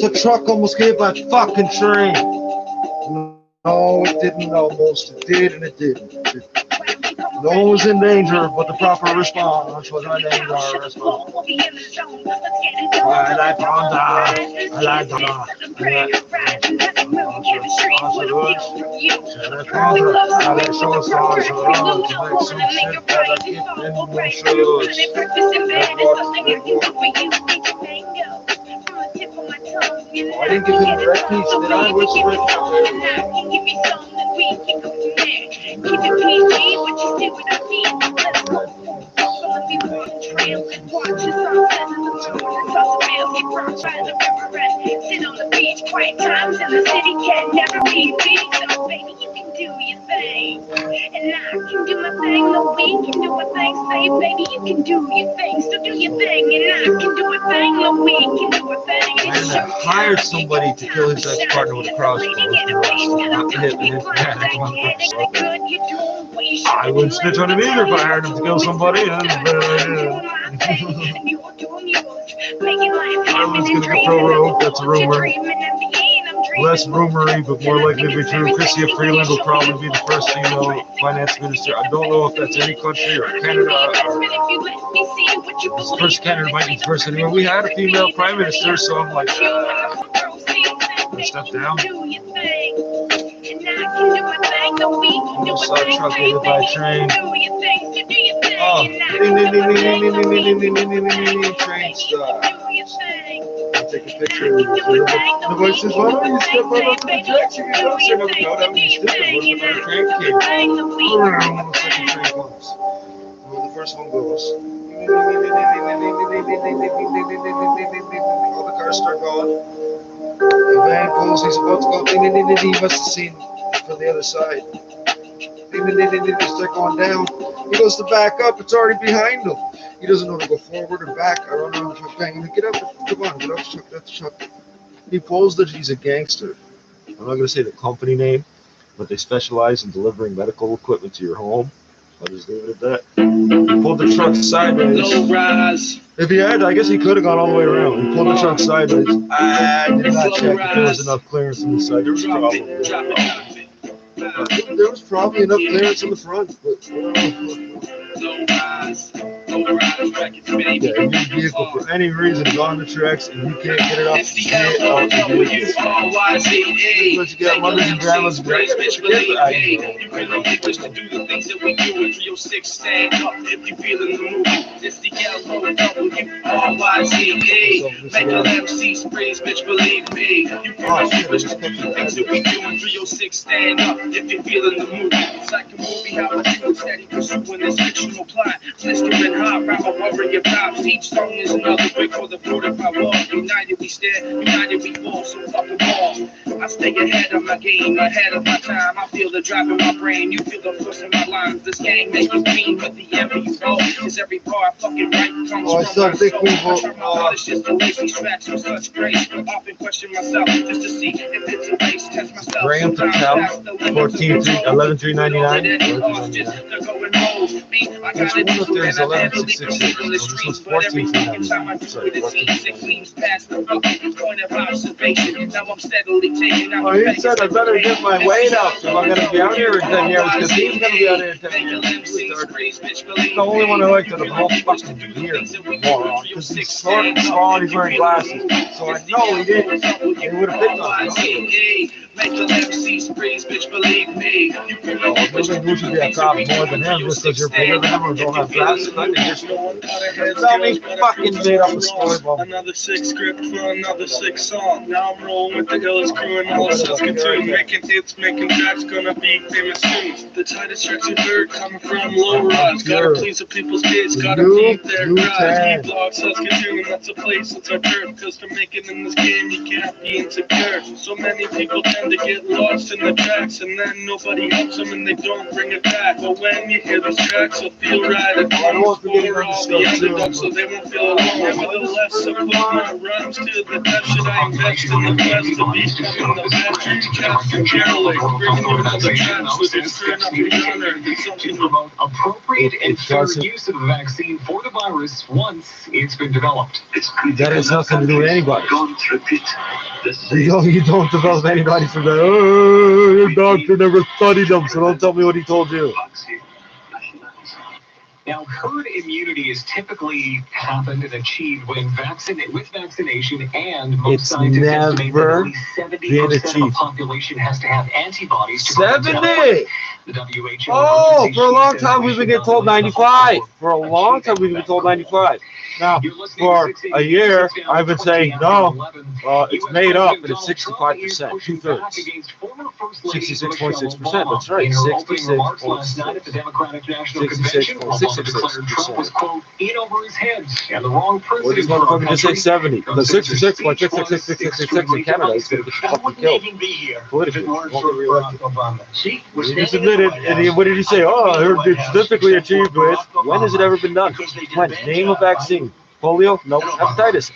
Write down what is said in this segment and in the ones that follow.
The truck almost hit my fucking train. No, it didn't almost. It did and it didn't. No one was in danger, but the proper response was an danger response. I like Honda. I like Honda. I didn't give him the red piece, did I? Where's the red sit on the beach, quiet times in the city can never be beat. So baby, you can do your thing, and I can do my thing. No, we can do a thing. Say, baby, you can do your thing. So do your thing, and I can do a thing. No, we can do a thing. I hired somebody to kill his ex-partner with a crossbow. Not to hit me. I wouldn't snitch on him either if I hired him to kill somebody. I was going to go Prorogue. That's a rumor. Less rumory, but more likely to be true. Chrissy Freeland will probably be the first female finance minister. I don't know if that's any country or Canada. Or first Canada might be first anywhere. We had a female prime minister, so I'm like, step down. Almost saw a truck hit by a train. Oh, train stop. I'll take a picture of it. The voice says, why don't you step out of the tracks? You can go say, no, that would be stupid. What if another train came? When the second train comes. When the first one goes. All the cars start going. The van pulls, he's about to go. He must have seen from the other side. They start going down. He goes to back up, it's already behind him. He doesn't know to go forward or back. I don't know. Bang. Get up, come on, get up, Chuck, that's Chuck. He pulls that he's a gangster. I'm not going to say the company name, but they specialize in delivering medical equipment to your home. I'll just leave it at that. He pulled the truck sideways. No rise. If he had, I guess he could have gone all the way around. He pulled the truck sideways. I did not check if there was enough clearance on the side. There was probably. There was probably enough clearance in the front, but yeah, your vehicle for any reason is on the tracks and you can't get it off. Get out the vehicle. Let's get mothers and grandmas. If you're feeling the mood, it's like a movie, how I do steady pursuing this fictional plot. Blistering hot, I'm a warrior vibes. Each song is another brick for the fortified wall. United we stand, united we fall, so fuck them all. I stay ahead of my game, ahead of my time. I feel the drive in my brain, you feel the force in my lines. This game make you green, but the envy you roll. Cause every bar I fucking write comes from my soul. I try my hardest just to lace these tracks with such grace. I often question myself just to see if it's a race. Test myself. Graham Patel. 11,399. This one's 11,666. This one's 14,399. Sorry, 14,399. Oh, he said I better get my weight up if I'm going to be out here in 10 years because he's going to be out here in 10 years. He's the only one I like to the whole fucking year. Because he's short and small and he's wearing glasses. So I know he didn't. He would have picked on him. Make the MC's freeze, bitch, believe me. You can know you should be a cop more than him just because you're bigger than him or don't have glasses. I can just tell me fucking made up a story bomb. Another sick script for another sick song. Now I'm rolling with the illest crew and all Saskatoon. Making hits, making tracks, gonna be famous soon. The tightest tracks you've heard coming from low rise. Gotta please the people's kids, gotta feed their cries. E-Blog Saskatoon, that's a place, it's our turf. Cause to make it in this game, you can't be insecure. So many people tell time to get lost in the tracks, and then nobody helps them and they don't bring it back. But when you hear these tracks, you'll feel right at home for all the underdogs, so they won't feel alone. Nevertheless, I put my rhymes to the test. Should I invest in the best to becoming the best? Captain General, bringing you all the tracks with his turn up your honor. To promote appropriate and fair use of the vaccine for the virus once it's been developed. That has nothing to do with anybody. Don't repeat the same. You don't develop anybody from that. Oh, your doctor never studied them, so don't tell me what he told you. Vaccine nationalism. Now, herd immunity is typically happened and achieved with vaccination, and most It's scientists estimate that never at least 70% been of the achieved. population has to have antibodies to prevent the 70! outbreak. The WHO Oh, for a long organization time we've been getting told 95. For a long time we've been told 95. Now, for a year, I've been saying, no, it's made up, and it's 65%, two-thirds. 66.6%, that's right, 66.6%. In over his head, and the wrong What president is motherfucker just say 70? The 66.66666 in Canada is going to get you fucking killed. Politically. Won't get reelected. See, we're He just standing in the admitted, White and House. what did he say? Oh, I heard it's typically achieved with. When has it ever been done? Because they did When? bad Name a job. vaccine. Polio? No. Hepatitis?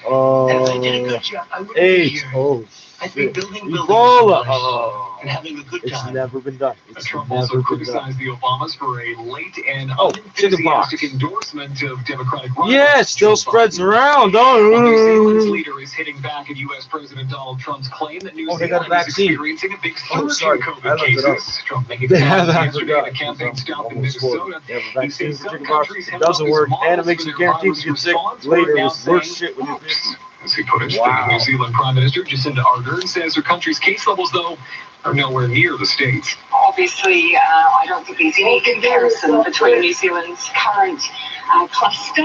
And if they did a good job, I wouldn't be AIDS? here. Oh, I'd be shit. building Ebola? someplace Oh, and having a good it's time. never been done. It's Trump never also been done. criticized the Obamas for a late and chickenpox. unenthusiastic endorsement of Democratic rivals. Yeah, it still Joe spreads Biden. around. Well, New Zealand's Oh, leader is hitting back at U.S. President Donald Trump's claim that New Oh, they got a Zealand is vaccine. experiencing a big Oh, surge sorry. in I COVID looked it up. cases. Trump making they have comments that. I yesterday at forgot. a campaign stop in Almost quoted. Minnesota. They have a He vaccine says for some chickenpox. countries It have doesn't up as work, and it models makes for you their guaranteed virus to get sick response, later. but now It's worse saying, shit when you're "Oops." 50. As he put it, Wow. the New Zealand Prime Minister Jacinda Ardern says her country's case levels, though, are nowhere near the States. Obviously, I don't think there's any comparison between New Zealand's current cluster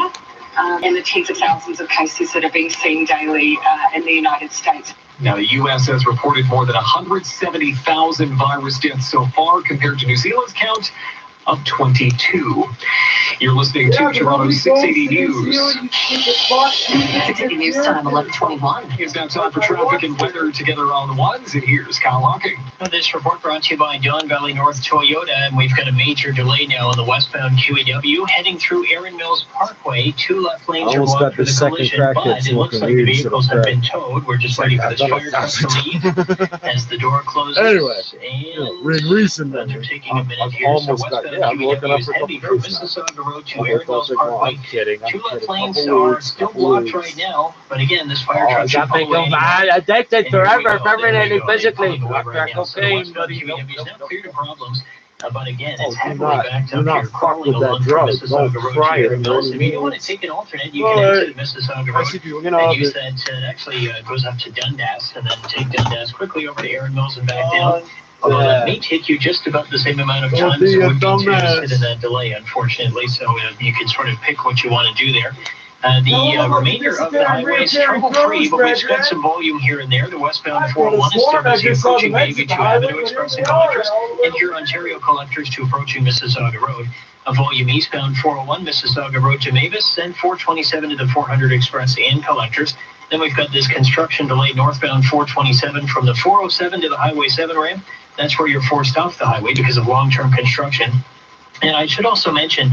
and the tens of thousands of cases that are being seen daily in the United States. Now, the U.S. has reported more than 170,000 virus deaths so far, compared to New Zealand's count of 22. You're listening to Toronto's 680 News. 680 News Time, 11:21. It's now time for traffic and weather together on the ones, and here's Kyle Hocking. This report brought to you by Don Valley North Toyota, and we've got a major delay now on the westbound QEW heading through Erin Mills Parkway. 2 left lanes are almost blocked got for the the second collision, crack but at it looks smoking like the weed, so vehicles have crap. been towed. We're just waiting for this fire truck to leave as the door closes. Anyway, and recent they're taking a minute I've here. So almost got, westbound yeah, I'm looking QEW up is for a heavy couple from days now. Mississauga Road to Oh, Erin Mills Parkway. I'm kidding. 2 left lanes Couple are weeks, still couple blocked weeks. right now, but again, this fire Oh, truck should that pull make away them anyway. addicted And here we forever, go, there we permanently, go. They're physically. pulling away right Crack now. So cocaine, westbound buddy. QEW is now clear to problems. But again, Oh, it's do heavily not- backed do up not here, fuck crawling with that along from drug. Mississauga Don't Road try to it, Erin you know Mills. what I And if you mean? want to take an alternate, you can But exit Mississauga I Road see people, and use that. It actually goes up to Dundas and then take Dundas quickly over to Erin Mills and back down. Although that may take you just about the same amount of time as it would be to sit in that delay, unfortunately. So you can sort of pick what you want to do there. The remainder of the highway is trouble-free, but we've got some volume here and there. The westbound 401 is still busy approaching Navy to Avenue Express and collectors, and here Ontario collectors to approaching Mississauga Road. A volume eastbound 401 Mississauga Road to Mavis, and 427 to the 400 Express and collectors. Then we've got this construction delay northbound 427 from the 407 to the Highway 7 ramp. That's where you're forced off the highway because of long-term construction. And I should also mention,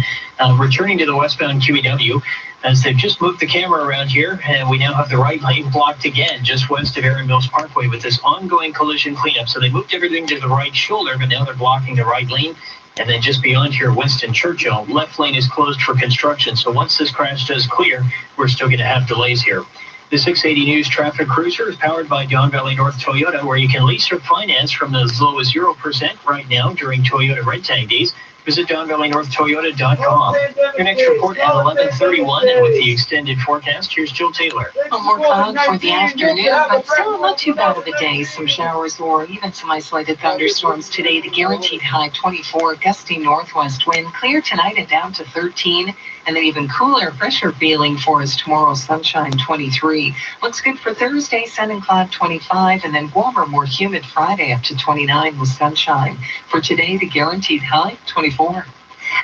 returning to the westbound QEW, as they've just moved the camera around here, and we now have the right lane blocked again, just west of Erin Mills Parkway with this ongoing collision cleanup. So they moved everything to the right shoulder, but now they're blocking the right lane. And then just beyond here, Winston Churchill, left lane is closed for construction. So once this crash does clear, we're still going to have delays here. The 680 News Traffic Cruiser is powered by Don Valley North Toyota, where you can lease or finance from as low as 0% right now during Toyota Red Tag Days. Visit DonValleyNorthToyota.com. Your next report at 11:31, and with the extended forecast, here's Jill Taylor. A more cloud for the afternoon, but still not too bad of a day. Some showers or even some isolated thunderstorms today. The guaranteed high 24, gusty northwest wind. Clear tonight and down to 13. And then even cooler, fresher feeling for us tomorrow, sunshine 23. Looks good for Thursday, sun and cloud 25, and then warmer, more humid Friday up to 29 with sunshine. For today, the guaranteed high 24.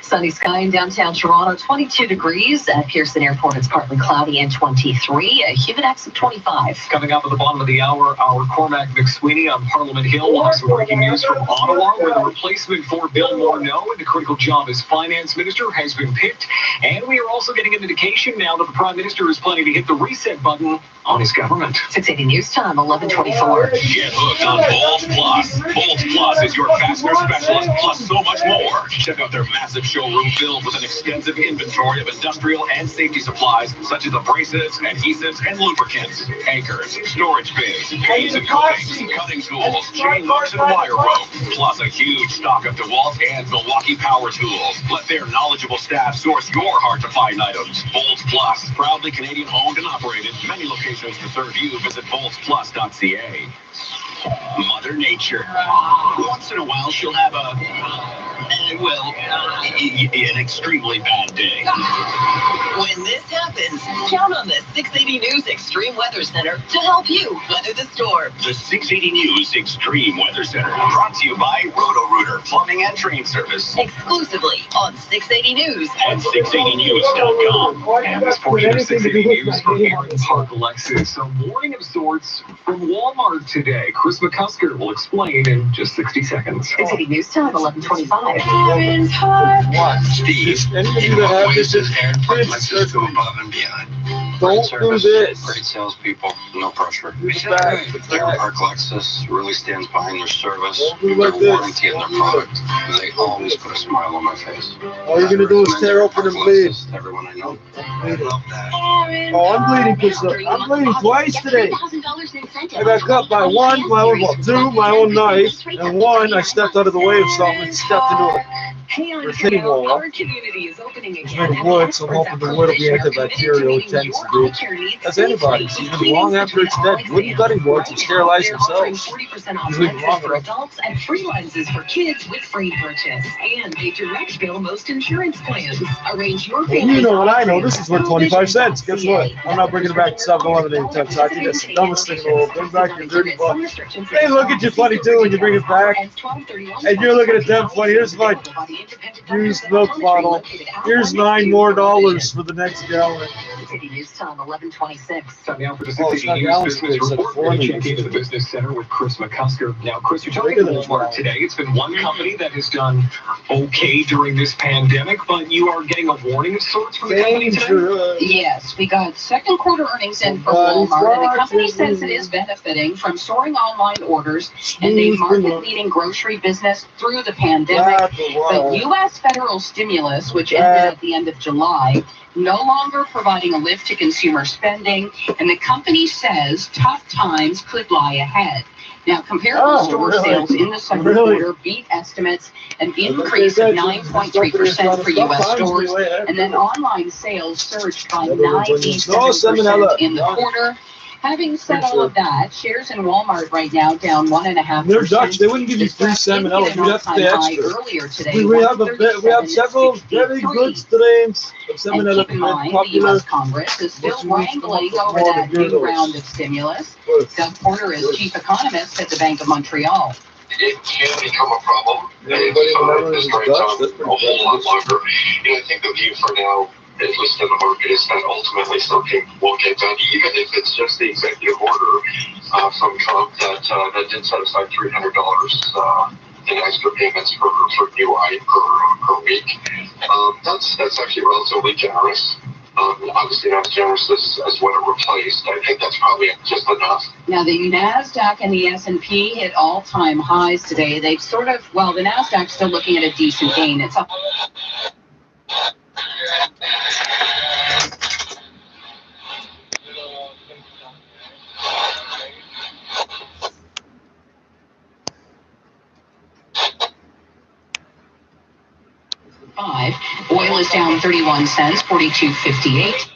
Sunny sky in downtown Toronto, 22 degrees. At Pearson Airport, it's partly cloudy and 23. A humidity of 25. Coming up at the bottom of the hour, our Cormac McSweeney on Parliament Hill will have some breaking news from Ottawa, where the replacement for Bill Morneau in the critical job as finance minister has been picked. And we are also getting an indication now that the Prime Minister is planning to hit the reset button on his government. 680 News Time, 11:24. Get hooked on Bolts Plus. Bolts Plus is your fastener specialist, plus so much more. Check out their massive showroom filled with an extensive inventory of industrial and safety supplies, such as abrasives, adhesives, and lubricants, anchors, storage bins, paints and coatings, cutting tools, chain hooks, and wire rope, plus a huge stock of DeWalt and Milwaukee power tools. Let their knowledgeable staff source your hard-to-find items. Bolts Plus, proudly Canadian-owned and operated. Many locations to serve you. Visit boltsplus.ca. Mother Nature. Once in a while, she'll have an extremely bad day. When this happens, count on the 680 News Extreme Weather Center to help you weather the storm. The 680 News Extreme Weather Center, brought to you by Roto-Rooter Plumbing and Train Service. Exclusively on 680 News and 680news.com. And this portion of 680 News from Aaron Park, Lexus. A warning of sorts from Walmart today. Chris McCusker will explain in just 60 seconds. 680 News Time, 11:25. Steve, in what ways does Aaron Park Lexus go above and beyond? Don't do this. Great salespeople, no pressure. Respect. Aaron Park Lexus really stands behind their service, Don't do their like this. warranty, and their product. They always put a smile on my face. All you're gonna do is tear open and bleed. Lexus to everyone I know. I love that. Oh, I'm bleeding because I'm bleeding twice today. I got cut by two, my own knife, and one, I stepped out of the way of something and stepped into a retaining wall. Our community is opening It's again. been wood, so I'm hoping the wood will be antibacterial. It tends to be. As anybody's, even long after it's dead, wooden cutting boards will sterilize themselves. 40% off You leave lenses long for enough. adults and free lenses for kids with free purchase. And they direct bill most insurance plans. Arrange your Well, family. you know what I know. This is worth 25 cents. Guess what? I'm not bringing it back to 7-Eleven anytime soon. I think that's the dumbest thing in the world. Bring back your dirty buck. They look at you funny too when you bring it back. And you're looking at them funny. Here's my used milk bottle. Here's $9 more for the next gallon. City News Time, 11:26. Time now for the Oh, it's 680 not News gallons, Business it's like Report. 4 We're going to check liters. into the Business Center with Chris McCusker. Now, Chris, you're talking Bigger about than a Walmart today. It's been one company that has done okay during this pandemic, but you are getting a warning of sorts from the company today? Dangerous. Yes, we got second quarter earnings in for Somebody's Walmart, and the company watching. says it is benefiting from soaring online orders and a market-leading grocery business through the pandemic. That's a But lot. U.S. federal stimulus, which ended at the end of July, no longer providing a lift to consumer spending, and the company says tough times could lie ahead. Now, comparable store really? sales in the second Really? quarter beat estimates, an increase of 9.3% for U.S. stores, and then online sales surged by 97% in the quarter. Having said all of that, shares in Walmart right now down 1.5%. They're Dutch. They wouldn't give you free salmonella. You'd have to pay extra. Earlier today, We have several very goods today of and salmonella. keep in mind, the Popular. U.S. Congress is still wrangling over that new round of stimulus. Doug Porter is chief economist at the Bank of Montreal. It can become a problem. Everybody in the Netherlands is It's Dutch. going That's to pretty a whole lot bad. longer. And I think the view for now, at least in the market, is that ultimately something will get done, even if it's just the executive order from Trump that did set aside $300 in extra payments for UI per week. That's actually relatively generous. Obviously not as generous as what it replaced. I think that's probably just enough. Now, the NASDAQ and the S&P hit all-time highs today. They've the NASDAQ's still looking at a decent gain. It's up. Oil is down 31 cents, 42.58.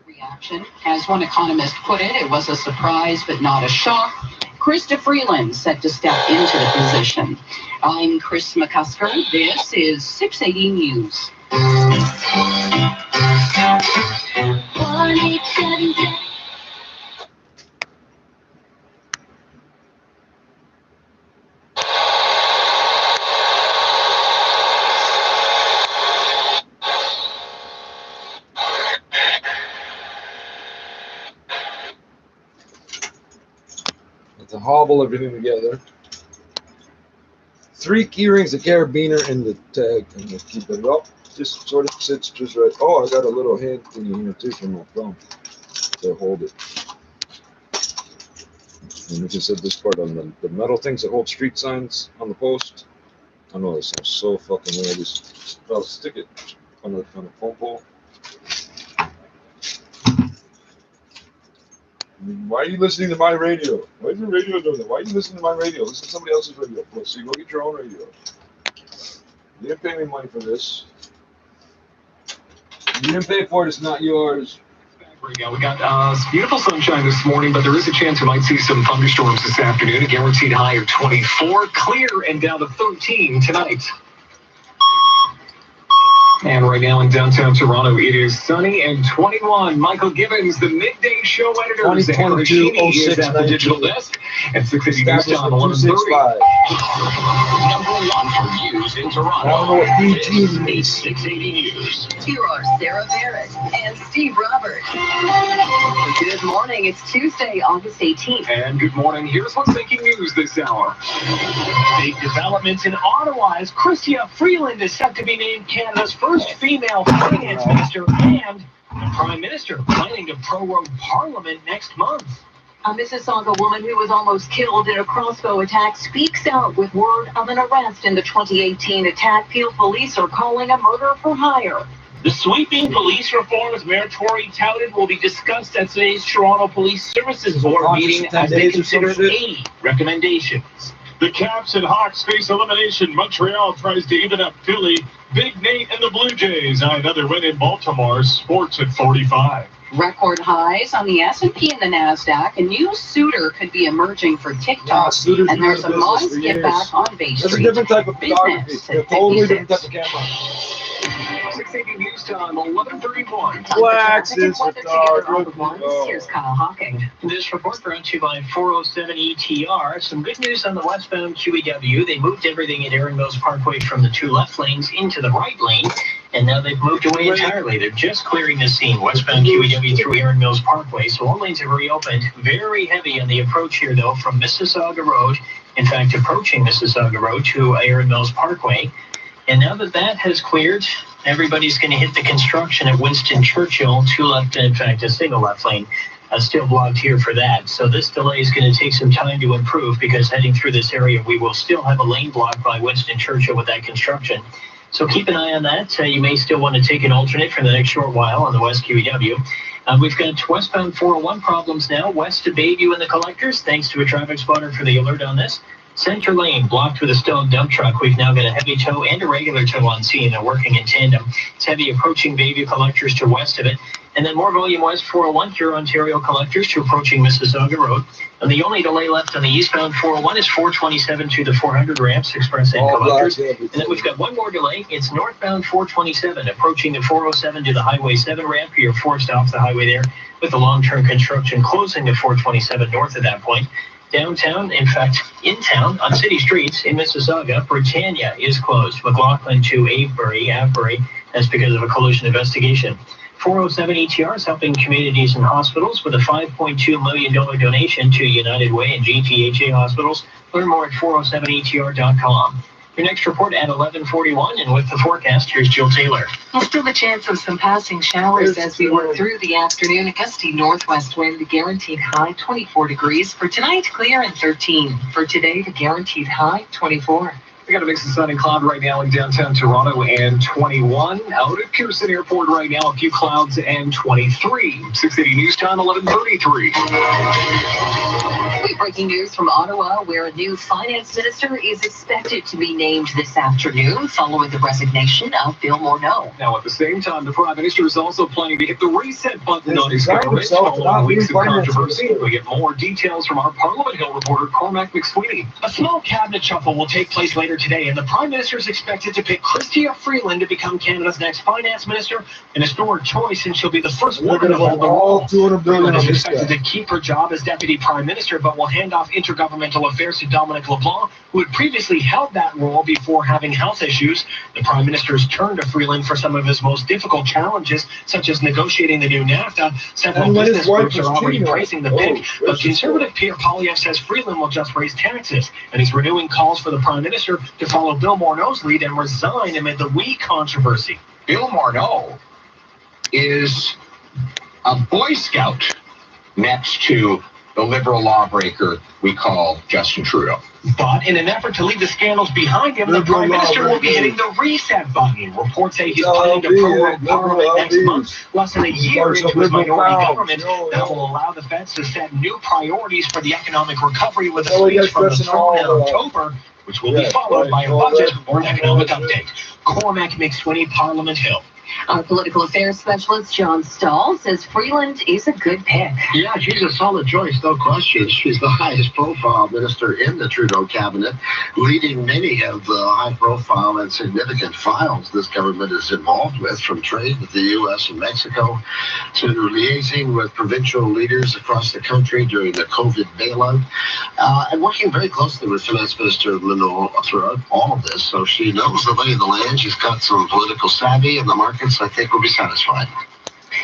Reaction. As one economist put it was a surprise but not a shock. Krista Freeland set to step into the position. I'm Chris McCusker. This is 680 News. 1-877. To hobble everything together. 3 key rings, a carabiner, and the tag. I'm gonna keep it up. Just sort of sits just right. Oh, I got a little hand thingy here too from my phone to hold it. And we can set this part on the metal things that hold street signs on the post. I know this sounds so fucking weird. Just I'll stick it on the phone pole. Why are you listening to my radio? Why is your radio doing that? Why are you listening to my radio? Listen to somebody else's radio. Well, so you go get your own radio. You didn't pay me money for this. You didn't pay for it. It's not yours. Right now, we got beautiful sunshine this morning, but there is a chance we might see some thunderstorms this afternoon. A guaranteed high of 24, clear and down to 13 tonight. And right now in downtown Toronto, it is sunny and 21. Michael Gibbons, the midday show editor, Hashasheen is at the digital desk at 680 News Time 11:30. Number 1 for news in Toronto. I don't know what BG means. 680 News. Here are Sarah Barrett and Steve Roberts. Good morning. It's Tuesday, August 18th. And good morning. Here's what's making news this hour. Big developments in Ottawa as Chrystia Freeland is set to be named Canada's first female finance minister, and the Prime Minister planning to prorogue Parliament next month. A Mississauga woman who was almost killed in a crossbow attack speaks out with word of an arrest in the 2018 attack. Peel police are calling a murder for hire. The sweeping police reforms Mayor Tory touted will be discussed at today's Toronto Police Services Board meeting as they consider 80 recommendations. The Caps and Hawks face elimination. Montreal tries to even up Philly. Big Nate and the Blue Jays. Another win in Baltimore. Sports at 45. Record highs on the S&P and the NASDAQ. A new suitor could be emerging for TikTok, and there's a modest get back on Bay Street. That's a different type of photography. Business A at totally 56. different type of camera. 680 News Time 11:31. Waxes Here's Kyle Hawking. This report brought to you by 407 ETR. Some good news on the westbound QEW. They moved everything at Erin Mills Parkway from the 2 left lanes into the right lane, and now they've moved away entirely. They're just clearing the scene. Westbound QEW through Erin Mills Parkway, so all lanes have reopened. Very heavy on the approach here, though, from Mississauga Road. In fact, approaching Mississauga Road to Erin Mills Parkway. And now that that has cleared, everybody's going to hit the construction at Winston Churchill, 2 left, in fact, a single left lane. Still blocked here for that. So this delay is going to take some time to improve, because heading through this area, we will still have a lane blocked by Winston Churchill with that construction. So keep an eye on that. You may still want to take an alternate for the next short while on the West QEW. We've got westbound 401 problems now, west of Bayview and the Collectors, thanks to a traffic spotter for the alert on this. Center lane blocked with a stone dump truck. We've now got a heavy tow and a regular tow on scene. They're working in tandem. It's heavy approaching Bayview Collectors to west of it. And then more volume west 401 Cure Ontario Collectors to approaching Mississauga Road. And the only delay left on the eastbound 401 is 427 to the 400 ramps, Express and Collectors. And then we've got one more delay. It's northbound 427 approaching the 407 to the Highway 7 ramp. You're forced off the highway there with the long-term construction closing the 427 north at that point. Downtown, in fact, in town, on city streets in Mississauga, Britannia is closed. McLaughlin to Avebury, that's because of a collision investigation. 407 ETR is helping communities and hospitals with a $5.2 million donation to United Way and GTHA hospitals. Learn more at 407etr.com. Your next report at 11:41, and with the forecast, here's Jill Taylor. There's still a chance of some passing showers as we work through the afternoon. A gusty northwest wind, the guaranteed high 24 degrees. For tonight, clear and 13. For today, the guaranteed high 24. We got a mix of sun and cloud right now in downtown Toronto and 21. Out at Pearson Airport right now, a few clouds and 23. 680 News Time 11:33. We Breaking news from Ottawa, where a new finance minister is expected to be named this afternoon following the resignation of Bill Morneau. Now, at the same time, the Prime Minister is also planning to hit the reset button on his government following weeks of controversy. We get more details from our Parliament Hill reporter, Cormac McSweeney. A small cabinet shuffle will take place later today, and the Prime Minister is expected to pick Chrystia Freeland to become Canada's next finance minister, an historic choice since she'll be the first woman to hold the role. Freeland is expected to keep her job as Deputy Prime Minister, but will hand off intergovernmental affairs to Dominic LeBlanc, who had previously held that role before having health issues. The Prime Minister's turned to Freeland for some of his most difficult challenges, such as negotiating the new NAFTA. Several business groups are already praising the pick, but Conservative Pierre Poilievre says Freeland will just raise taxes, and he's renewing calls for the Prime Minister to follow Bill Morneau's lead and resign amid the WE controversy. Bill Morneau is a Boy Scout next to the liberal lawbreaker we call Justin Trudeau. But in an effort to leave the scandals behind him, the Prime Minister will be hitting the reset button. Reports say he's planning to prorogue Parliament next month, less than a year into his minority government. That will allow the feds to set new priorities for the economic recovery with a speech from the throne in October, which will be followed by a budget or an economic update. Cormac McSweeney, Parliament Hill. Our political affairs specialist, John Stahl, says Freeland is a good pick. Yeah, she's a solid choice, no question. She's the highest profile minister in the Trudeau cabinet, leading many of the high profile and significant files this government is involved with, from trade with the U.S. and Mexico to liaising with provincial leaders across the country during the COVID bailout, and working very closely with Finance Minister Lenault throughout all of this. So she knows the lay of the land. She's got some political savvy in the market. I think we'll be satisfied.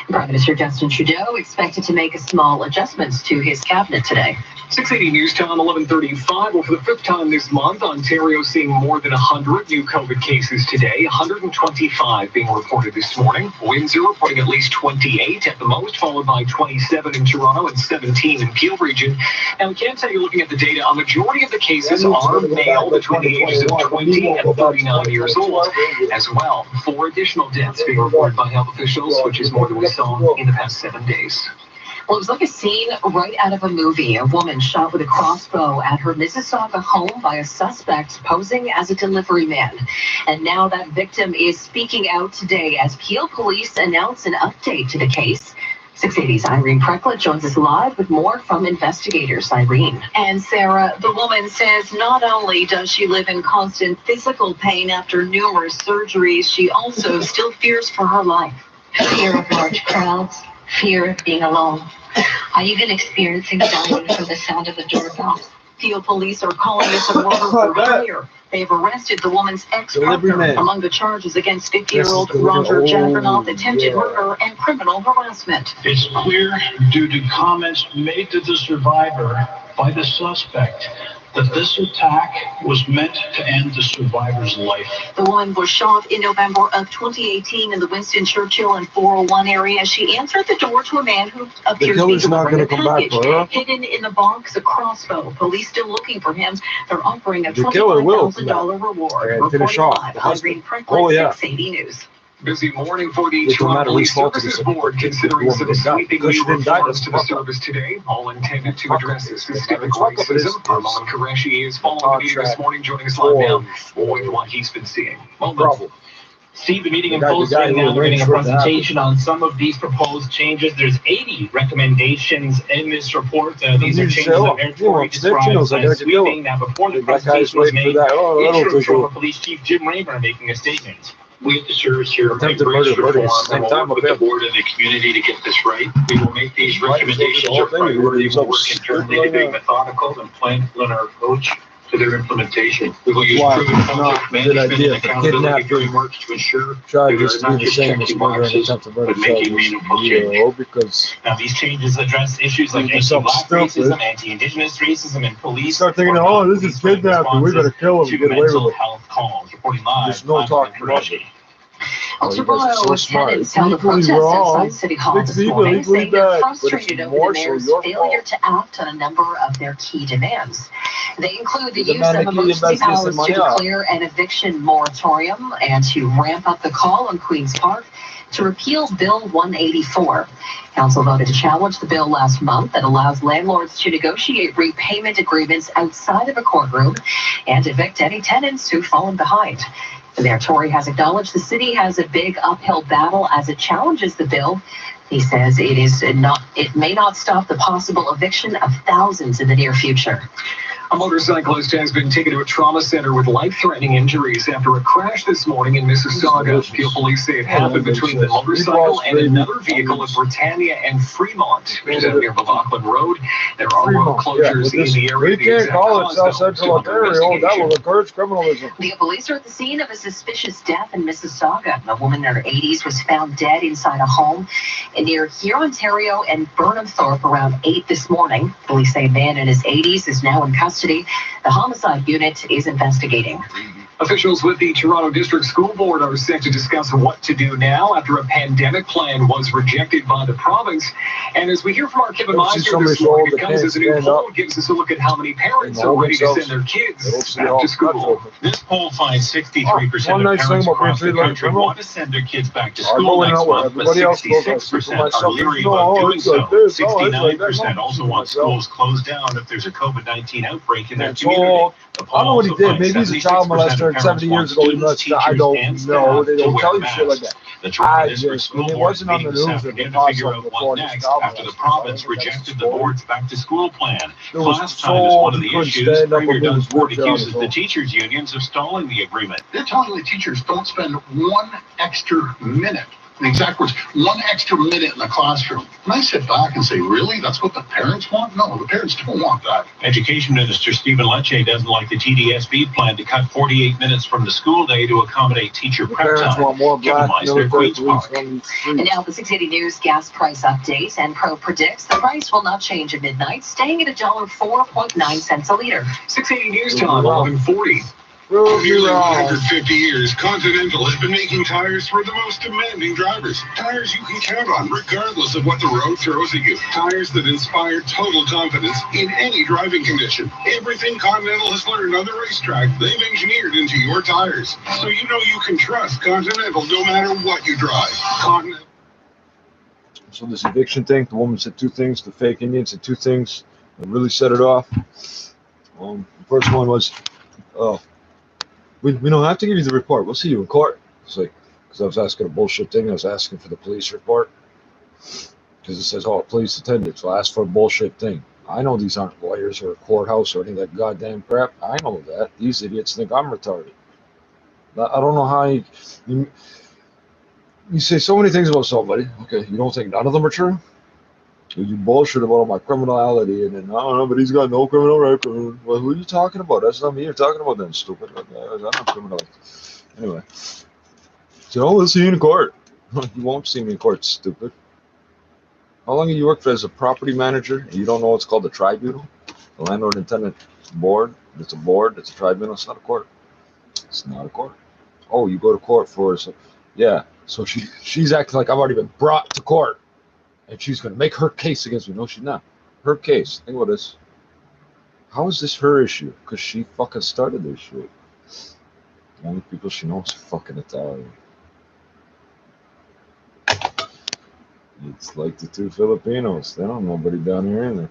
Prime Minister Justin Trudeau expected to make a small adjustments to his cabinet today. 680 News Time, 11:35. Well, for the fifth time this month, Ontario seeing more than 100 new COVID cases today, 125 being reported this morning. Windsor reporting at least 28 at the most, followed by 27 in Toronto and 17 in Peel region. And we can tell you, looking at the data, a majority of the cases are male between the ages of 20 and 39 years old as well. 4 additional deaths being reported by health officials, which is more than we saw in the past 7 days. Well, it was like a scene right out of a movie. A woman shot with a crossbow at her Mississauga home by a suspect posing as a delivery man. And now that victim is speaking out today as Peel police announce an update to the case. 680's Irene Prekla joins us live with more from investigators. Irene. And Sarah, the woman says not only does she live in constant physical pain after numerous surgeries, she also still fears for her life. Fear of large crowds, fear of being alone. I even experienced anxiety from the sound of the doorbell. Peel police are calling this a murder for hire. They've arrested the woman's ex-partner among the charges against 50-year-old Roger Jaggernaut, attempted murder and criminal harassment. It's clear, due to comments made to the survivor by the suspect, that this attack was meant to end the survivor's life. The woman was shot in November of 2018 in the Winston Churchill and 401 area. She answered the door to a man who appeared to be delivering a package. Hidden in the box, a crossbow. Police still looking for him. They're offering a $25,000 reward. Reporting live, Irene Prekla, 680 News. Busy morning for the Toronto Police Services Board, considering some sweeping new reforms to the service today, all intended to address systemic racism. Armand Qureshi is following the meeting this morning, joining us live now with what he's been seeing. Steve, the meeting in full swing now. We're getting a presentation on some of these proposed changes. There's 80 recommendations in this report. These are changes that Eric describes as sweeping. Now, before the presentation was made, interim former police chief Jim Rayburn making a statement. We have to service here make great reform and we'll work with the board and the community to get this right. We will make these recommendations our priority. We'll work internally to be methodical and plan our approach to their implementation. We will use proven conflict management and accountability frameworks to ensure that we are not just checking boxes, but making meaningful change. Now, these changes address issues like anti-black racism, anti-indigenous racism, and police. Start thinking, oh, this is kidnapping. We better kill him. Get away with it. Health calls. Reporting live. There's no talking about it. Toronto tenants held a protest outside City Hall this morning, saying they're frustrated over the mayor's failure to act on a number of their key demands. They include the use of emergency powers to declare an eviction moratorium and to ramp up the call on Queen's Park to repeal Bill 184. Council voted to challenge the bill last month that allows landlords to negotiate repayment agreements outside of a courtroom and evict any tenants who've fallen behind. Mayor Tory has acknowledged the city has a big uphill battle as it challenges the bill. He says it may not stop the possible eviction of thousands in the near future. A motorcyclist has been taken to a trauma center with life-threatening injuries after a crash this morning in Mississauga. Peel police say it happened between the motorcycle and another vehicle at Britannia and Fremont. Near Balaklyn Road, there are road closures in the area. We can't call it South Central Ontario. That will encourage criminalism. The police are at the scene of a suspicious death in Mississauga. A woman in her 80s was found dead inside a home near here, Ontario, and Burnhamthorpe around 8 this morning. Police say a man in his 80s is now in custody. The homicide unit is investigating. Officials with the Toronto District School Board are set to discuss what to do now after a pandemic plan was rejected by the province. And as we hear from our Kevin Meisner this morning, it comes as a new poll that gives us a look at how many parents are ready to send their kids back to school. This poll finds 63% of parents across the country want to send their kids back to school next month, but 66% are leery about doing so. 69% also want schools closed down if there's a COVID-19 outbreak in their community. I don't know what he did. Maybe he's a child molester 70 years ago. I don't know. They don't tell you shit like that. It wasn't on the news that they figure out what next after the province rejected the board's back-to-school plan. Class time is one of the issues. Premier Doug's board accuses the teachers' unions of stalling the agreement. They're telling the teachers don't spend one extra minute. The exact words, one extra minute in the classroom. And I sit back and say, really? That's what the parents want? No, the parents don't want that. Education Minister Stephen Lecce doesn't like the TDSB plan to cut 48 minutes from the school day to accommodate teacher prep time. Kevin Meisner, Queen's Park. And now the 680 News gas price update. Enpro predicts the price will not change at midnight, staying at $4.9 a liter. 680 News time, 11:40. For nearly 150 years, Continental has been making tires for the most demanding drivers. Tires you can count on, regardless of what the road throws at you. Tires that inspire total confidence in any driving condition. Everything Continental has learned on the racetrack, they've engineered into your tires. So you know you can trust Continental no matter what you drive. Continental. So this eviction thing, the woman said two things, the fake Indian said two things that really set it off. The first one was, we don't have to give you the report. We'll see you in court. It's like, because I was asking a bullshit thing. I was asking for the police report. Because it says, police attendant. So I asked for a bullshit thing. I know these aren't lawyers or a courthouse or any of that goddamn crap. I know that. These idiots think I'm retarded. I don't know how you say so many things about somebody. Okay, you don't think none of them are true? You bullshit about all my criminality, and then, I don't know, but he's got no criminal record. Well, who are you talking about? That's not me you're talking about then, stupid. I'm not criminal. Anyway. So, we'll see you in court. You won't see me in court, stupid. How long have you worked as a property manager, and you don't know what's called a tribunal? The landlord and tenant board. It's a board. It's a tribunal. It's not a court. It's not a court. Oh, you go to court for, so, yeah. So she's acting like I've already been brought to court. And she's going to make her case against me. No, she's not. Her case. Think about this. How is this her issue? Because she fucking started this shit. The only people she knows are fucking Italian. It's like the two Filipinos. They don't know nobody down here either.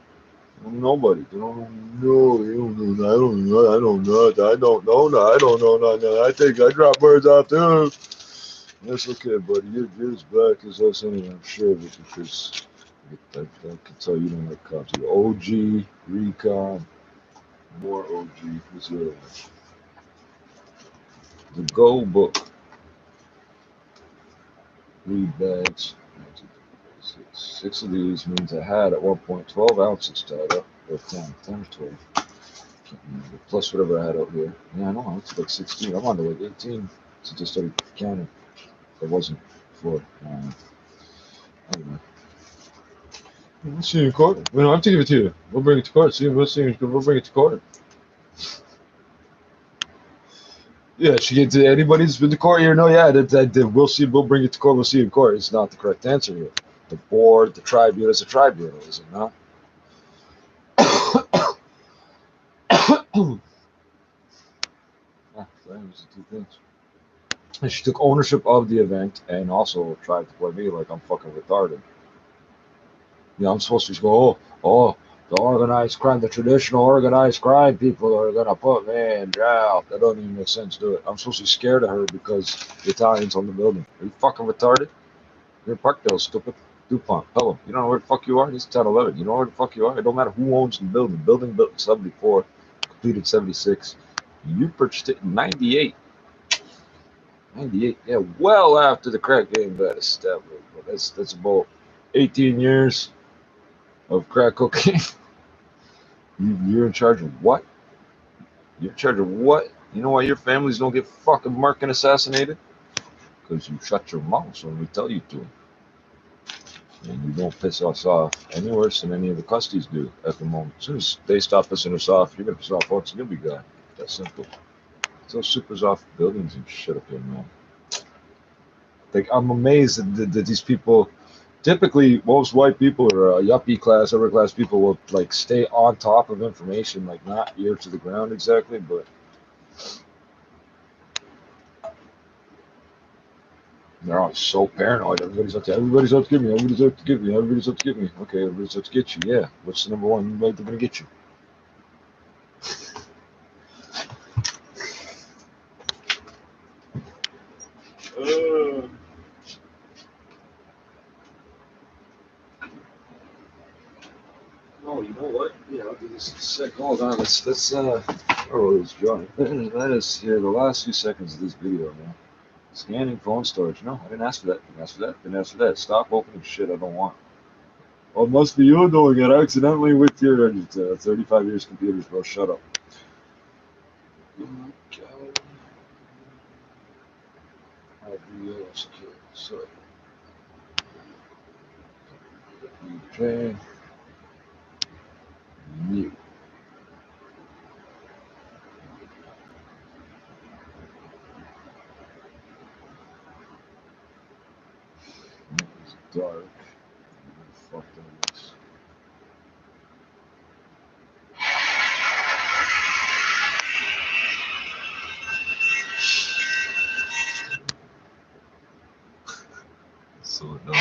Nobody. They don't know. They don't know. I don't know. I don't know. I don't know. I don't know. No. I think I drop birds off too. That's okay, buddy. You're as black as us anyway, I'm sure of it, because I can tell you don't like cops. OG, Recon, more OG. Who's the other one? The Go Book. 3 bags. 6 of these means I had at one point 12 ounces tied up, or 10 or 12. Can't remember. Plus whatever I had out here. Yeah, I know. It's like 16. I'm on to like 18 since I started counting. It wasn't before. Anyway. We'll see you in court. We don't have to give it to you. We'll bring it to court. We'll bring it to court. Yeah, she gets to anybody's been to court here. No, yeah, we'll bring it to court. We'll see you in court. It's not the correct answer here. The board, the tribunal is a tribunal, is it not? Yeah, those are two things. And she took ownership of the event and also tried to play me like I'm fucking retarded. You know, I'm supposed to just go, the organized crime, the traditional organized crime people are gonna put me in jail. That doesn't even make sense, do it? I'm supposed to be scared of her because the Italians on the building. Are you fucking retarded? You're in Parkdale, stupid. DuPont, tell them. You don't know where the fuck you are? This is 10-11. You know where the fuck you are? It don't matter who owns the building. Building built in 74, completed 76. You purchased it in 98. 98, yeah, well after the crack game got established. But that's about 18 years of crack cocaine. You're in charge of what? You're in charge of what? You know why your families don't get fucking marked and assassinated? Because you shut your mouth when we tell you to. And you don't piss us off any worse than any of the custodies do at the moment. As soon as they stop pissing us off, you're going to piss off us and you'll be gone. That's simple. It's those supers off buildings and shit up here, man. Like, I'm amazed that these people, typically most white people or yuppie class, upper class people will like stay on top of information, like not ear to the ground exactly, but they're all so paranoid. Everybody's out to get me. Everybody's out to get me. Everybody's out to get me. Okay, everybody's out to get you. Yeah. What's the number one way they're gonna get you? Oh, you know what? Yeah, I'll do this in a sec. Hold on. Let's oh, it's Johnny. That is here the last few seconds of this video, man. Scanning phone storage. No, I didn't ask for that. Didn't ask for that. Didn't ask for that. Stop opening shit I don't want. Oh, it must be you doing it accidentally with your 35 years computers, bro. Shut up. Oh my God. Secure. Sorry. Okay. Mute. It's dark. Fuck this. So dumb.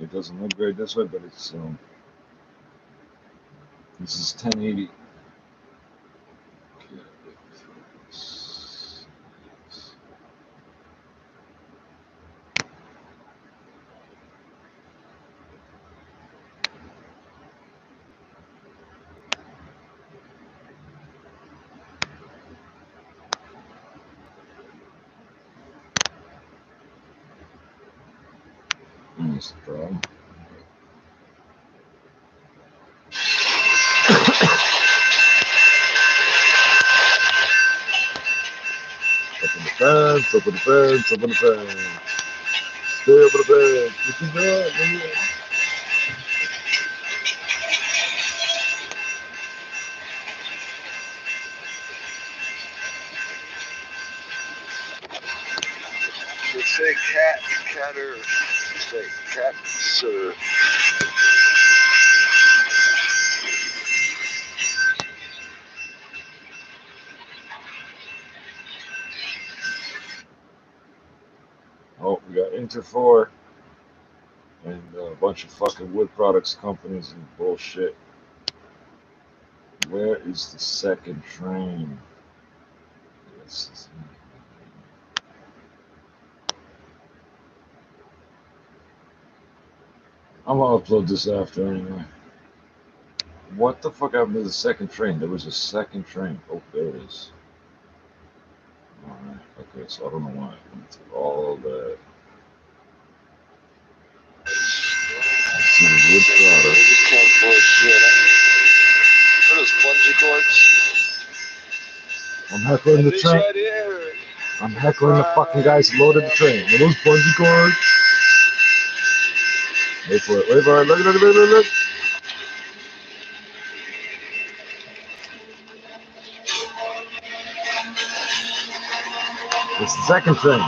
It doesn't look great this way, but it's this is 1080. That's the problem. Up in the fence, up in the fence, up in the fence. Stay up in the fence. What you doing, nigga? Let's say catter. Let's say cat, sir. Oh, we got Inter4 and a bunch of fucking wood products companies and bullshit. Where is the second train? I'm gonna upload this after anyway. What the fuck happened to the second train? There was a second train. Oh, there it is. Alright, okay, so I don't know why I went through all that. See the wood product. Just can't full of shit. What are those bungee cords? I'm heckling the train. Right here. I'm heckling the fucking guys who loaded the train. Are those bungee cords? Wait for it, wait for it. Look, look, look, look, look. It's the second train.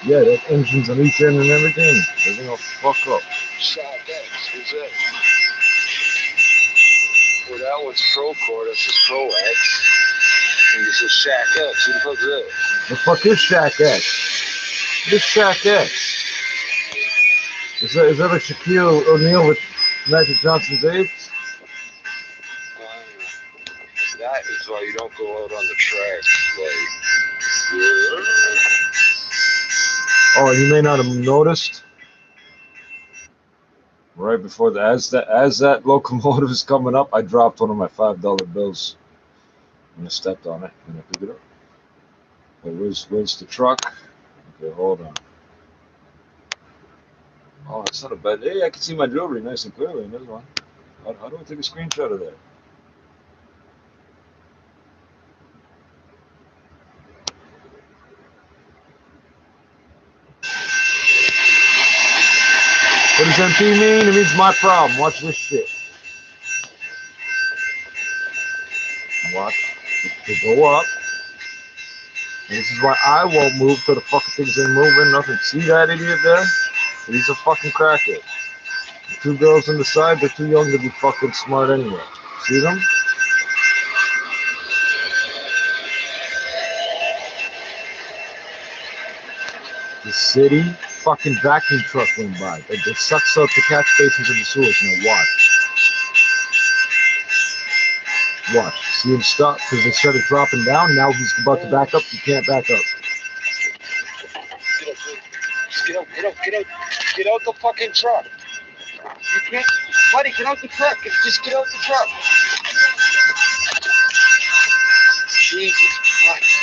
Yeah, that engine's on each end and everything. They're gonna fuck up. Shot X, who's that? Well, that one's Procore, that's his Pro X. And this is Shaq X, who the fuck's that? The fuck is Shaq X? What is Shaq X? Is that like Shaquille O'Neal with Magic Johnson's age? That is why you don't go out on the track. Like, Oh, you may not have noticed. Right before as that locomotive is coming up, I dropped one of my $5 bills and I stepped on it and I picked it up. But where's the truck? Okay, hold on. Oh, it's not a bad. Hey, I can see my jewelry nice and clearly in this one. How do I take a screenshot of that? What does MP mean? It means my problem. Watch this shit. Watch. To go up. And this is why I won't move till the fucking things ain't moving. Nothing. See that idiot there? He's a fucking crackhead. The two girls on the side, they're too young to be fucking smart anyway. See them? The city fucking vacuum truck went by. It sucks out the catch basins of the sewers. Now watch. Watch. See him stop because they started dropping down. Now he's about to back up. He can't back up. Get out the fucking truck. You can't, buddy, get out the truck. Just get out the truck. Jesus Christ.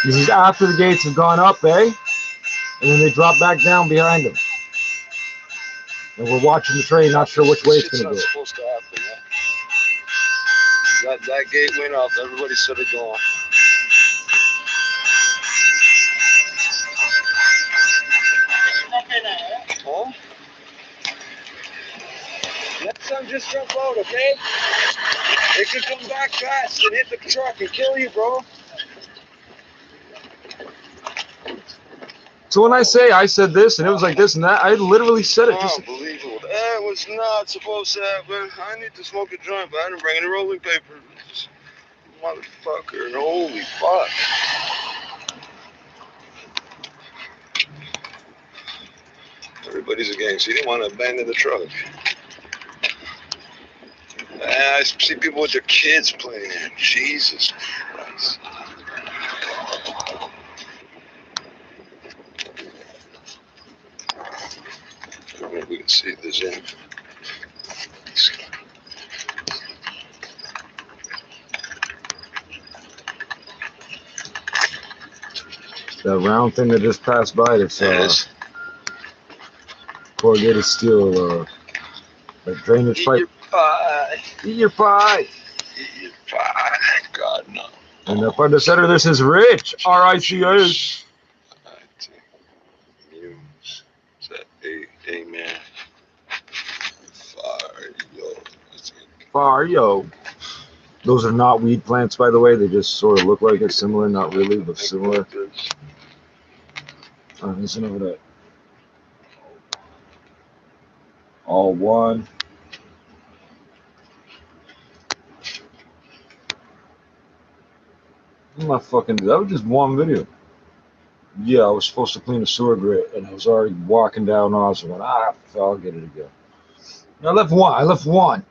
This is after the gates have gone up, eh? And then they drop back down behind them. And we're watching the train, not sure which way it's going to go. That's supposed to happen, man. That gate went up. Everybody should have gone. Huh? Next time, just jump out, okay? They could come back fast and hit the truck and kill you, bro. So when I said this and it was like this and that, I literally said it. Just Unbelievable. That was not supposed to happen. I need to smoke a joint, but I didn't bring any rolling paper. Motherfucker. Holy fuck. Everybody's a gang, so you didn't want to abandon the truck. I see people with their kids playing in. Jesus Christ. I don't know if we can see this in. that round thing that just passed by, that's corrugated steel, like drainage pipe. Eat your pie. Eat your pie. God, no. And the part that said this is Rich. R-I-C-H. Amen. Fire, yo. Fire, yo. Those are not weed plants, by the way. They just sort of look like it. Similar, not really, but similar. Listen over that. All one. I'm not fucking. That was just one video. Yeah, I was supposed to clean a sewer grate, and I was already walking down Oswald. I'll get it again. And I left one.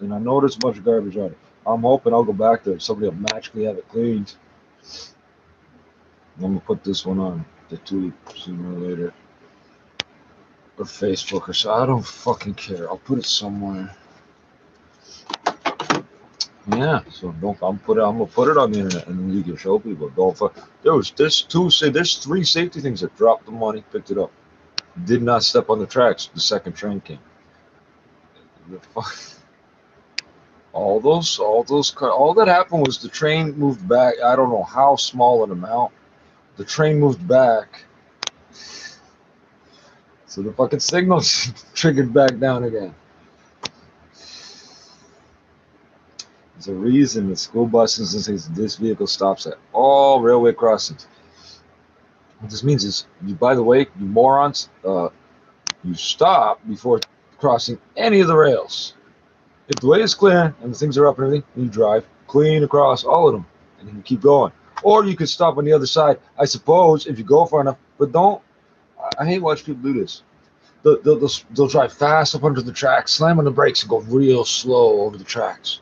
And I know there's a bunch of garbage on it. I'm hoping I'll go back there. Somebody will magically have it cleaned. I'm gonna put this one on the tweet sooner or later, or Facebook or so. I don't fucking care. I'll put it somewhere. Yeah. So don't. I'm gonna put it on the internet, and then you can show people. Don't fuck. There's 3 safety things that dropped the money, picked it up. Did not step on the tracks. The second train came. All that happened was the train moved back. I don't know how small an amount. The train moved back, so the fucking signals triggered back down again. There's a reason that school buses and things. This vehicle stops at all railway crossings. What this means is, by the way, you morons, you stop before crossing any of the rails. If the way is clear and the things are up and everything, you drive clean across all of them, and then you keep going. Or you could stop on the other side, I suppose, if you go far enough. But don't. I hate watching people do this. They'll drive fast up under the tracks, slam on the brakes, and go real slow over the tracks.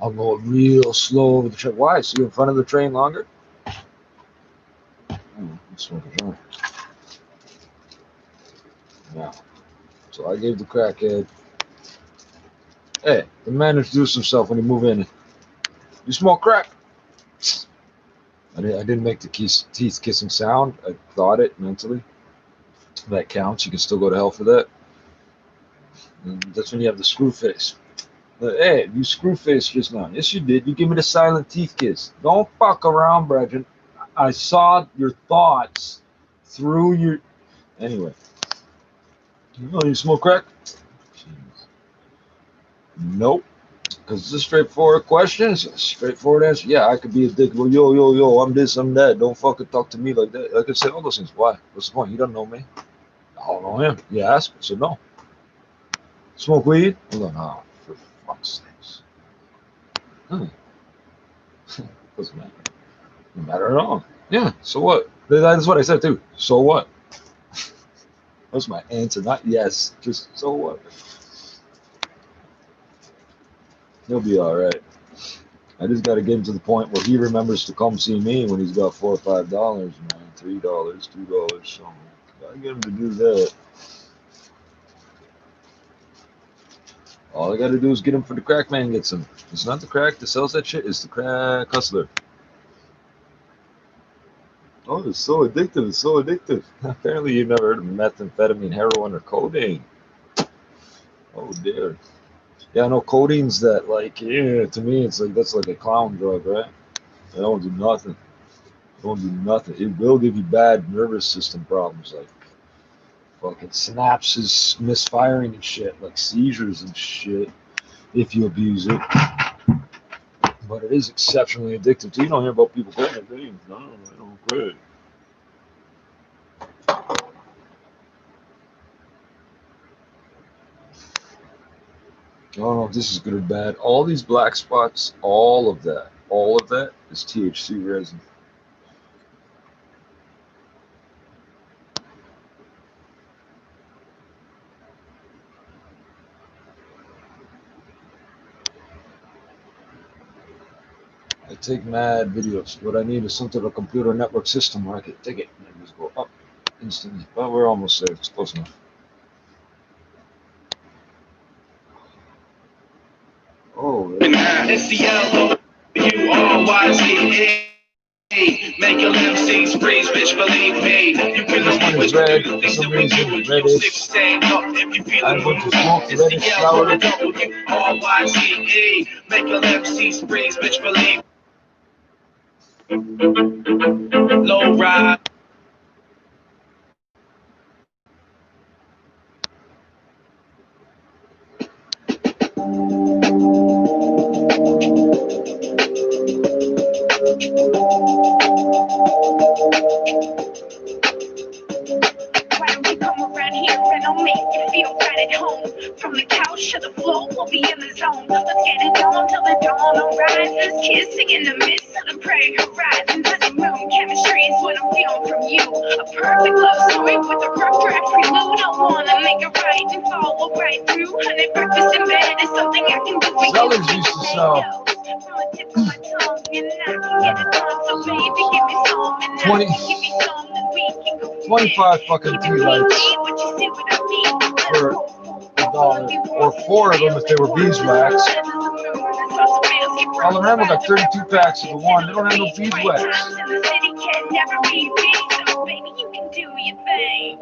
I'll go real slow over the track. Why? So you're in front of the train longer? Yeah. So I gave the crackhead. Hey, the man introduced himself when he moved in. You smoke crack? I didn't make the teeth kissing sound. I thought it mentally. That counts. You can still go to hell for that. And that's when you have the screw face. Hey, you screw face just now. Yes, you did. You give me the silent teeth kiss. Don't fuck around, brethren. I saw your thoughts through your. Anyway. You smoke crack? Jeez. Nope. Because it's a straightforward question. It's a straightforward answer. Yeah, I could be a dick. Well, yo, I'm this, I'm that. Don't fucking talk to me like that. I could say all those things. Why? What's the point? You don't know me. I don't know him. You asked me, so no. Smoke weed? I'm going, oh, for fuck's sakes. Doesn't matter. Doesn't matter at all. Yeah, so what? That's what I said too. So what? That's my answer. Not yes. Just so what? He'll be all right. I just got to get him to the point where he remembers to come see me when he's got $4 or $5, man, $3, $2, something. I get him to do that. All I got to do is get him for the crack man gets him. It's not the crack that sells that shit. It's the crack hustler. Oh, it's so addictive. It's so addictive. Apparently, you've never heard of methamphetamine, heroin, or codeine. Oh dear. Yeah, I know codeine's that, like, yeah, to me, it's like, that's like a clown drug, right? It don't do nothing. It don't do nothing. It will give you bad nervous system problems, like fucking synapses misfiring and shit, like seizures and shit, if you abuse it. But it is exceptionally addictive too. You don't hear about people quitting it, do you? No, I don't quit. I don't know if this is good or bad. All these black spots, all of that is THC resin. I take mad videos. What I need is some sort of computer network system where I can take it and just go up instantly. But we're almost there. It's close enough. Oh, it's the L-O-U-R-Y-Z-A. Make your MCs freeze, bitch, believe me. You can this one is red for some reason, reddish. I'm going to smoke reddish flower. W-R-Y-Z-E. Make your MCs freeze, bitch, believe me. Low ride. Why don't you come around here and I'll make you feel right at home? From the couch to the floor, we'll be in the zone. Let's get it on till the dawn arises. Kissing in the midst of the prairie horizon. Honeymoon chemistry is what I'm feeling from you. A perfect love story with a rough draft prelude. I wanna make it right and follow right through. Honey, breakfast in bed is something I can do for you. Sellers used to sell From the tip of my tongue, and I can get it done. So baby, give me some, and I 20, can give you some, and we can go 25 fucking tea lights for $1, or 4 of them if they were beeswax. Alabama got 32 packs of the one. They don't have no beeswax.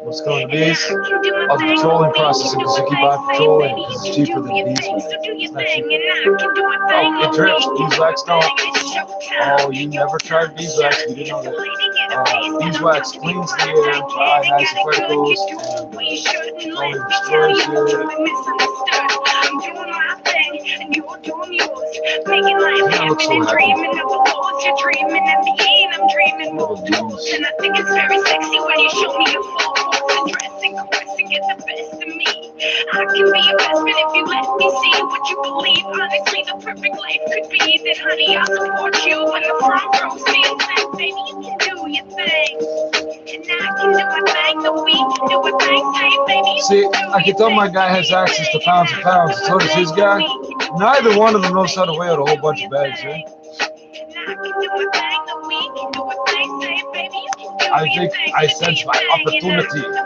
What's going to bees? Oh, the petroleum processing, because you keep on petroleum, because it's cheaper than beeswax. It's not cheaper. Oh, it drips. Beeswax don't. Oh, you never tried beeswax. You didn't know that. Beeswax cleans the air, ionizes particles, and petroleum destroys it. I'm doing my thing, and you're doing yours. Making life happen and dreaming of the Lord. You're dreaming of me, and I'm dreaming more tours. And I think it's very sexy when you show me your full course. Dressing, caressing, get the best of me. I can be your husband if you let me see what you believe. Honestly, the perfect life could be that, honey. I'll support you when the front row feels that. Baby, you can do your thing, and I can do my thing. The we can do a thing. Hey, baby, you See, I can tell my guy has access to pounds and pounds. So does his guy. Neither one of them knows how to weigh out a whole bunch of bags, eh? I think I sense my opportunity. Look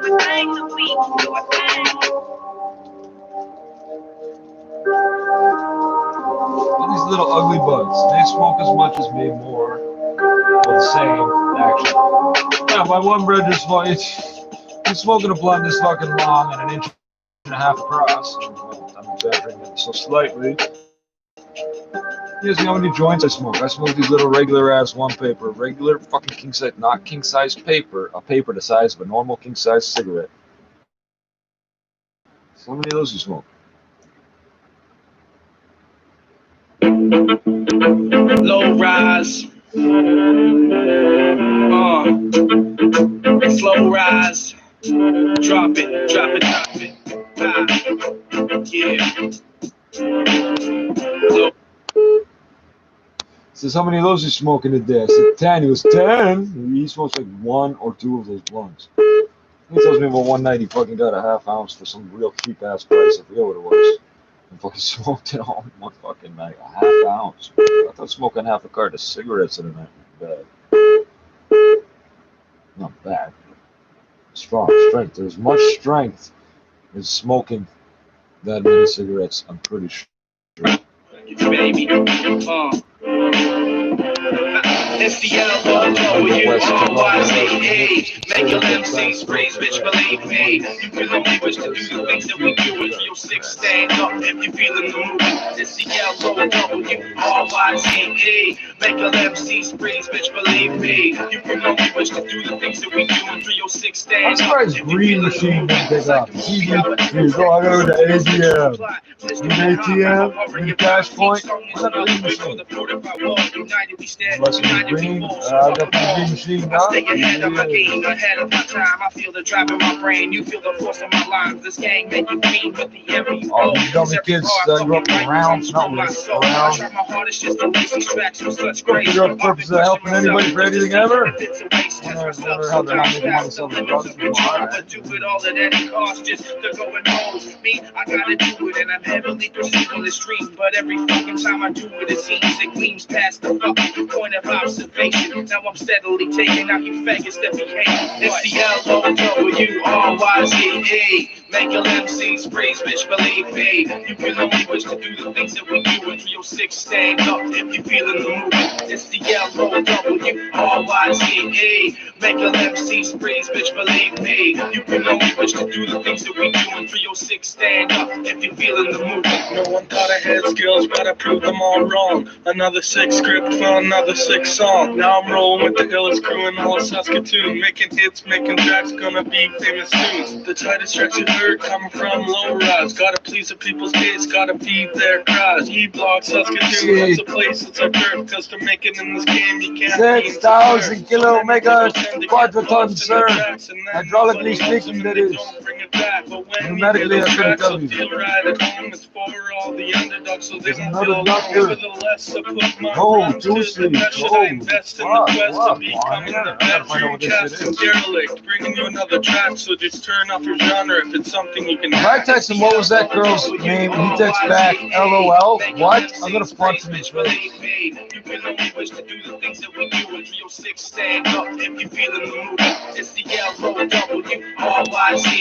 at these little ugly bugs. They smoke as much as me, more. Or the same, actually. Yeah, my one brother he's smoking a blunt this fucking long and an inch and a half across. I'm exaggerating it so slightly. He doesn't know how many joints I smoke. I smoke these little regular ass one paper, regular fucking king size, not king size paper, a paper the size of a normal king size cigarette. So how many of those you smoke? Low rise. Slow rise. Drop it, drop it, drop it. Yeah. Low. Says how many of those you smoking a day? I said 10. He was 10. He smokes like 1 or 2 of those blunts. He tells me about one night he fucking got a half ounce for some real cheap ass price. I forget what it was. And fucking smoked it all in one fucking night. A half ounce. I thought smoking half a carton of cigarettes in a night was bad. Not bad. Strong strength. There's much strength in smoking that many cigarettes, I'm pretty sure. Baby. It's the L-O-W-O-U-R-Y-Z-A. Make your MCs praise, bitch, believe me. You can only wish to do the things that we do. If you're sick, stand up if you feel in the mood. It's the L-O-W-R-Y-Z-A. Make your MCs praise, bitch, believe me. You can only wish to do the things that we do. And 306 stand up. I'm surprised Green Machine didn't pick up. He goes, I gotta go to ATM. You ATM? In the cash point? What's up, Green Machine? Unless it's green, I got the Green Machine now. Stay ahead of my game, ahead of my time. I feel the drive in my brain. You feel the force of my lines. This gang make you clean with the every you oh, you dummy kids grew up around, not with, around. What's your purpose of helping anybody for anything ever? I wonder how they're not making money selling drugs anymore. Do it all at any cost, just to go and hold me. I gotta do it, and I'm heavily pursuing the stream. But every fucking time I do it, it seems it gleams past the fucking point of observation. Now I'm steadily taking out you faggots that behave. It's the L-O-W-R-Y-Z-A. Make your MCs praise, bitch, believe me. You can only wish to do the things that we do. And 306 stand up if you feel in the mood. It's the L-O-W-R-Y-Z-A. Make your MCs freeze, bitch, believe me. You can only wish to do the things that we do in 306. Stand up if you feel in the mood. No one thought I had skills, but I proved them all wrong. Another sick script for another sick song. Now I'm rolling with the illest crew in all of Saskatoon. Making hits, making tracks, gonna be famous soon. The tightest stretch you heard coming from low rise. Gotta please the people's taste, gotta feed their cries. E-Block, Saskatoon, that's a place, it's a dirt. Cause to make it in this game, you can't 6,000 kilo mega quadroton, sir. Hydraulically speaking, that is. Pneumatically, I couldn't tell you. There's another doctor. Oh, juicy. Oh, bringing you another track, so just turn off your genre if it's something you can. If I text him, what was that girl's name? He texts back, LOL. What? I'm gonna punch him in his face. You can only wish to do the things that we do in 306. Stand up if you feel in the mood. It's the LOWRYCE.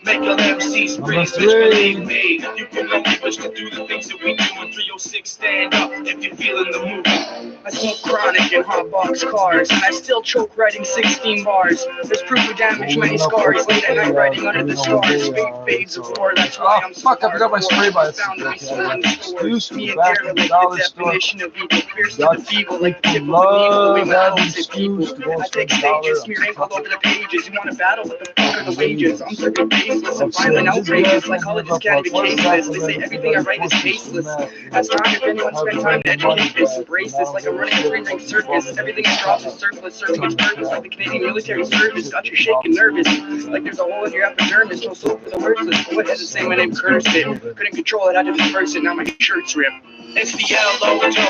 Make your MCs freeze, bitch, believe me. You can only wish to do the things that we do in 306. Stand up if you feel in the mood. I smoke chronic in hot box cars, and I still choke writing 16 bars. There's proof of damage, many scars, late at night writing under the stars. Fate fades of war, that's why I'm so fuck, I forgot my spray by found in store in the stores. Used Me to and back Dare in the relate dollar the store. definition of evil, fierce to the feeble, like the tip of the Love needle, having opposite people. excuse to go I take spend stages, $1 smear ink all over the pages. You want to battle, what the fuck are the wages? I'm sick of baseless and violent outrages, like colleges can't be caseless. They say everything I write is tasteless. As time, if anyone spent time to educate this, embrace this like a running three-ring circus. Everything I drop is surplus, serving its purpose like the Canadian military service. Got you shaking nervous, like there's a hole in your epidermis. No soap for the worthless. Go ahead and say my name, cursed it. Couldn't control it, I had to disperse it. Now my shirt's ripped. It's the LOWRYCE.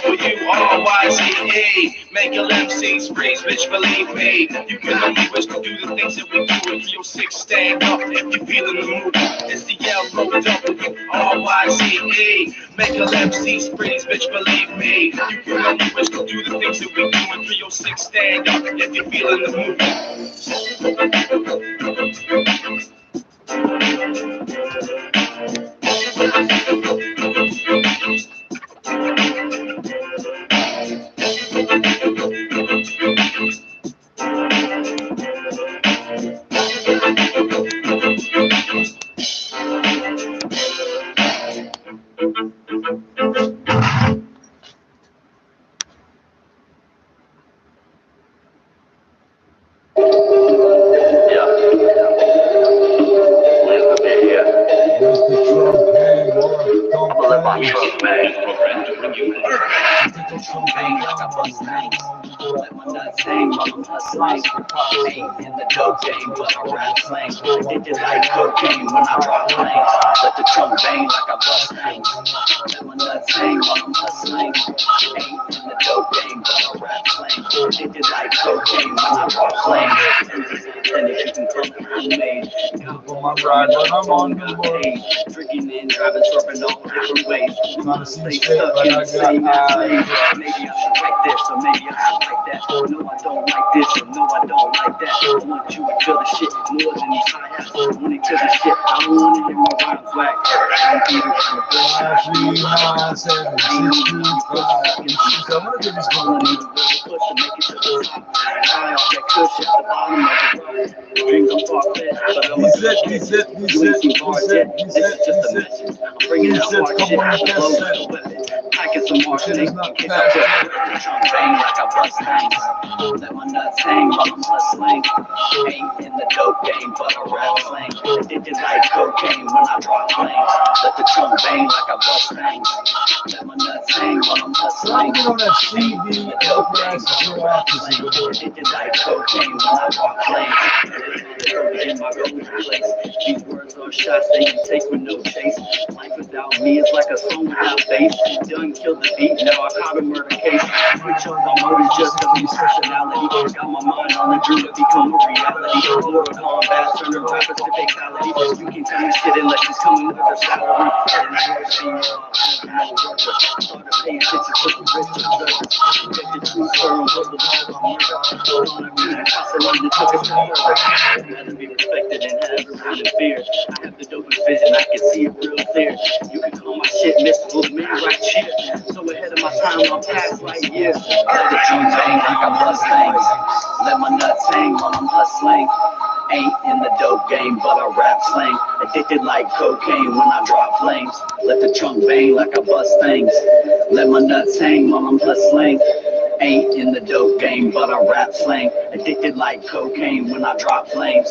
Make your MCs freeze, bitch, believe me. You can only wish to do the things that we do in 306. Stand up if you feel in the mood. It's the LOWRYCE. Make your MCs freeze, bitch, believe me. You can only wish to do the things that we do in 306. Stand up if you feel in the mood. Drinking and driving, surfing all different ways. Trying to see Stay straight, stuck but in I the same got slave. Maybe I should write this, or maybe I should write that. No, I don't like this, or no, I don't like that. I want you to feel the shit more than these hi-hats. I want to hear the shit, I don't want to hear my rhymes whack. I'm eating from the bush. 5, 3, 9, 7, 6, 2, 5. I'm gonna give this one. Push to make it to the top. High off that cushion at the bottom of the ride. Dreams are far fetched, but I'm a Reset. This is just a message. I'm bringing out hard shit, blow with a weapon. Packing some more shit in case I put the trunk bang like I bust things. Let my nuts hang while I'm hustling. Ain't in the dope game, but I rap slang. Addicted like cocaine when I drop planes. Let the trunk bang like I bust things. Let my nuts hang while I'm hustling. Get on that CV. Dope game, but I rap slang. Addicted like cocaine when I drop planes. In my golden place. These words are shots that you take with no chase. Life without me is like a song without bass. Done killed the beat, now I caught a murder case. Switch on my motive just to be personality. Got my mind on the dream to become a reality. Mortal combat, turning rappers to fatality. You can tell me shit unless it's coming with a salary. And I never see you started paying attention to the rich and brothers. Get the truth firm, was the ball of murder. Hold on, I'm gonna toss it on the took it further. Rather be respected and have everyone in fear. I have the dopest vision, I can see it real clear. You can call my shit mystical, man, right cheap. So ahead of my time, I'm past like years. Let the trunk bang like I bust things. Let my nuts hang while I'm hustling. Ain't in the dope game, but I rap slang. Addicted like cocaine when I drop flames. Let the trunk bang like I bust things. Let my nuts hang while I'm hustling. Ain't in the dope game, but I rap slang. Addicted like cocaine when I drop flames.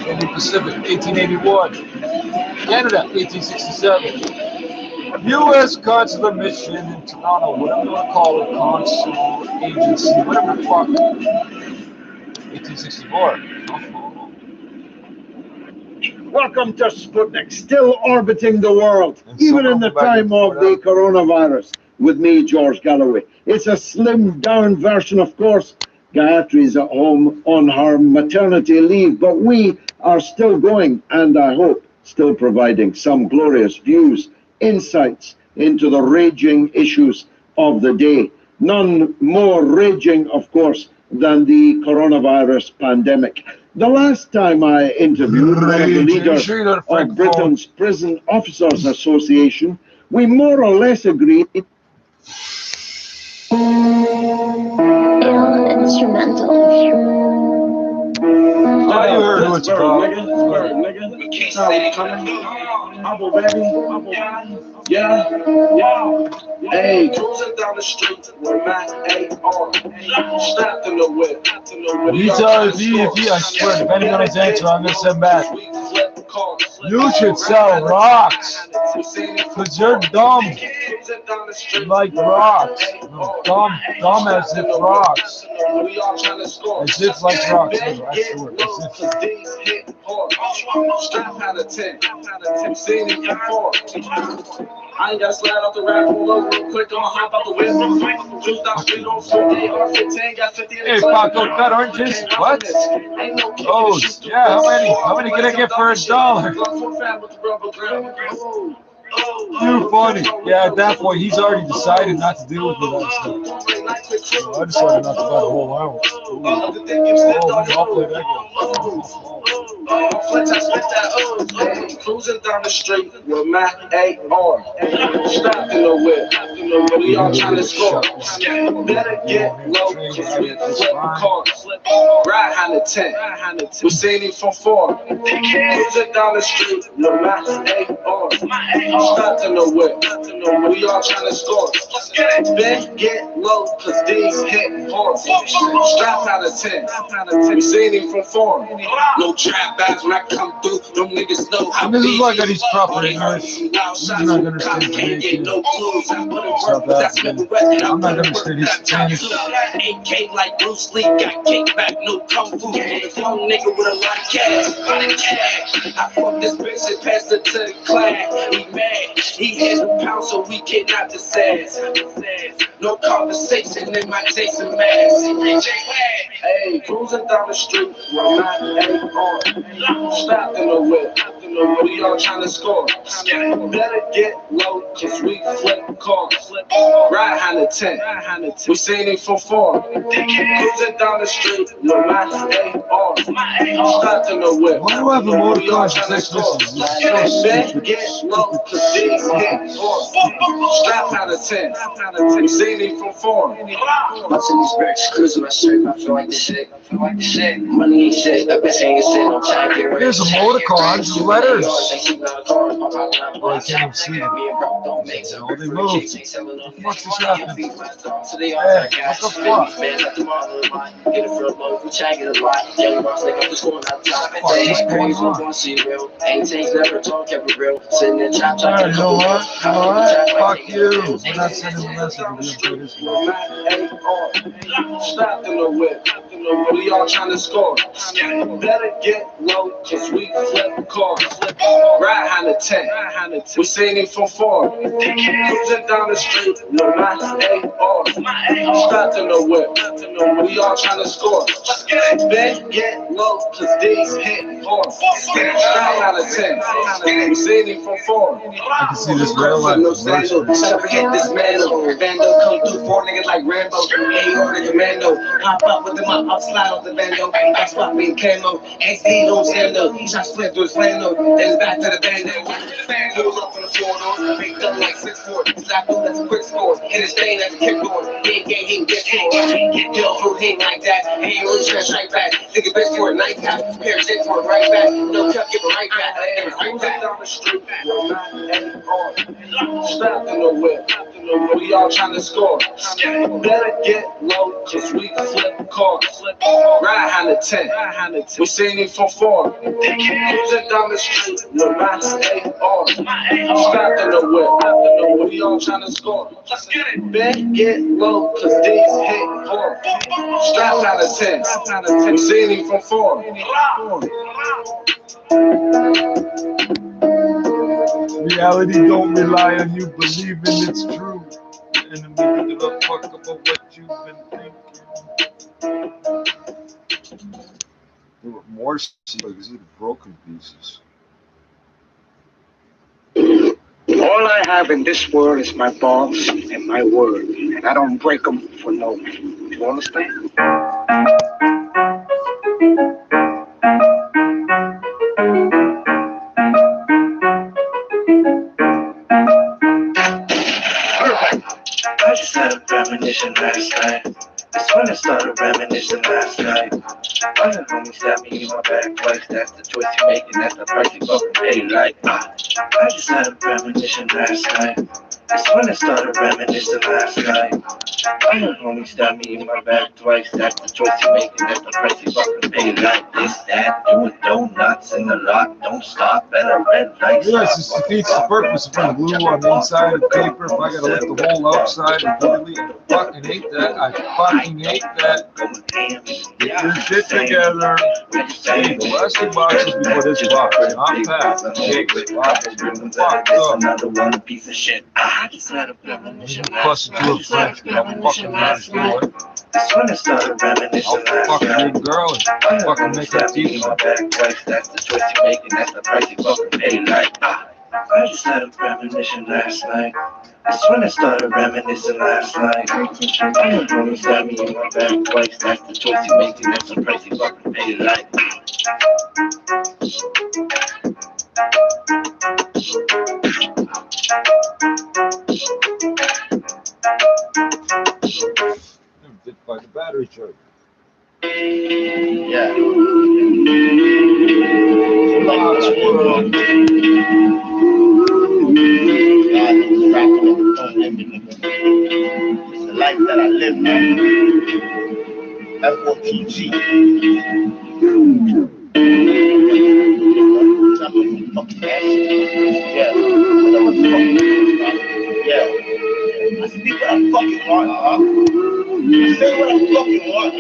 Indian Pacific, 1881. Canada, 1867. U.S. Consular Mission in Toronto, whatever you want to call it, consul, agency, whatever the fuck. 1864. Welcome to Sputnik, still orbiting the world, even in the time of the coronavirus, with me, George Galloway. It's a slimmed down version, of course. Gayatri's at home on her maternity leave, but we are still going, and I hope still providing some glorious views, insights into the raging issues of the day. None more raging, of course, than the coronavirus pandemic. The last time I interviewed one of the leaders of Britain's Prison Officers Association, we more or less agreed. Instrumental. Oh, you heard who it's about. Humble baby. Yeah. Hey, cruising down the street with my AR. Strapped in the whip. He tells me if he, I swear, depending on his answer, I'm going to send back. You should sell rocks. Because you're dumb. Like rocks. No, dumb as if rocks. As if like rocks. I swear. As if. Strap out of 10. Seen it before. I ain't gotta slide off the rap, pull over real quick, I'ma hop out the whip real quick. Juice down street on 4 AR-15, got 50 in the Hey, Paco, cut oranges? What? Oh, yeah, how many can I get for $1? You're funny. Yeah, at that point, he's already decided not to deal with me that stuff. So I decided not to buy the whole ounce. I'll play that game. Cruising down the street with my AR. Strapped in the whip. We all trying to score. Better get low, cause we flip cars. Ride behind the tent. We seen it from far. Cruising down the street with my AR. Strapped in the whip. We all trying to score. Better get low, cause these hit hard. Strap out of 10. We seen it from far. No trap bags when I come through. Them niggas know how this is like that he's proper English. He's not going to understand Canadian. I'm not going to study Spanish. AK like Bruce Lee, got cake back, no kung fu. Young nigga with a lot of cash. I fuck this bitch and passed it to the class. He mad, he has a pound, so we kidnap the sass. No conversation in my Jason mask. Hey, cruising down the street with my AR. Strapped in the whip. We all trying to score. Better get low, cause we flip cars. Ride behind the tent. We seen it from far. Cruising down the street with my AR. Strapped in the whip. We all trying to score. Better get low, cause these hit hard. Strap out of 10. We seen it from far. Watching these bricks, cruising my strip, I feel like the shit. Money ain't shit, that bitch ain't shit, I'm trying to get rich. There's a motor car, there's letters. Oh, I can't even see them. Oh, they move. What the fuck's this happening? Hey, what the fuck? Get it for a low, check it a lot. Yellow rocks, like I'm just going out top. What's going on? Ain't changed, never talk, kept it real. Sitting in trap, trying to you know what? Fuck you. We're not sending a message. Strapped in the whip. We all trying to score. Better get low, cause we flip cars. Ride behind the tent. We seen it from far. Cruising down the street with my AR. Strapped in the whip. We all trying to score. Better get low, cause these hit out of 10. I'm seeing it from 4. I can see this real life. No sandal, shut up and hit this mantle. Vandal come through 4 niggas like Rambo. Hey, or the commando. Hop up with the mop, up slide on the Vandal. I spot me in camo. XD don't stand up. Shots flip through his flannel. Then it's back to the Vandal. Pulls up on the 4 door. Big up like 6'4". Slap up, that's a quick score. Hit his stain, that's a kickboard. He ain't gay, he ain't get scored. Yo, fruit, he ain't like that. He ain't really trash right back. Think a bitch for a night cap. Pair of shit for a right back. No cup, give a right back. Right back down the street. Strapped in the whip. We all trying to score. Better get low, cause we flip cars. Ride hand of 10. We seen it from 4. Cruising down the street with my AR. Strapped in the whip. We all trying to score. Let's get it. Better get low, cause these hit hard. Strapped out of 10. We seen it from 4. Reality don't rely on you believing it's true. And then give a fuck about what you've been thinking. There were more because these are broken pieces. All I have in this world is my balls and my word, and I don't break them for no man. You understand? I just had a premonition last night. That's when I started reminiscing last night. One of the homies stabbed me in my back twice. That's the choice you make, and that's the price you fucking pay. Like, I just had a premonition last night. That's when I started reminiscing last night. One of the homies stabbed me in my back twice. That's the choice you make, and that's the price you fucking pay. Like this, that, doing donuts in the lot. Don't stop at a red light. Yes, this defeats the purpose of putting glue on the inside of the paper. If I gotta lift the whole outside repeatedly, I fucking hate that. I fucking hate that. Get your shit together. Hey, the last 2 boxes before this box, not packed. Shakes, boxes, fucked up. Another one piece of shit. I just had a premonition. Plus, to a French, get up fucking nice boy. That's when I started reminiscing I'll fuck a good girl and fucking make her teeth. That's the choice you make, and that's the price you fucking pay. Like, I just had a premonition last night. That's when I started reminiscing last night. Homie stabbed me in my back twice. That's the choice you make, and that's the price you fucking pay. Like, Bit by the battery charger. yeah. It's the life that I live now. F-O-T-G. I speak what I fucking want, I say what I fucking want,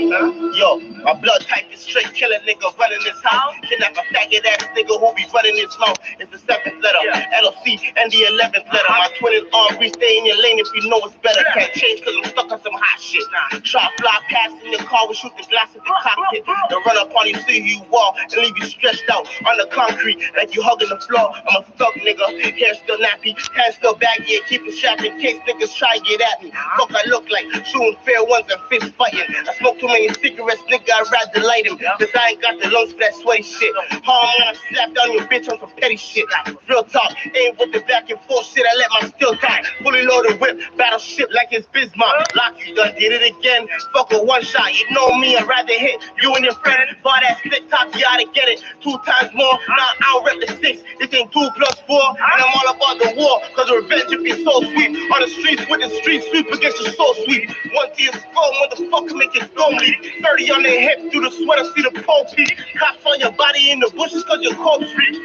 Yo, my blood type is straight killer nigga running this house. Kidnap a faggot ass nigga who be running his mouth. It's the 7th letter, LOC, and the 11th letter. My twin is Aubrey, stay in your lane if you know it's better. Can't change cause I'm stuck on some hot shit. Shot fly past in your car, we shoot the glass in the cockpit. Then run up on you, see you wall, and leave you stretched out on the concrete like you hugging the floor. I'm a thug nigga, hair still nappy, hands still baggy, and keep it strapped in case niggas try to get at me. Fuck I look like, shooting fair ones and fist fighting. I smoke too many cigarettes, nigga, I'd rather light him. Cause I ain't got the lungs for that sweaty shit. How I'm gonna slap down your bitch on some petty shit. Real talk, ain't with the back and forth shit, I let my steel die. Fully loaded whip, battleship like it's Bismarck. Lock you done did it again, fuck a one shot. You know me, I'd rather hit you and your friend. Bar that stick top, you oughta get it 2 times more. Now I'll rep the 6, this ain't 2 plus 4. And I'm all about the war, cause revenge if you're so sweet. On the streets with the street sweep against your soul sweep. One to your skull, motherfucker, make your dome leak. 30 on their hip, through the sweater, see the pole peak. Cops on your body in the bushes cause your coat freak.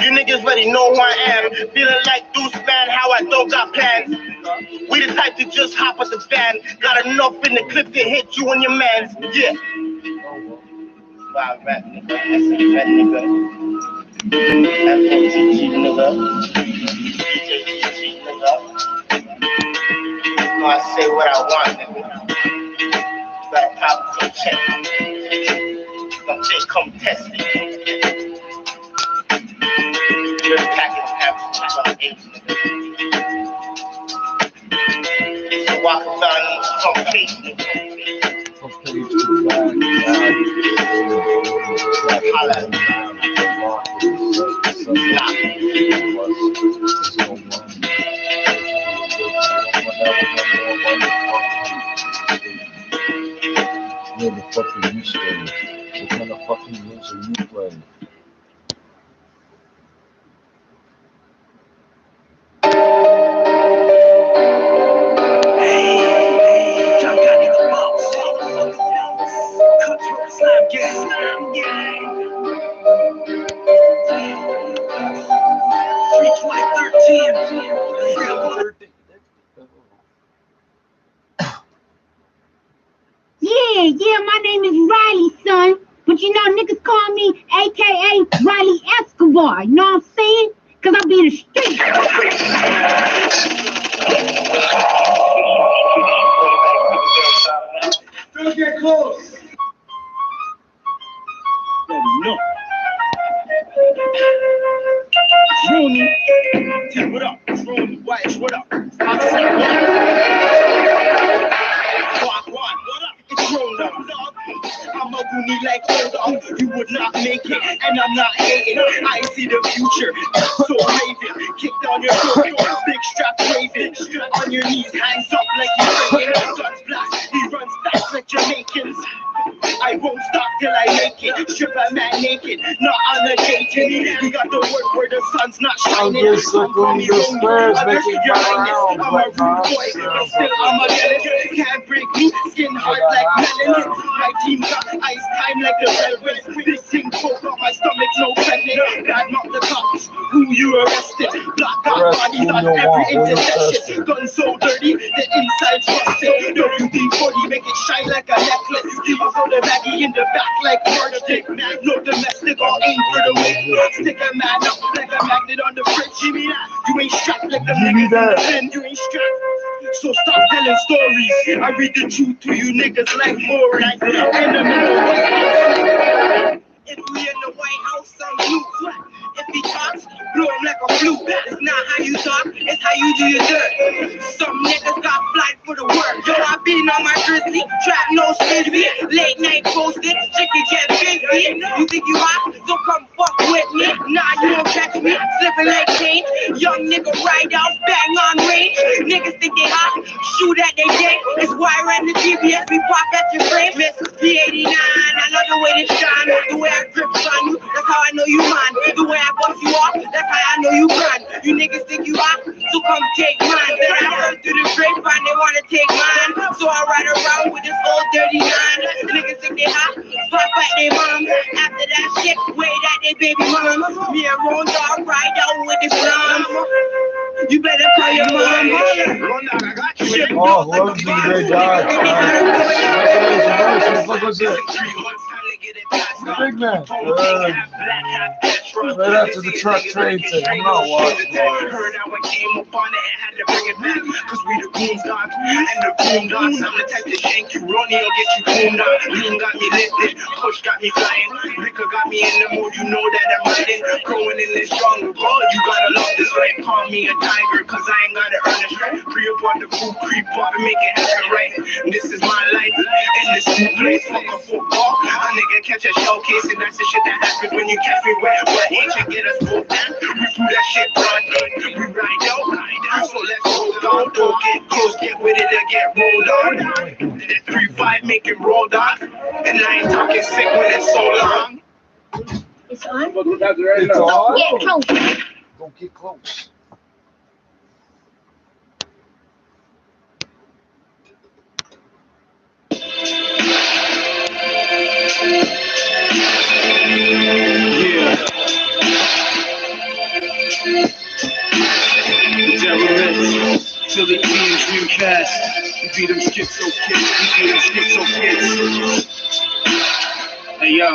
You niggas already know who I am. Feeling like Deuce Man, how I don't got plans. We the type to just hop at the van. Got enough in the clip to hit you and your mans. Yeah. Wow, rap nigga, that's a rap nigga. F-O-T-G nigga. DJ nigga. You know I say what I want, nigga. Better pop some check. Some shit come test it. walk down from page to back. Where the fuck are you staying? What kind of fucking games are you playing? Yeah, my name is Riley, son. But you know, niggas call me AKA Riley Escobar. You know what I'm saying? Cause I be in the street. Don't get close. No. Rooney. Tell what up? Rooney. White, what up? What up? It's grown up. I'm a Rooney like hold up. You would not make it, and I'm not hating. I see the future. So raving. Kick down your door. Big strap waving. On your knees, hands up like you're praying. Guns blast. He runs fast like Jamaicans. I won't stop till I make it. Strip a man naked, not on a dating. You got the word where the sun's not shining. I'm circling the squares, making my rounds. I'm a rude boy, but still I'm a jealous. Can't break me, skin hard like melon. My team got ice time like the Velvet. This thing broke on my stomach, no friendly. God not the cops, who you arrested. Black out bodies on every intersection. Guns so dirty, the inside's rusted. WD-40 make it shine like a necklace. Throw the baggy in the back like March Dick. No domestic or aim for the win. Stick a man up like a magnet on the fridge. Give me that. You ain't strapped like the niggas in the bin. You ain't strapped. So stop telling stories. I read the truth to you niggas like Maury. If we in the White House, I'm blue. If he talks, blow him like a flute. It's not how you talk, it's how you do your dirt. Some niggas got flight for the work. Yo, I been on my grizzly, trap no frisbee. Late night posted, chicken get busy. You think you hot? So come fuck with me. Nah, you won't catch me, slipping like Kane. Young nigga ride out, bang on range. Niggas think they hot, shoot at they dick. It's wire and the GPS, we pop at your frame. Miss P89, I love the way they shine. The way I grip on you, that's how I know you mine. The way I bust you off, that's how I know you grind. You niggas think you hot, so come take mine. Then I heard through the grapevine, they wanna take mine. So I ride around with this old 39. Niggas think they hot, pop at their mom. After that shit, wait at their baby mom. Me and Ron Dog ride out with the slum. You better call your mom. Oh, whoever's the great guy. What was it? Big man. Right after the truck train thing. I'm not watching. Heard how I came up on it and had to bring it back. Cause we the goon gods and the goon dogs. I'm the type to shank you, Ronnie, or get you cooned out. Lean got me lifted, push got me flying. Liquor got me in the mood, you know that I'm riding. Growing in this jungle, bro, you gotta love this life. Call me a tiger, cause I ain't gotta earn it right. Free up on the food, creep up and make it happen right. This is my life, in this new place, fuck a football. A nigga catch a showcase, and that's the shit that happens when you catch me wet. But ain't you get us both down? We do that shit broad day. We ride out, so let's hold on. Don't get close, get with it and get rolled on. The 3-5 make it roll down. And I ain't talking sick when it's so long. It's on? It's on? Get close. Don't get close. Yeah. The devil is Philippines Dreamcast. We beat them schizo kids. We beat them schizo kids. Hey yo.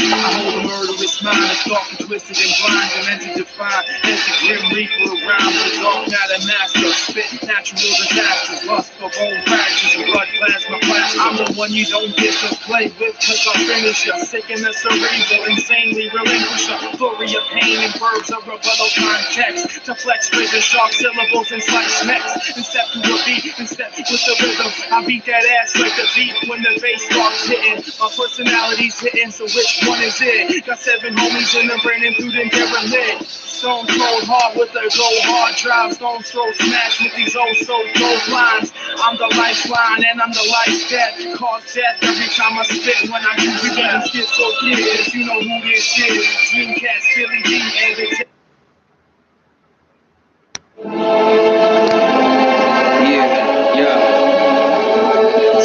I hold a murderous mind, it's dark and twisted and blind, and meant to define. There's the grim reaper around, but dark not a master. Spit natural disasters, lust for bone fractures, and blood plasma plasma. I'm the one you don't get to play with, cause I'll finish ya. Sick in the cerebral, insanely relinquish a flurry of pain and verbs of rebuttal context. To flex vision, sharp syllables and slice necks. And step to a beat and step with the rhythm. I beat that ass like the beat when the bass starts hitting. My personality's hitting, so which one is it? Got 7 homies in the brain and through the pyramid. Stone cold hard with the go hard drive. Stone throw smash with these old so cold lines. I'm the lifeline and I'm the life that cause death every time I spit. When I do begin to skip so kids, you know who this is. Dreamcast, Philly D, and it's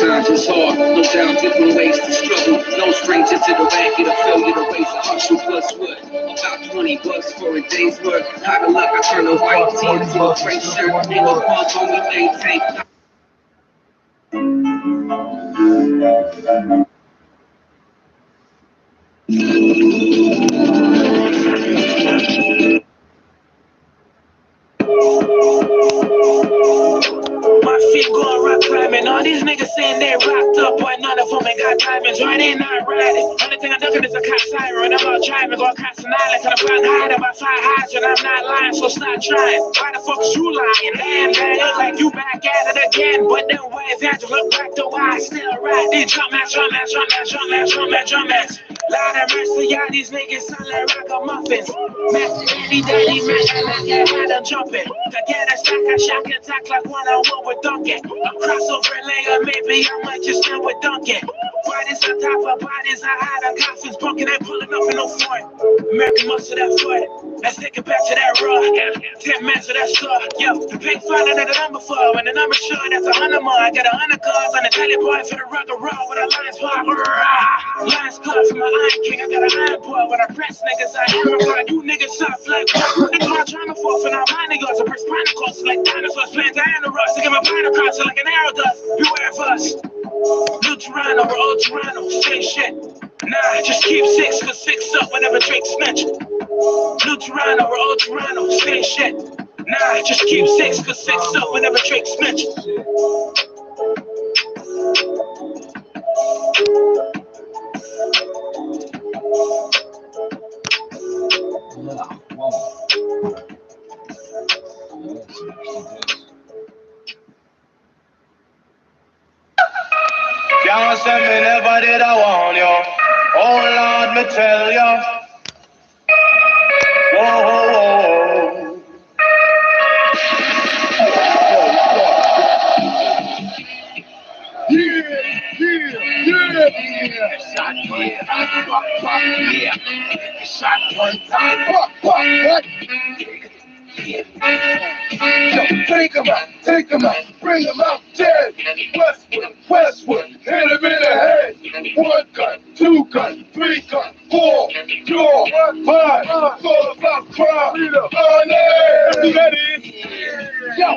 times is hard, no doubt different ways to struggle. No stranger to the racket of failure to raise a hustle. Plus what? About $20 for a day's work. Out of luck, I turn a white tee into a gray shirt. Ain't no punk on me, maintain. my feet going rock climbing. All these niggas saying they rocked up, but none of them ain't got diamonds. Why they not riding? Only thing I'm ducking is a cop siren. I'm out driving, going across an island. Till I find hide about 5 hydrant. I'm not lying, so stop trying. Why the fuck is you lying? Damn, man, look like you back at it again. But then waves had to look back to why I still ride. These jump mats. Loud and mercy, y'all these niggas sound like ragamuffins. Master daddy, man, I had them jumping. To get a stack, I shock attack like one-on-one with Duncan. A crossover layer, maybe I might just stand with Duncan. Bodies on top of bodies, I hide on coffins, bunking, ain't pulling up in no foot. American muscle that foot. Let's take it back to that raw. 10 minutes of that store. Yo, the pink falling at the number 4. When the number sure, that's 100 more. I got 100 cars on the telly boy for the rugged raw with a Lions Park. Lions Club for my Iron King. I got an iron boy when I press niggas. I hear them. You niggas soft like niggas not trying to fall for now. My niggas are first spinal course like dinosaurs playing Diana Ross. To get my final cross like an arrow does. Beware of us. New Toronto or old Toronto. Same shit. Nah, just keep 6 for 6 up whenever Drake snitch. New Toronto or old Toronto. Same shit. Nah, just keep 6 for 6 up whenever Drake snitch. Can't send me never did I want you. Oh Lord, me tell you. Whoa, whoa, whoa. Shot one time. What? Take him out, bring him out dead. Westwood, hit him in the head. 1 gun, 2 gun, 3 gun, 4, draw, 5. It's all about crime. Yo,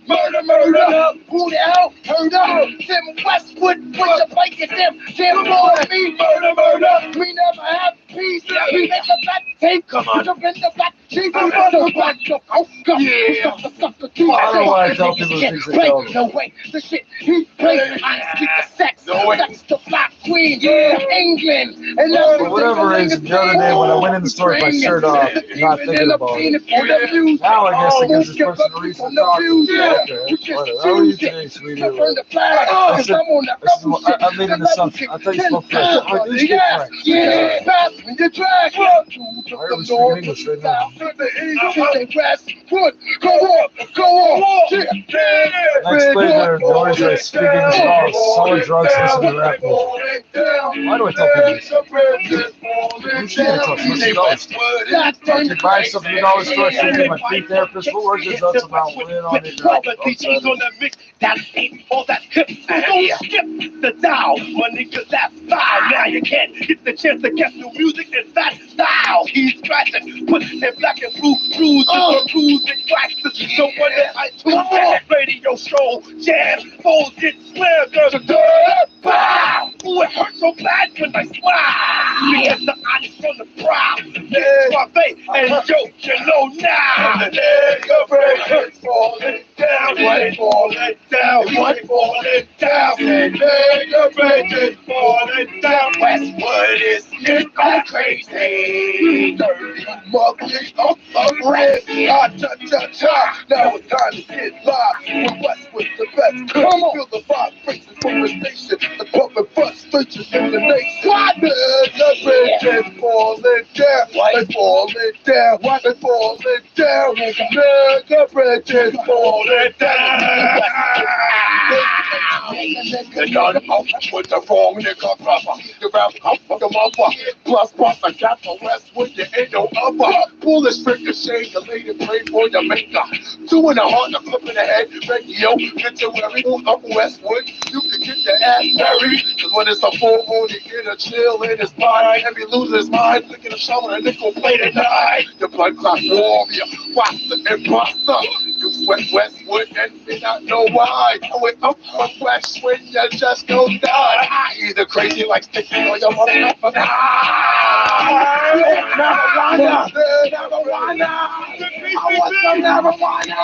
murder. Who the hell? Heard up. Tim Westwood, put your blanket them. Jim boy, me. Murder. We never have peace. We make a back tape. Come on. Jump in the back. She's the back. Yeah. I don't know why I tell people things they don't. No way. The shit he plays. I speak the sex. No way. That's the black queen. Yeah. England. And whatever it is, the other day when I went in the store with my shirt off, not thinking about it. Now I guess it gives this person a reason to talk to me. Okay, whatever. How are you today, sweetie? I made an assumption. I thought you spoke French. I do speak French. Yeah. Why are we speaking English right now? Next later, the only reason I speak English at all is solid drugs, listen to rap music. Why do I tell people this? You should get a talk $50. You buy something at the dollar store, should get my feet therapist. What work is that about winning on it? That's it, all that hip. Don't skip the dial, my nigga, that's foul. Now you can't get the chance to guess the music in that style. He's scratching, put in black and blue bruises and cracks. No wonder I tune that radio show. Jam, foes get slammed, bow. Ooh, it hurts so bad when I smile. Because the ice from the brow. Yeah, and yo, you know now. The nigga break hurts falling down. Wait, falling down. Wait, falling down. And nigga, bitches falling down. Westwood is nigga crazy. Dirty monkey up red. Cha-cha-cha. Now it's time to get live. With Westwood the best. Come on. Feel the vibrations from the station. The pumping frustrations in the nation. Nigga, bitches falling down. They falling down. They falling down. Nigga, bridges falling down. They got it up with the wrong nigga brother. The rap up for the mother. Plus, I got the rest with you ain't no other. Pull this trigger, shade, the lady pray for your maker. 2 in the heart, a flip in the head. Radio, get your every move up Westwood. You can get the ass buried. Cause when it's a full moon, you get a chill in his body. And he loses his mind, licking a shovel and nickel plate at night. Your blood clots warm, you watch the imposter. You sweat Westwood and may not know why. I went up from Westwood, you just don't die. Either crazy like sticking on your motherfucker. Marijuana. I want some marijuana.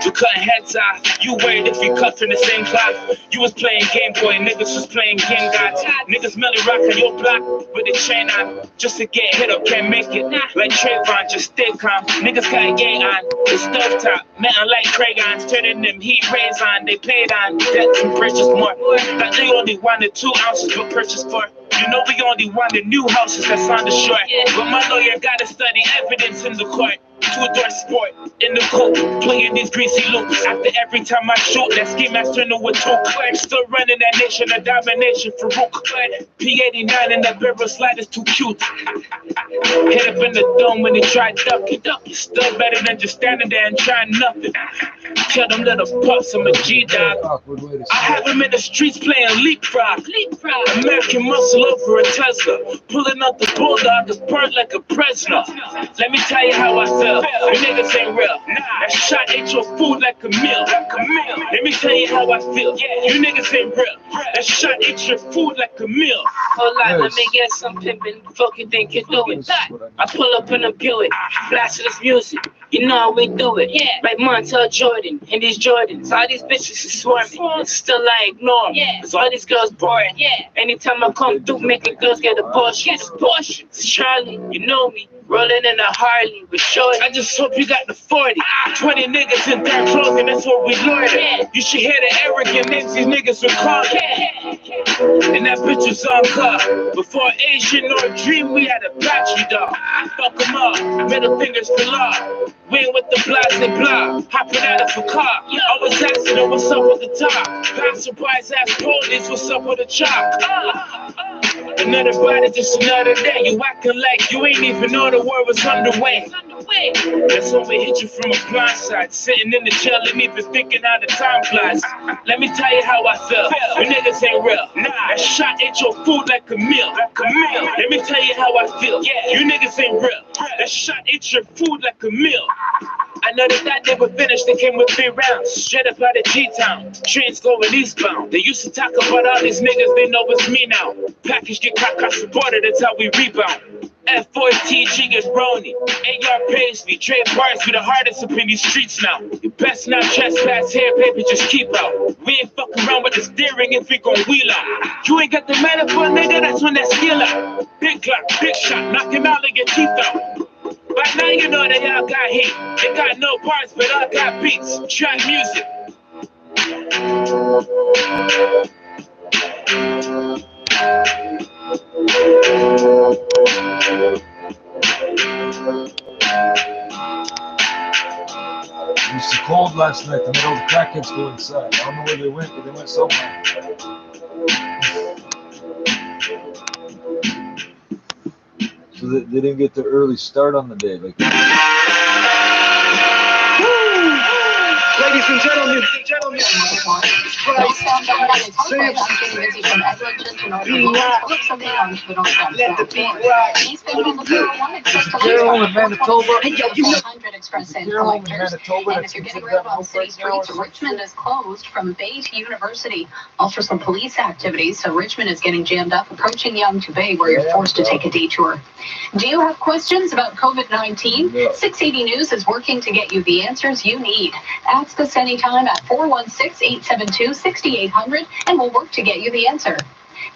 You cutting heads off. You worried if you cut from the same cloth. You was playing Game Boy, niggas was playing King Gods. Niggas merely rockin' your block with the chain on. Just to get hit up, can't make it. Like Trayvon, just stay calm. Niggas got a gang on. The stove top, metal like Crayons. Turning them heat rays on. They paid on debts and purchase more. Like they only wanted 2 ounces but purchase for. You know we only wanted new houses that's on the shore. But my lawyer gotta study evidence in the court. To adore sport in the court, playing these greasy loops. After every time I shoot, that ski mask turn to a toke. Still running that nation of domination for Rook. P89 and that barrel slide is too cute. Hit up in the dome when they try ducking. Still better than just standing there and trying nothing. Tell them little pups I'm a G-Dog. I have them in the streets playing leapfrog. American muscle over a Tesla. Pulling out the bulldog is burnt like a Presna. Let me tell you how I feel. You niggas ain't real. That shot ate your food like a meal. Let me tell you how I feel. You niggas ain't real. That shot ate your food like a meal. Hold on, let me get some pimpin'. Fuck you think you do it. I pull up in a Buick, blasting this music. You know how we do it. Like Montel Jordan and these Jordans. All these bitches is swarming. And still I ignore them. Cause all these girls boring. Anytime I come through, making girls get abortion. It's Charlie, you know me. Rolling in a Harley with shorty. I just hope you got the 40. 20 niggas in dark clothing, that's what we loiter. You should hear the arrogant names these niggas were calling. And that bitch was on car. Before Asian or Dream, we had a battery dog. Fuck them up, middle fingers for law. We ain't with the blase blah. Hopping out of a car. Always asking her what's up with the top. Passerbys ask police what's up with the chop. Another body, just another day. You acting like you ain't even know the war was underway. That's when we hit you from a blind side. Sitting in the jail and even thinking how the time flies. Let me tell you how I feel. You niggas ain't real. That shot ate your food like a meal. Let me tell you how I feel. You niggas ain't real. That shot ate your food like a meal. I know that they were finished, they came with 3 rounds. Straight up out of G-Town, trains going eastbound. They used to talk about all these niggas, they know it's me now. Package get caught across the border, that's how we rebound. F4TG is Brony, AR Paisley, Dre bars be the hardest up in these streets now. You best not trespass here, baby, just keep out. We ain't fucking around with the steering if we gon' wheel out. You ain't got the matter for a nigga, that's when that skill out. Big clock, big shot, knock him out like your teeth out. By now you know that y'all got heat. They got no parts, but I got beats. Trap music. It was so cold last night, they made all the crackheads go inside. I don't know where they went, but they went somewhere. So they didn't get the early start on the day. Like. Don't stop on that. It's hard I'm getting busy from Edmonton to North Carolina. Let the beat rock. Eastbound on the 401 Express to Carroll in Manitoba. 100 Express and Carroll in collectors. Manitoba. And if you're getting around on city streets, Richmond is closed from Bay to University. Also some police activities, so Richmond is getting jammed up. Approaching Yonge to Bay, where you're forced to take a detour. Do you have questions about COVID-19? 680 News is working to get you the answers you need. Ask us anytime at 416-872-6800, and we'll work to get you the answer.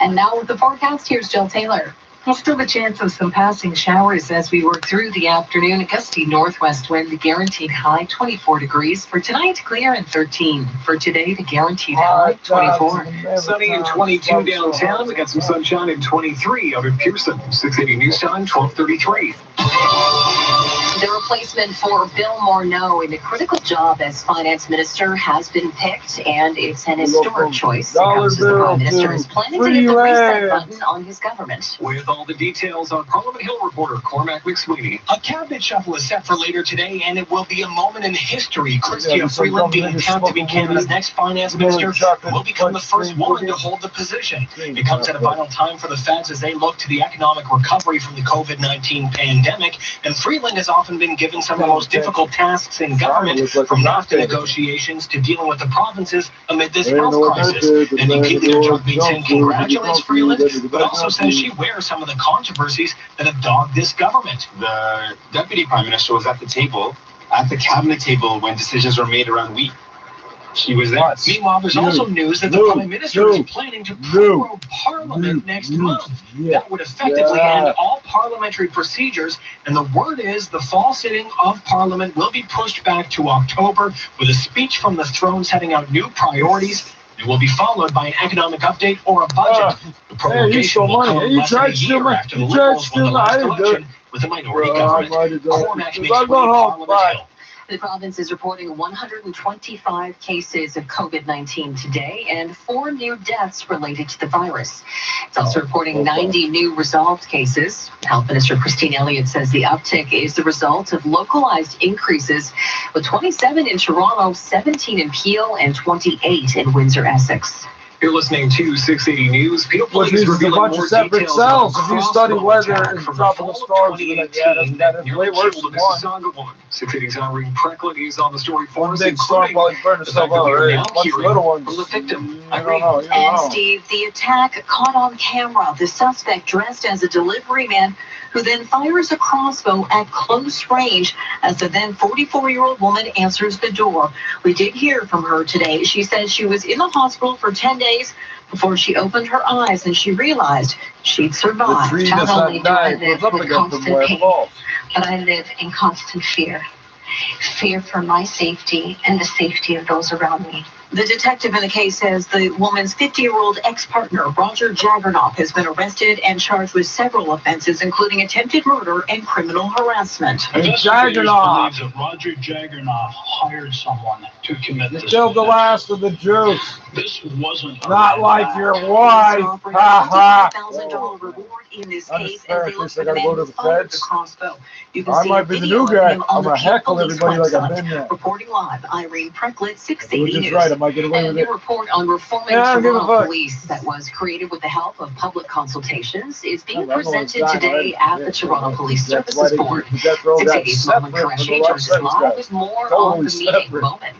And now with the forecast, here's Jill Taylor. There's still a chance of some passing showers as we work through the afternoon. A gusty northwest wind, the guaranteed high 24 degrees. For tonight, clear and 13. For today, the guaranteed high 24. Sunny and 22 downtown. We got some sunshine and 23 out in Pearson. 680 News Time, 12:33. The replacement for Bill Morneau in a critical job as finance minister has been picked, and it's an historic choice. The Prime Minister is planning to hit the reset button on his government. With all the details on Parliament Hill reporter Cormac McSweeney. A cabinet shuffle is set for later today, and it will be a moment in history. Chrystia Freeland being tapped to be Canada's next finance minister will become the first woman to hold the position. It comes at a vital time for the feds as they look to the economic recovery from the COVID-19 pandemic, and Freeland has often been given some of the most difficult tasks in government, from NAFTA negotiations to dealing with the provinces amid this health crisis. And Premier Chuck Meeting congratulates Freeland, but also says she wears some of the controversies that have dogged this government. The Deputy Prime Minister was at the table, at the cabinet table, when decisions were made around wheat. She was there. Meanwhile, there's also news that the Prime Minister is planning to prorogue Parliament next month. That would effectively end all parliamentary procedures, and the word is the fall sitting of Parliament will be pushed back to October with a speech from the throne setting out new priorities. It will be followed by an economic update or a budget. The prorogation will come less than a year after the Liberals won the last election with a minority government. Cormac makes Parliament Hill. The province is reporting 125 cases of COVID-19 today and 4 new deaths related to the virus. It's also reporting 90 new resolved cases. Health Minister Christine Elliott says the uptick is the result of localized increases, with 27 in Toronto, 17 in Peel, and 28 in Windsor, Essex. You're listening to 680 News. Peel Which Police means a revealing bunch more of separate details cells. on If you the study crossbow weather attack and from tropical the fall storms, of you're like, 2018 that is way worse than one. 680's Irene Precklin is on the story for us, Big storm including burn the itself fact that out, we are right? now Bunch of hearing little ones. from the victim. And Steve, the attack caught on camera. The suspect dressed as a delivery man who then fires a crossbow at close range as the then 44-year-old woman answers the door. We did hear from her today. She says she was in the hospital for 10 days before she opened her eyes and she realized she'd survived. Not only do I live with constant pain, but I live in constant fear. Fear for my safety and the safety of those around me. The detective in the case says the woman's 50-year-old ex-partner, Roger Jaggernoff, has been arrested and charged with several offenses, including attempted murder and criminal harassment. Investigators believe that Roger Jaggernoff hired someone to commit this. Killed the last of the juice. This wasn't not like your wife. Ha ha. $1,000 reward in this case, fair, and they look I for the gotta man go to who the fired the feds. crossbow. You can I see might a be the video new of guy. him on I'm the gonna heckle Police everybody like I've website. been there. Reporting live, Irene Precklett, 680 Which is News. right, I might get away And a with new it. report on reforming Yeah, I don't give a Toronto fuck. Police that was created with the help of public consultations is being Yeah, everyone's presented dying today already. at the Toronto Police That's why Services they Board. keep the death row that 680's Moment separate Qureshi from the joins us life live sentence with more Totally on the meeting. separate. Moment.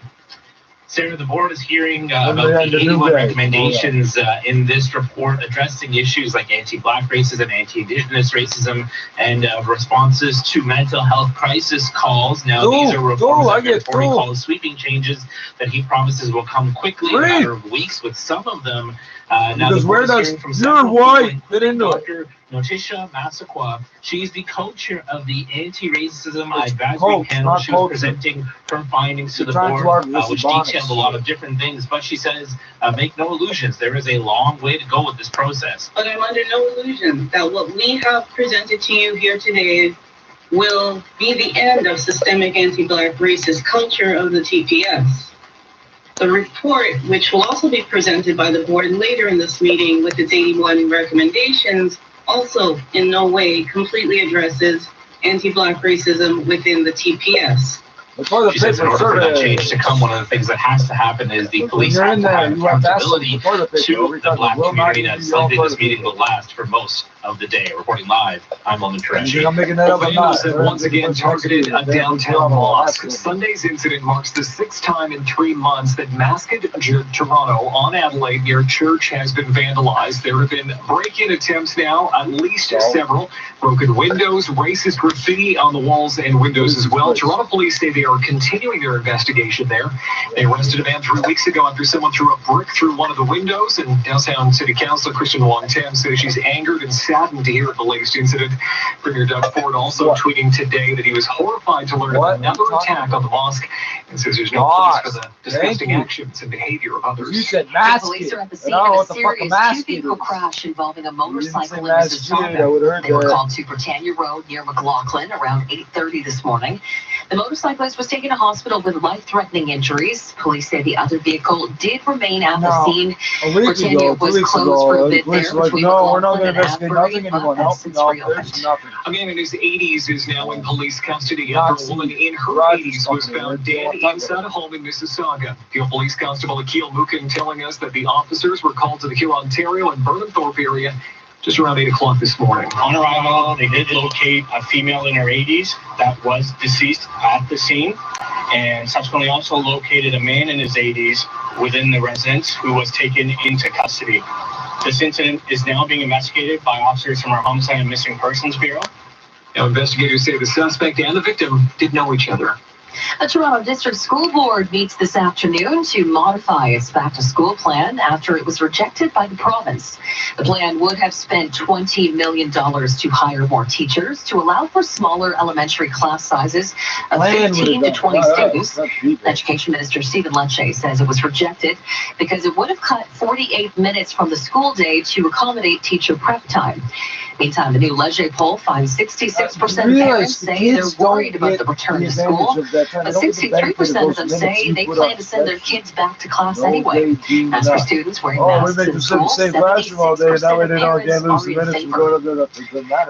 Sarah, the board is hearing And about they the had the new 81 guy. recommendations in this report addressing issues like anti-Black racism, anti-Indigenous racism, and responses to mental health crisis calls. Now, these are reforms that Gary calls sweeping changes that he promises will come quickly in a matter of weeks, with some of them. Now, Because the where board is does hearing from your several wife people, fit into it? Dr. Notisha Massaquoi. She's the co-chair of the Anti-Racism It's Advisory coach, Panel. not She was culture. presenting her findings to the Trying board, to argue this which is honest. detailed a lot of different things. But she says, make no illusions, there is a long way to go with this process. But I'm under no illusion that what we have presented to you here today will be the end of systemic anti-Black racist culture of the TPS. The report, which will also be presented by the board later in this meeting with its 81 recommendations, also in no way completely addresses anti-Black racism within the TPS. She says in order for that change to come, one of the things that has to happen is the police have to have accountability to the black community. That's something this meeting will last for most of the day. Reporting live, I'm Loman Tereshi. Officials have once again targeted a downtown mosque. Sunday's incident marks the 6th time in 3 months that Masked Toronto on Adelaide near church has been vandalized. There have been break-in attempts now, at least several. Broken windows, racist graffiti on the walls and windows as well. Toronto police say they are continuing their investigation there. They arrested a man 3 weeks ago after someone threw a brick through one of the windows, and downtown City Councilor Christian Wong-Tam says she's angered and saddened to hear of the latest incident. Premier Doug Ford also tweeting today that he was horrified to learn of another attack on the mosque and says there's no place for the disgusting actions and behavior of others. You said The police are at the scene of a serious two-vehicle crash involving a motorcycle in Mississauga. They were called to Britannia Road near McLaughlin around 8:30 this morning. The motorcyclist was taken to hospital with life-threatening injuries. Police say the other vehicle did remain at the scene. Britannia was closed for a bit there between McLaughlin and Asbury, but has since reopened. A man in his 80s is now in police custody after a woman in her 80s was found dead inside a home in Mississauga. Peel Police Constable Akil Mukin telling us that the officers were called to the Kew, Ontario and Burnhamthorpe area just around 8 o'clock this morning. On arrival, they did locate a female in her 80s that was deceased at the scene, and subsequently also located a man in his 80s within the residence who was taken into custody. This incident is now being investigated by officers from our Homicide and Missing Persons Bureau. Now, investigators say the suspect and the victim did know each other. The Toronto District School Board meets this afternoon to modify its back-to-school plan after it was rejected by the province. The plan would have spent $20 million to hire more teachers to allow for smaller elementary class sizes of 15 to 20 students. Education Minister Stephen Lecce says it was rejected because it would have cut 48 minutes from the school day to accommodate teacher prep time. Meantime, the new Leger poll finds 66% of parents say they're worried about the return to school, but 63% of them say they plan to send their kids back to class anyway. As for students wearing masks in school, 76% of parents are in favor.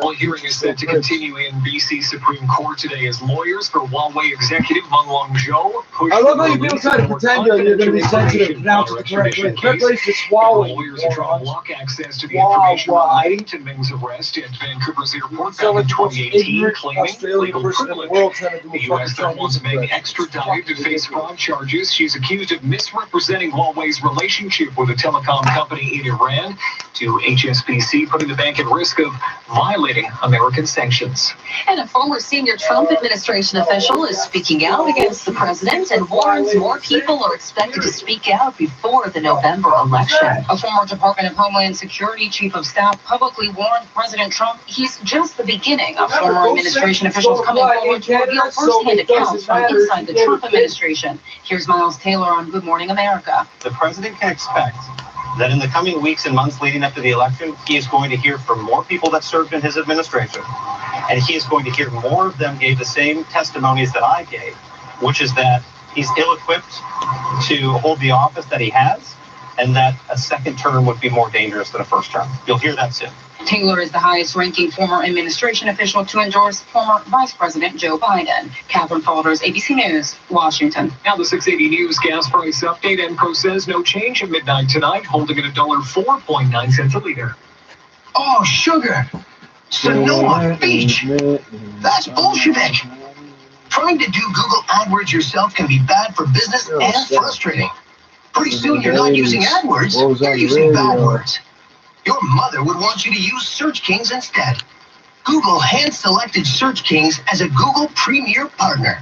Well, hearing is set to continue in BC Supreme Court today as lawyers for Huawei executive Meng Wanzhou push I love how you people try to pretend you're going to be sensitive, pronounce it the correct way. Correct place is Huawei. Lawyers are trying to block access to the information relating to Meng's arrest at Vancouver's airport back in 2018, claiming legal privilege. The U.S. then wants Meng extradited to face fraud charges. She's accused of misrepresenting Huawei's relationship with a telecom company in Iran to HSBC, putting the bank at risk of violating American sanctions. And a former senior Trump administration official is speaking out against the president and warns more people are expected to speak out before the November election. A former Department of Homeland Security chief of staff publicly warned President Trump he's just the beginning of former administration officials coming forward to reveal first-hand accounts from inside the Trump administration. Here's Miles Taylor on Good Morning America. The president can expect that in the coming weeks and months leading up to the election, he is going to hear from more people that served in his administration. And he is going to hear more of them gave the same testimonies that I gave, which is that he's ill-equipped to hold the office that he has, and that a second term would be more dangerous than a first term. You'll hear that soon. Taylor is the highest-ranking former administration official to endorse former Vice President Joe Biden. Catherine Falders, ABC News, Washington. Now the 680 News gas price update. ENCO says no change at midnight tonight, holding at $1.04.9 a liter. Oh, sugar. Sonoma Beach. That's Bolshevik. Trying to do Google AdWords yourself can be bad for business and frustrating. Pretty soon you're not using AdWords, you're using bad words. Your mother would want you to use Search Kings instead. Google hand-selected Search Kings as a Google Premier Partner.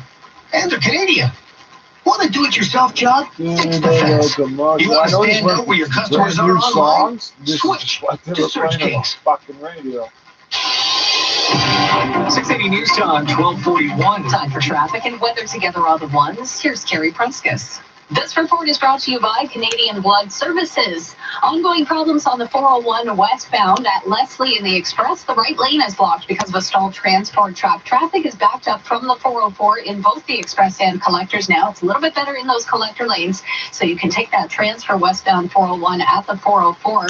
And they're Canadian. Want a do-it-yourself job? Fix the fence. You want to stand out where your customers are online? Switch to Search Kings. 680 News Time, 12:41. Time for traffic and weather together all at once. Here's Carrie Preskis. This report is brought to you by Canadian Blood Services. Ongoing problems on the 401 westbound at Leslie in the Express. The right lane is blocked because of a stalled transport truck. Traffic is backed up from the 404 in both the Express and collectors now. It's a little bit better in those collector lanes, so you can take that transfer westbound 401 at the 404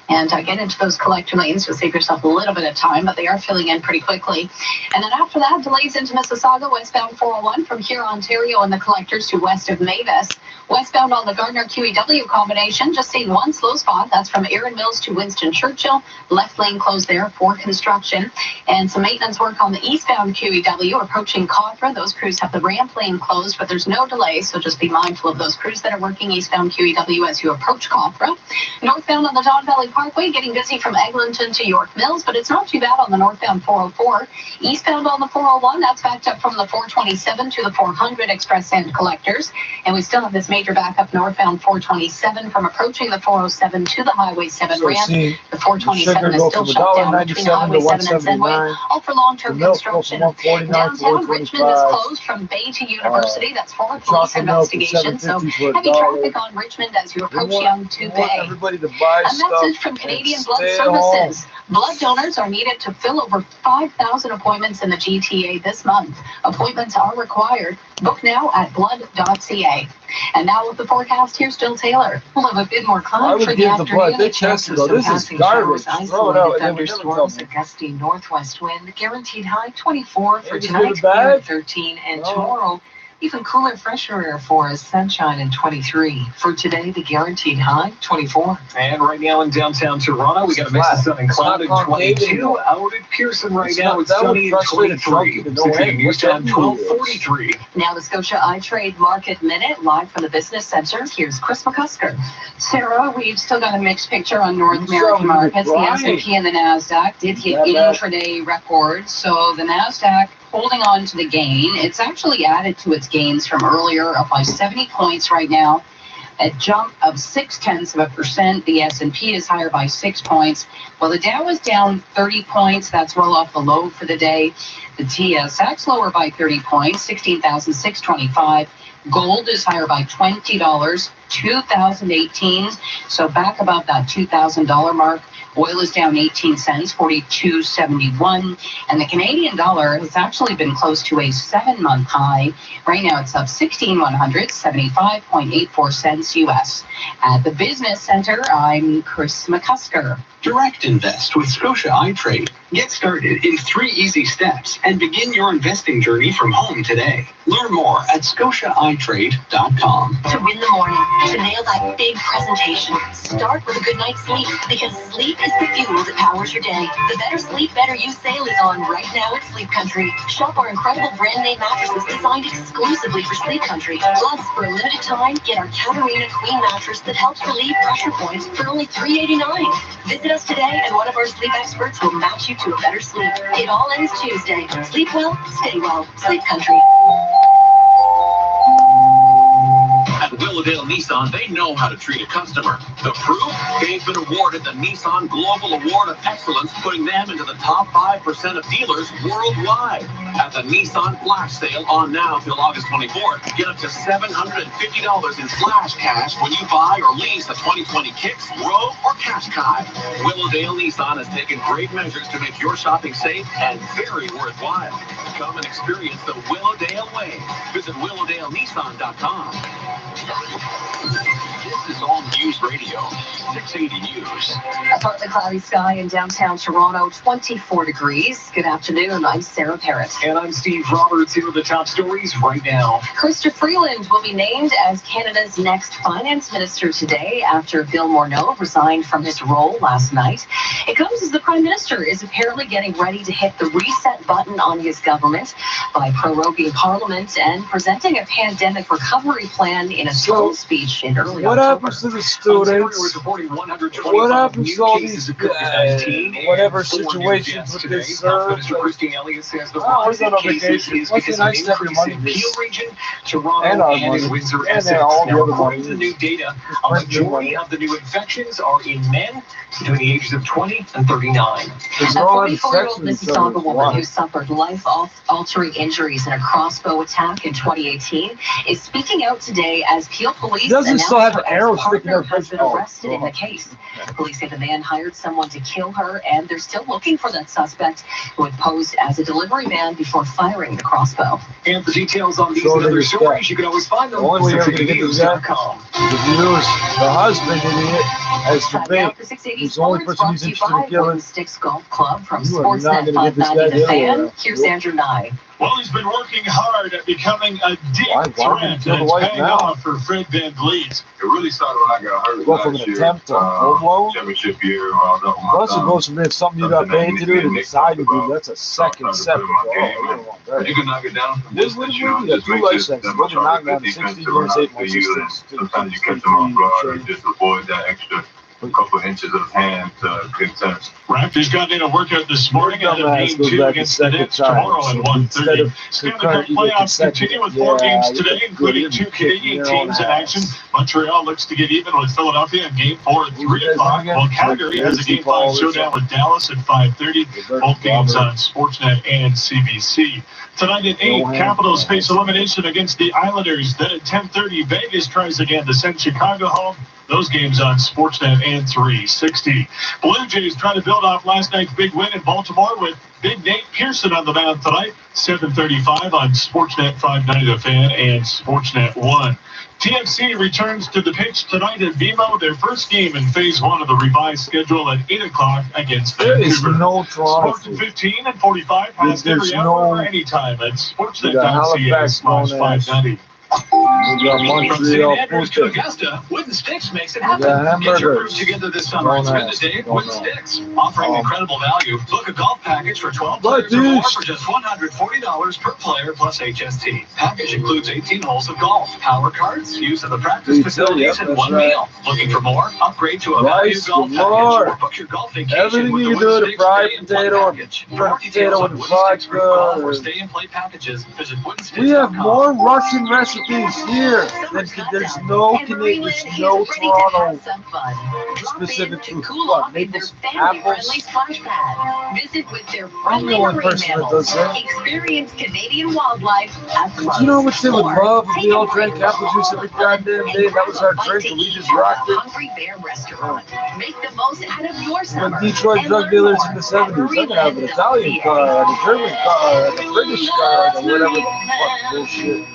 and get into those collector lanes. You'll save yourself a little bit of time, but they are filling in pretty quickly. And then after that, delays into Mississauga westbound 401 from here, Ontario, and the collectors to west of Mavis. Westbound on the Gardner-QEW combination, just seeing one slow spot. That's from Erin Mills to Winston Churchill. Left lane closed there for construction. And some maintenance work on the eastbound QEW approaching Cawthra. Those crews have the ramp lane closed, but there's no delay, so just be mindful of those crews that are working eastbound QEW as you approach Cawthra. Northbound on the Don Valley Parkway, getting busy from Eglinton to York Mills, but it's not too bad on the northbound 404. Eastbound on the 401, that's backed up from the 427 to the 400 Express and collectors. And we still have this major backup northbound 427 from approaching the 407 to the Highway 7 ramp. The 427 is still shut down between Highway 7 and Sedway, all for long-term construction. Downtown Richmond is closed from Bay to University. That's for a police investigation. So heavy traffic on Richmond as you approach Yonge to Bay. A message from Canadian Blood Services. Blood donors are needed to fill over 5,000 appointments in the GTA this month. Appointments are required. Book now at blood.ca. And now with the forecast, here's Jill Taylor. We'll have a bit more cloud for the afternoon. They tested though. This is garbage. Throw it out. Thunderstorms, a gusty northwest wind. Guaranteed high 24 for tonight, clear 13, and tomorrow. Even cooler, fresher air for us, sunshine and 23. For today, the guaranteed high, 24. And right now in downtown Toronto, we got a mix of sun and cloud at 22. Out at Pearson right now, it's sunny at 23. Newstown 12:43. Now the Scotia iTrade Market Minute, live from the Business Center. Here's Chris McCusker. Sarah, we've still got a mixed picture on North American markets. The S&P and the NASDAQ did hit intraday records. So the NASDAQ holding on to the gain. It's actually added to its gains from earlier, up by 70 points right now. A jump of 0.6%. The S&P is higher by 6 points. Well, the Dow is down 30 points. That's well off the low for the day. The TSX lower by 30 points, 16,625. Gold is higher by $20, 2018. So back above that $2,000 mark. Oil is down 18 cents, 42.71. And the Canadian dollar has actually been close to a 7-month high. Right now it's up 16,100, 75.84 cents US. At the Business Center, I'm Chris McCusker. Direct invest with Scotia iTrade. Get started in 3 easy steps and begin your investing journey from home today. Learn more at scotiaitrade.com. To win the morning, to nail that big presentation, start with a good night's sleep, because sleep is the fuel that powers your day. The Better Sleep, Better You sale is on right now at Sleep Country. Shop our incredible brand name mattresses designed exclusively for Sleep Country. Plus, for a limited time, get our Catarina Queen mattress that helps relieve pressure points for only $389. Visit us today and one of our sleep experts will match you to a better sleep. It all ends Tuesday. Sleep well, stay well. Sleep Country. At Willowdale Nissan, they know how to treat a customer. The proof? They've been awarded the Nissan Global Award of Excellence, putting them into the top 5% of dealers worldwide. At the Nissan Flash Sale on now till August 24th, get up to $750 in flash cash when you buy or lease the 2020 Kicks, Rogue, or Qashqai. Willowdale Nissan has taken great measures to make your shopping safe and very worthwhile. Come and experience the Willowdale way. Visit willowdalenissan.com. This is All News Radio, 680 News. A partly cloudy sky in downtown Toronto, 24 degrees. Good afternoon, I'm Sarah Parrott. And I'm Steve Roberts. Here are the top stories right now. Chrystia Freeland will be named as Canada's next finance minister today after Bill Morneau resigned from his role last night. It comes as the Prime Minister is apparently getting ready to hit the reset button on his government by proroguing Parliament and presenting a pandemic recovery plan in a sole speech in early October. happens to the students? What happens to all these whatever situations with this Christine Elliott says the rise rise on in a cases vacation. is Must be because of nice to have your increase money in this- Peel region, Toronto, and our and money. in Windsor, And Essex. all the Now, other according money. to the new data, a print new majority money. of the new infections are in men between the ages of 20 and 39. Because A they're all having 44-year-old sex with each other. Mississauga woman Why? who suffered life-altering injuries in a crossbow attack in 2018 is speaking out today as Peel police Doesn't announced still have her the arrow ex-partner sticking out has been oh, arrested in the case. Police say the man hired someone to kill her, and they're still looking for that suspect who had posed as a delivery man before firing the crossbow. And for details on these So and they other just stories, you can always find them The on only way you're going to get this guy, 680news.com. if you lose the husband idiot as the Now bait, for 680 he's the only Sports, person brought he's to you interested by in killing. Wooden Sticks Golf Club from You are not Sportsnet gonna get this 590 guy The the other Fan. way. Here's Nope. Andrew Nye. Well, he's been working hard at becoming a deep Why would threat, he and kill the it's wife paying now? off for Fred Van Vliet. It really started when I got hurt Go from an last year. attempt to full blown. Championship year, when I was up with my Plus, it son. goes from being something you got paid to do to decide to do. That's a second step. If you can knock it down from What distance, do you got? Two licenses. What did knock down 16 years, 8 months. sometimes you catch them off guard or just avoid that extra couple inches of hand to contest. Raptors got in a workout this morning ahead of game 2 against the Nets tomorrow at 1:30. Stanley Cup playoffs continue with 4 games today, including 2 Canadian teams in action. Montreal looks to get even with Philadelphia in game 4 at 3 o'clock, while Calgary has a game 5 showdown with Dallas at 5:30. Both games on Sportsnet and CBC. Tonight at 8, Capitals face elimination against the Islanders. Then at 10:30, Vegas tries again to send Chicago home. Those games on Sportsnet and 360. Blue Jays trying to build off last night's big win in Baltimore with Big Nate Pearson on the mound tonight. 7:35 on Sportsnet 590 The Fan and Sportsnet 1. TFC returns to the pitch tonight at BMO, their first game in Phase 1 of the revised schedule at 8 o'clock against There is Vancouver. no Toronto Sports at 15 and 45 past There's every no- hour or anytime at We got Halifax Sportsnet.ca/590. We got From Montreal St. Andrews to Pushkin. Augusta, Wooden Sticks makes it We happen. got Get your group hamburgers. together this summer and spend the day at Wooden Sticks, offering incredible value. Book a golf package for 12 players or more for just $140 per player plus HST. Package includes 18 holes of golf, power cards, use of the practice Pizza, facilities, yep, and that's one right. meal. Looking for more? Upgrade to a value Rice, golf package galore. or book your golf vacation Everything with you the can do Wooden to Sticks fried Stay and Play potato, package. For fried more potato details on and Wooden Sticks group golf or vodka. stay and play packages, visit wooden We have more Russian recipes here. There's no Canadian, there's no Toronto specific food. What, maples, Family-friendly apples? splash pad. Visit with their I'm the friendly only marine person that mammals. does that. Experience Canadian wildlife at Do you know how much they would Or love if take we all a break drank apple juice every goddamn day and that was our drink and we just rocked it? Hungry Bear Restaurant. Make the most out of your When summer. Detroit and drug learn dealers more in the at 70s, I could have an Italian car, a German car, a British car, or whatever the fuck bullshit.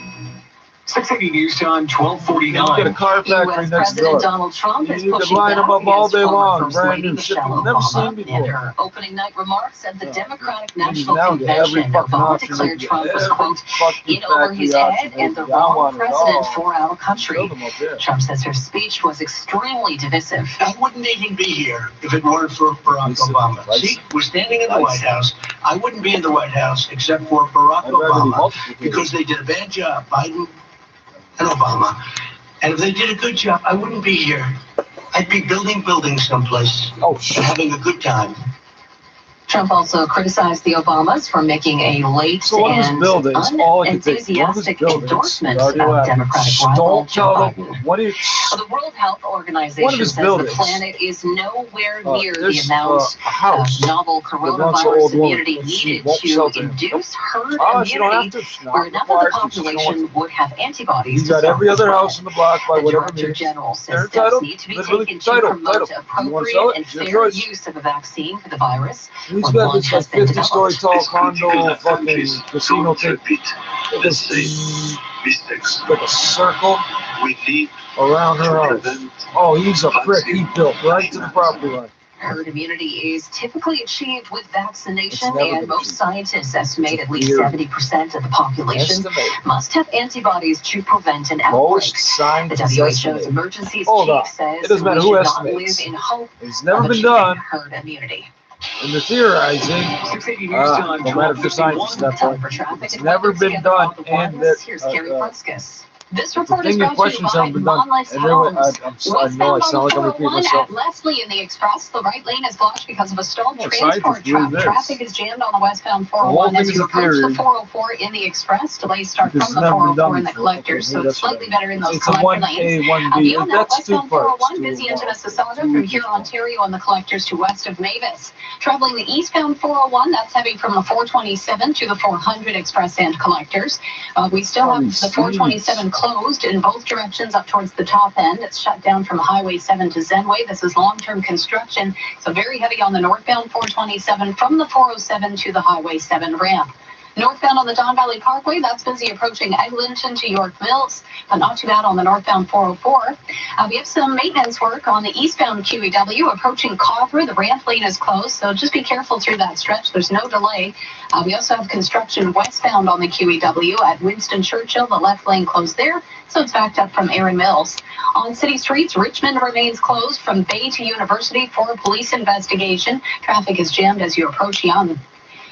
680 News Time, You 12:49. get a car factory U.S. next door. President Donald Trump is You can pushing line back them up all against day former long, First brand Lady new shit Michelle you've never seen Obama in before. her opening night remarks at the Democratic Now National get every Convention. fucking Obama option declared they Trump get. was, Every quote, fucking in over his factory head option and the they get. I wrong want it president all. for our country. Build them up there. Trump says her speech was extremely divisive. I wouldn't even be here if it weren't for Barack Obama. See, we're standing in the White House. I wouldn't be in the White House except for Barack I'd rather be Obama multiplicated. because they did a bad job, Biden and Obama. And if they did a good job, I wouldn't be here. I'd be building buildings someplace. Oh, and shit. having a good time. Trump also criticized the Obamas for making a late So one of his and buildings, all I could think, one of his unenthusiastic buildings, endorsement already of left. Democratic rival Don't Joe tell Biden. them, what do you, The World Health One of Organization his says the buildings. planet is nowhere near the there's amount a house. of novel That once an coronavirus old woman, immunity and she needed won't to shelter him. induce herd Oh, she don't have immunity, to. She's not where enough of the required to. She don't want population would have antibodies You to got stop every the other spread. house in the block by The whatever Director means. General says They're steps entitled. need to be Literally taken to entitled. promote You want to appropriate sell it? and It's your fair choice. use of a vaccine for the virus. He's when got one this like has been 50-story developed. tall condo fucking casino thing. It's like a circle around her house. Oh, he's a prick. He built right to the property line. Herd immunity is typically achieved with vaccination, It's never and been most achieved. scientists estimate at least Weird. 70% of the population Estimate. must have antibodies to prevent an outbreak. Most The scientists WHO's estimate. emergencies Hold chief on. says It doesn't matter we who should not estimates. live in hope It's never of been achieving done. herd immunity. And the theorizing, 680 News Time, no matter if the scientists at that Time point, for traffic it's and never weather been together done. on the And wireless. that Here's Carrie Pruskus. This report is Thinking brought to you questions by haven't been done. Monless And then Homes. I know I sound like I'm repeating myself. At Leslie in the Express, the right lane is blocked because of a stalled Oh, transport truck. Traffic is jammed on the westbound 401 as you approach the 404 in the Express. Delays start from the 404 in the collectors, so it's slightly better in those collector lanes. Beyond that, westbound 401 busy into Mississauga from here, Ontario, on the collectors to west of Mavis. Traveling the eastbound 401, that's heavy from the 427 to the 400 Express and collectors. We still have the 427 closed in both directions up towards the top end. It's shut down from Highway 7 to Zenway. This is long-term construction, so very heavy on the northbound 427 from the 407 to the Highway 7 ramp. Northbound on the Don Valley Parkway, that's busy approaching Eglinton to York Mills, but not too bad on the northbound 404. We have some maintenance work on the eastbound QEW approaching Cawthra. The ramp lane is closed, so just be careful through that stretch. There's no delay. We also have construction westbound on the QEW at Winston Churchill. The left lane closed there, so it's backed up from Erin Mills. On city streets, Richmond remains closed from Bay to University for a police investigation. Traffic is jammed as you approach Yonge.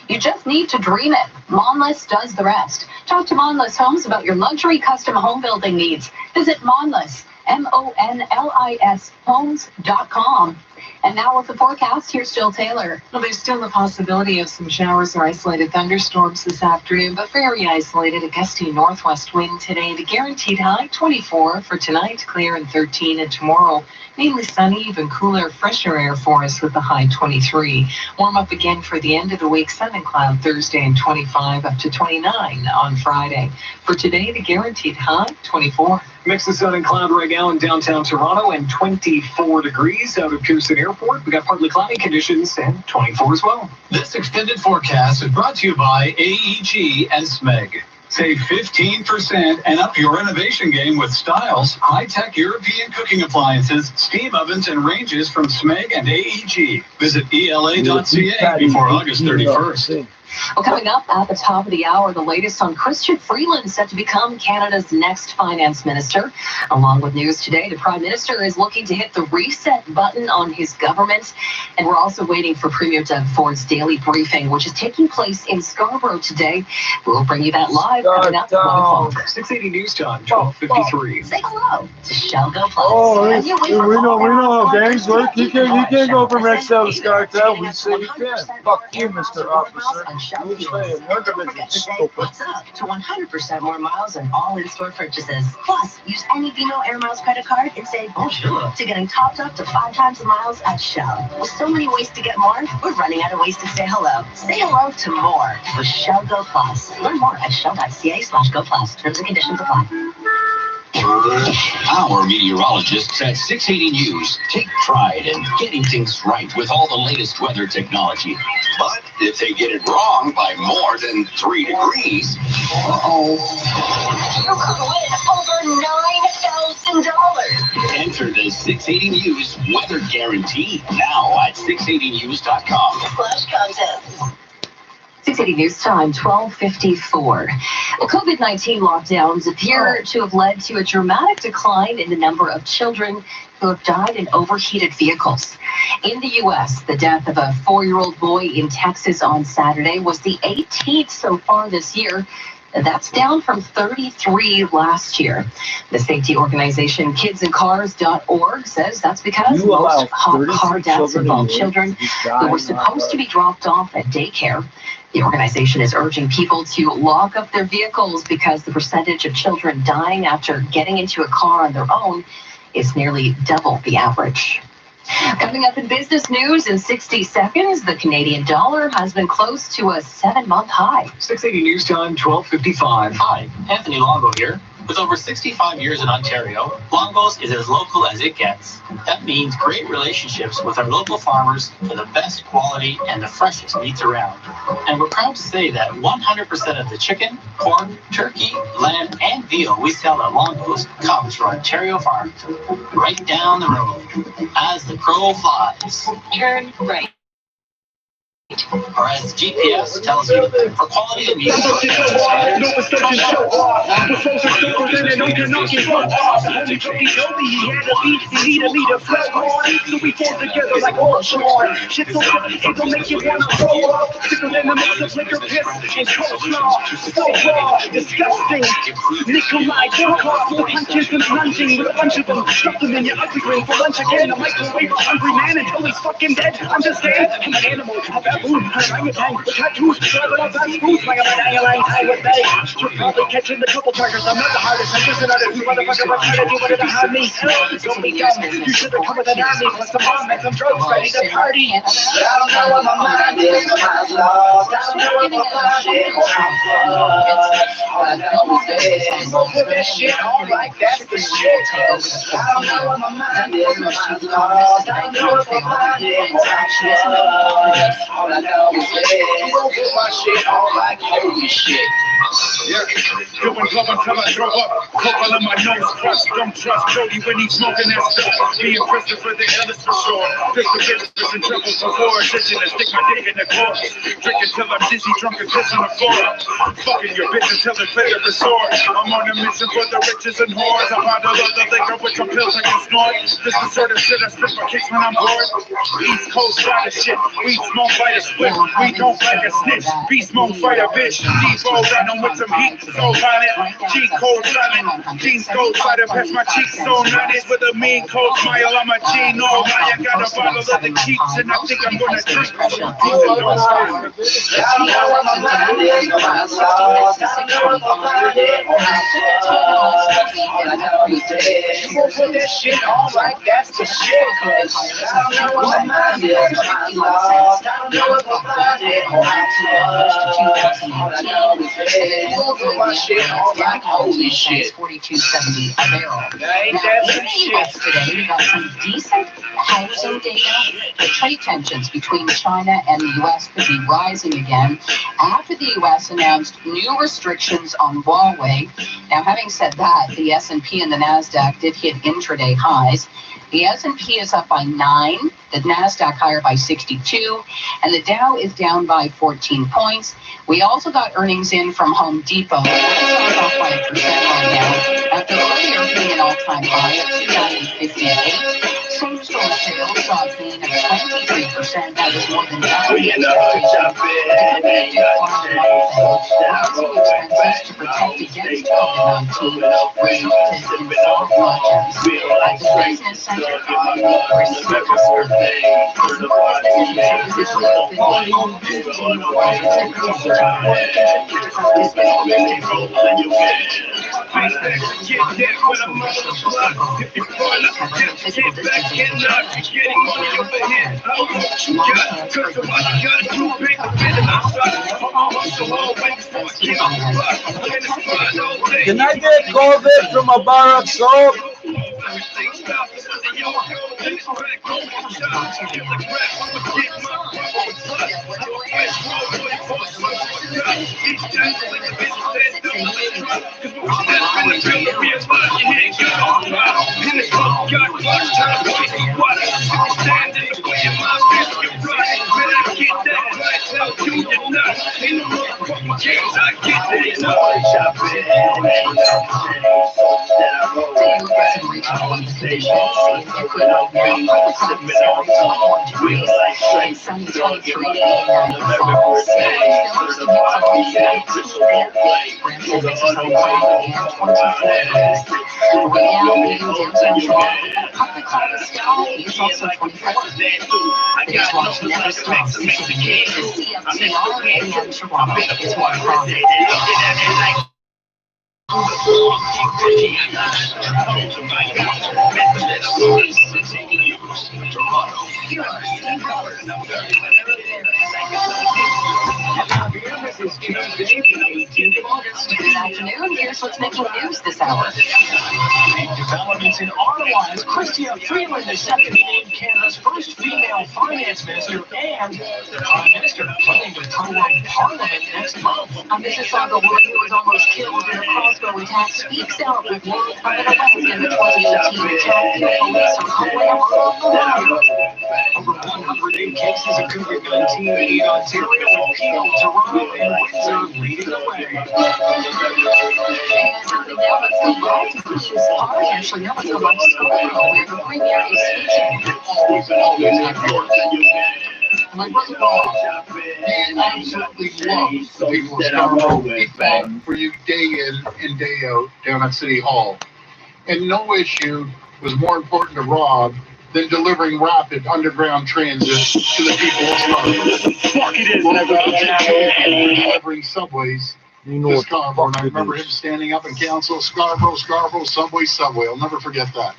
You just need to dream it. Monless does the rest. Talk to Monless Homes about your luxury custom home building needs. Visit Monless, MONLIS homes.com. And now with the forecast, here's Jill Taylor. Well, there's still the possibility of some showers or isolated thunderstorms this afternoon, but very isolated. A gusty northwest wind today. The guaranteed high 24 for tonight, clear and 13, and tomorrow mainly sunny, even cooler, fresher air for us with the high 23. Warm up again for the end of the week, sun and cloud Thursday and 25 up to 29 on Friday. For today, the guaranteed high 24. Mix of sun and cloud right now in downtown Toronto and 24 degrees out of Pearson Airport. We got partly cloudy conditions and 24 as well. This extended forecast is brought to you by AEG and SMEG. Save 15% and up your renovation game with Styles, high-tech European cooking appliances, steam ovens, and ranges from SMEG and AEG. Visit ELA.ca before August 31st. Well, coming up at the top of the hour, the latest on Christian Freeland set to become Canada's next finance minister. Along with news today, the Prime Minister is looking to hit the reset button on his government. And we're also waiting for Premier Doug Ford's daily briefing, which is taking place in Scarborough today. We'll bring you that live coming up at 1 o'clock. 680 News Time, 12:53. Say hello to Shelgo Plus. Oh, we know how gangs work. You can't go from Rexdale to Scartel. We say you can. Fuck you, Mr. Officer. What's up to 100% more miles on all in-store purchases. Plus, use any Vino Air Miles credit card and save bonjour to getting topped up to 5 times the miles at Shell. With so many ways to get more, we're running out of ways to say hello. Say hello to more with Shell Go Plus. Learn more at shell.ca/Go Plus. Terms and conditions apply. Our meteorologists at 680 News take pride in getting things right with all the latest weather technology. But if they get it wrong by more than 3 degrees, You could win over $9,000. enter the 680 News weather guarantee now at 680news.com. /contest. 680 News Time, 12:54. Well, COVID-19 lockdowns appear to have led to a dramatic decline in the number of children who have died in overheated vehicles. In the U.S., the death of a 4-year-old boy in Texas on Saturday was the 18th so far this year. That's down from 33 last year. The safety organization kidsandcars.org says that's because most hot car deaths involve children who were supposed to be dropped off at daycare. The organization is urging people to lock up their vehicles because the percentage of children dying after getting into a car on their own is nearly double the average. Coming up in business news in 60 seconds, the Canadian dollar has been close to a 7-month high. 680 News Time, 12:55. Hi, Anthony Longo here. With over 65 years in Ontario, Longo's is as local as it gets. That means great relationships with our local farmers for the best quality and the freshest meats around. And we're proud to say that 100% of the chicken, pork, turkey, lamb, and veal we sell at Longo's comes from Ontario farms, right down the road. As the crow flies, Turn right. or as GPS tells you, for quality of meat, and no knocking fuck off. The homie Cody told me he had a beat, he needed me to flow hard. So we formed together like Ultron. Shit so hot, it gon' make you wanna throw up. Sicker than a mix of liquor, piss, and coleslaw. So raw, disgusting. Nikolai took off 4 punches and plunging with a bunch of them. Stuffed them in your ugly ring for lunch again. A microwave a hungry man until he's fucking dead. I'm just dead. I'm an animal, a baboon, an orangutan with tattoos. Driving up fast food, like a dang-a-lang tie with me. You're probably catching the couple chargers. I'm not the hardest. I'm just another motherfucker. But try to do better than have me. Don't be dumb. You should have come with an army. Plus some bomb and some drugs ready to party. I don't know what my mind is. I'm lost. I don't know what my mind is. All I know is this. Go put that shit on like that's the shit. I don't know what my mind is. I'm lost. I don't know what my mind is. All I know is this. Go put my shit on like holy shit. Yeah, going club until I throw up. Couple of my nose crushed. Don't trust Cody when he's smoking that stuff. Being Christopher the illest for sure. Fix the business and trouble before. Attention to stick my dick in the corpse. Drinking till I'm dizzy, drunk and piss on the floor. Fucking your bitch until it clear the sword. I'm on a mission for the riches and whores. I bottle up the liquor with some pills I can snort. This the sort of shit I spit for kicks when I'm bored. East Coast rider shit. We smoke fight a split. We don't like a snitch. Beast smoke fight a bitch. Default I know with some heat, so violent. G cold silent. Jeans gold cider, patch my cheeks so nutty with a mean cold smile. I'm a G, no lie. I got a bottle of the keeps, and I think I'm gonna drink. I don't know what my mind is. I'm lost. I don't know what my mind is. All I know is this. You gon' put that shit on like that's the shit. I don't know what my mind is. I'm lost. I don't know what my mind is. All I know is this. Put my shit on like holy shit. 42.70 a barrel. Ain't Now, that in the some U.S. shit? today, we got some decent housing data. The trade tensions between China and the U.S. could be rising again after the U.S. announced new restrictions on Huawei. Now, having said that, the S&P and the NASDAQ did hit intraday highs. The S&P is up by 9, the NASDAQ higher by 62, and the Dow is down by 14 points. We also got earnings in from Home Depot. It's off by 1% right now, after earlier hitting an all-time high of 2,958. Same-store sales saw a gain of 23%. That is more than double the expectation. The company did find another thing. Rising expenses to protect against COVID-19 resulted in soft margins. At the business center, increased customer base. As more businesses have been able to continue projects and contribute to this business Can I get COVID from a bar of soap? Good afternoon. Here's what's making news this hour. Big developments in Ottawa as Chrystia Freeland is set to be named named Canada's first female finance minister and prime minister, planning to prorogue Parliament next month. A Mississauga woman who was almost killed in a crossbow attack speaks out with words of an arrest in the 2018 attack near police on Highway Over 100 new cases of COVID-19 in Ontario, with Peel, Toronto, and Windsor leading the way. Now let's go back to Queen's Park. Actually, now let's go back to Scarborough, where the premier is speaking. Always have yours. My brother Bob, he absolutely loves the people of Scarborough. He fought for you day in and day out down at City Hall. And no issue was more important to Rob than delivering rapid underground transit to the people of Scarborough. Delivering subways to Scarborough. And I remember him standing up in council, Scarborough, subway. I'll never forget that.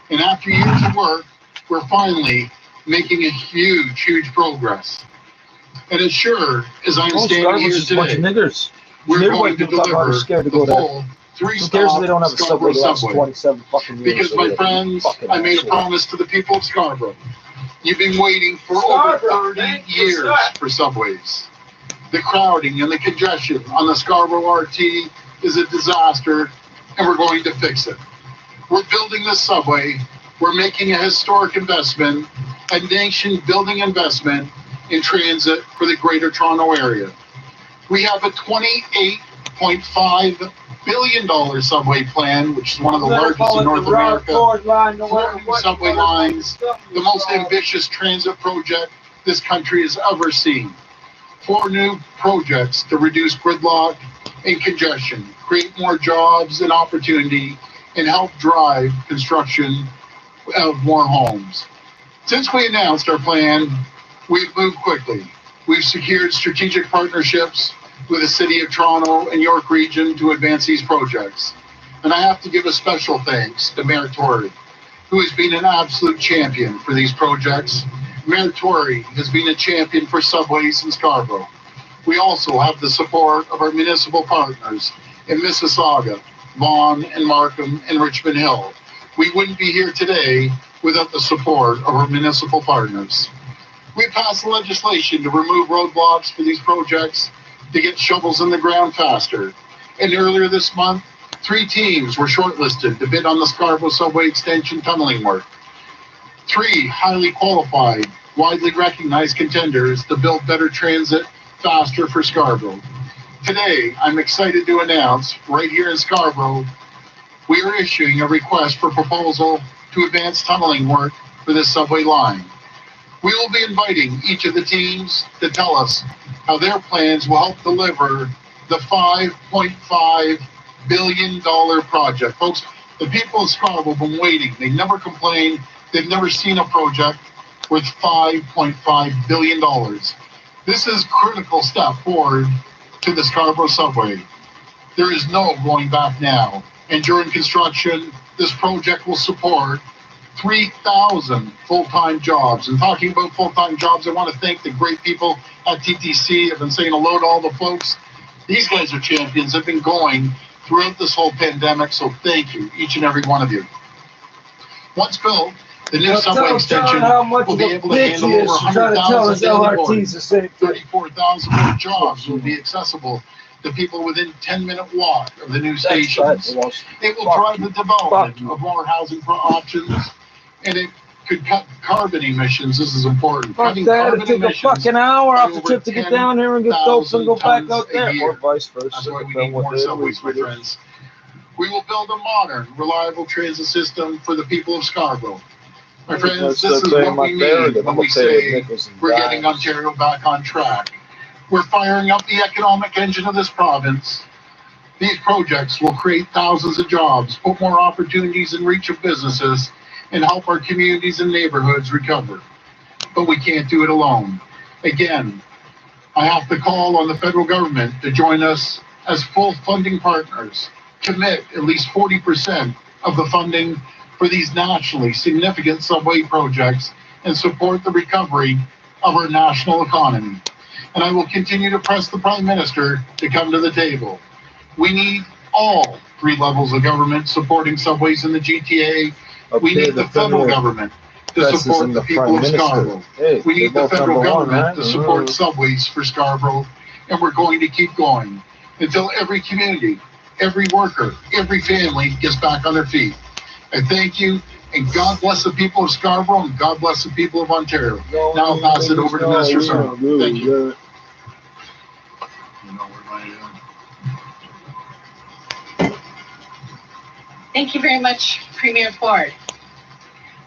And after years of work, we're finally making a huge progress. And as sure as I'm standing here today, we're going to deliver the full 3-stop Scarborough subway. Because, my friends, I made a promise to the people of Scarborough. You've been waiting for over 30 years for subways. The crowding and the congestion on the Scarborough RT is a disaster, and we're going to fix it. We're building this subway. We're making a historic investment, a nation-building investment in transit for the Greater Toronto Area. We have a $28.5 billion subway plan, which is one of the largest in North America. 4 new subway lines, the most ambitious transit project this country has ever seen. 4 new projects to reduce gridlock and congestion, create more jobs and opportunity, and help drive construction of more homes. Since we announced our plan, we've moved quickly. We've secured strategic partnerships with the City of Toronto and York Region to advance these projects. And I have to give a special thanks to Mayor Tory, who has been an absolute champion for these projects. Mayor Tory has been a champion for subways in Scarborough. We also have the support of our municipal partners in Mississauga, Vaughan and Markham and Richmond Hill. We wouldn't be here today without the support of our municipal partners. We passed legislation to remove roadblocks for these projects to get shovels in the ground faster. And earlier this month, 3 teams were shortlisted to bid on the Scarborough subway extension tunneling work. 3 highly qualified, widely recognized contenders to build better transit faster for Scarborough. Today, I'm excited to announce, right here in Scarborough, we are issuing a request for proposal to advance tunneling work for this subway line. We will be inviting each of the teams to tell us how their plans will help deliver the $5.5 billion project. Folks, the people of Scarborough have been waiting. They never complain. They've never seen a project worth $5.5 billion. This is a critical step forward to the Scarborough subway. There is no going back now. And during construction, this project will support 3,000 full-time jobs. And talking about full-time jobs, I want to thank the great people at TTC. I've been saying hello to all the folks. These guys are champions. They've been going throughout this whole pandemic, so thank you, each and every one of you. Once built, the new subway extension will be able to handle over 100,000 daily boardings. 34,000 more jobs will be accessible to people within 10-minute walk of the new stations. It will drive the development of more housing options, and it could cut carbon emissions. This is important. Fuck that, it'd take a fucking hour off the trip to get down here and get doped and go back out there. Or vice versa. That's why we need more subways, my friends. We will build a modern, reliable transit system for the people of Scarborough. My friends, this is what we mean when we say we're getting Ontario back on track. We're firing up the economic engine of this province. These projects will create thousands of jobs, put more opportunities in reach of businesses, and help our communities and neighborhoods recover. But we can't do it alone. Again, I have to call on the federal government to join us as full funding partners, commit at least 40% of the funding for these nationally significant subway projects, and support the recovery of our national economy. And I will continue to press the Prime Minister to come to the table. We need all 3 levels of government supporting subways in the GTA. We need the federal government to support the people of Scarborough. Hey, We need the federal government to support Mm. subways for Scarborough, and we're going to keep going until every community, every worker, every family gets back on their feet. I thank you, and God bless the people of Scarborough, and God bless the people of Ontario. Now I'll pass it over to Mr. Sir. Thank you. Thank you very much, Premier Ford.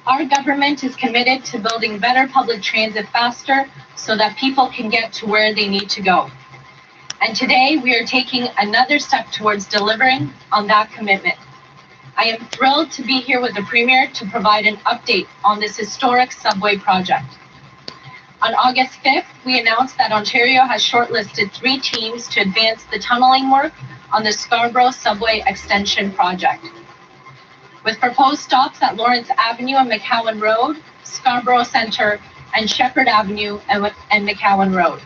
Our government is committed to building better public transit faster so that people can get to where they need to go. And today we are taking another step towards delivering on that commitment. I am thrilled to be here with the Premier to provide an update on this historic subway project. On August 5th, we announced that Ontario has shortlisted 3 teams to advance the tunneling work on the Scarborough Subway Extension project. With proposed stops at Lawrence Avenue and McCowan Road, Scarborough Centre, and Shepherd Avenue and McCowan Road.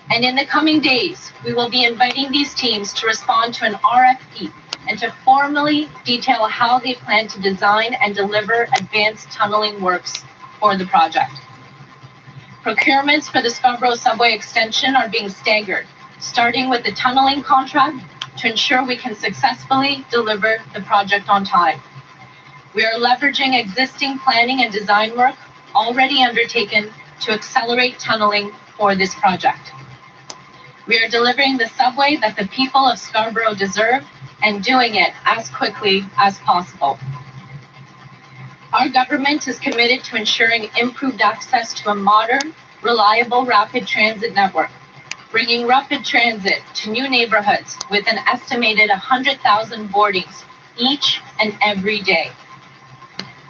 And in the coming days, we will be inviting these teams to respond to an RFP and to formally detail how they plan to design and deliver advanced tunneling works for the project. Procurements for the Scarborough Subway Extension are being staggered, starting with the tunneling contract to ensure we can successfully deliver the project on time. We are leveraging existing planning and design work already undertaken to accelerate tunneling for this project. We are delivering the subway that the people of Scarborough deserve and doing it as quickly as possible. Our government is committed to ensuring improved access to a modern, reliable rapid transit network, bringing rapid transit to new neighborhoods with an estimated 100,000 boardings each and every day.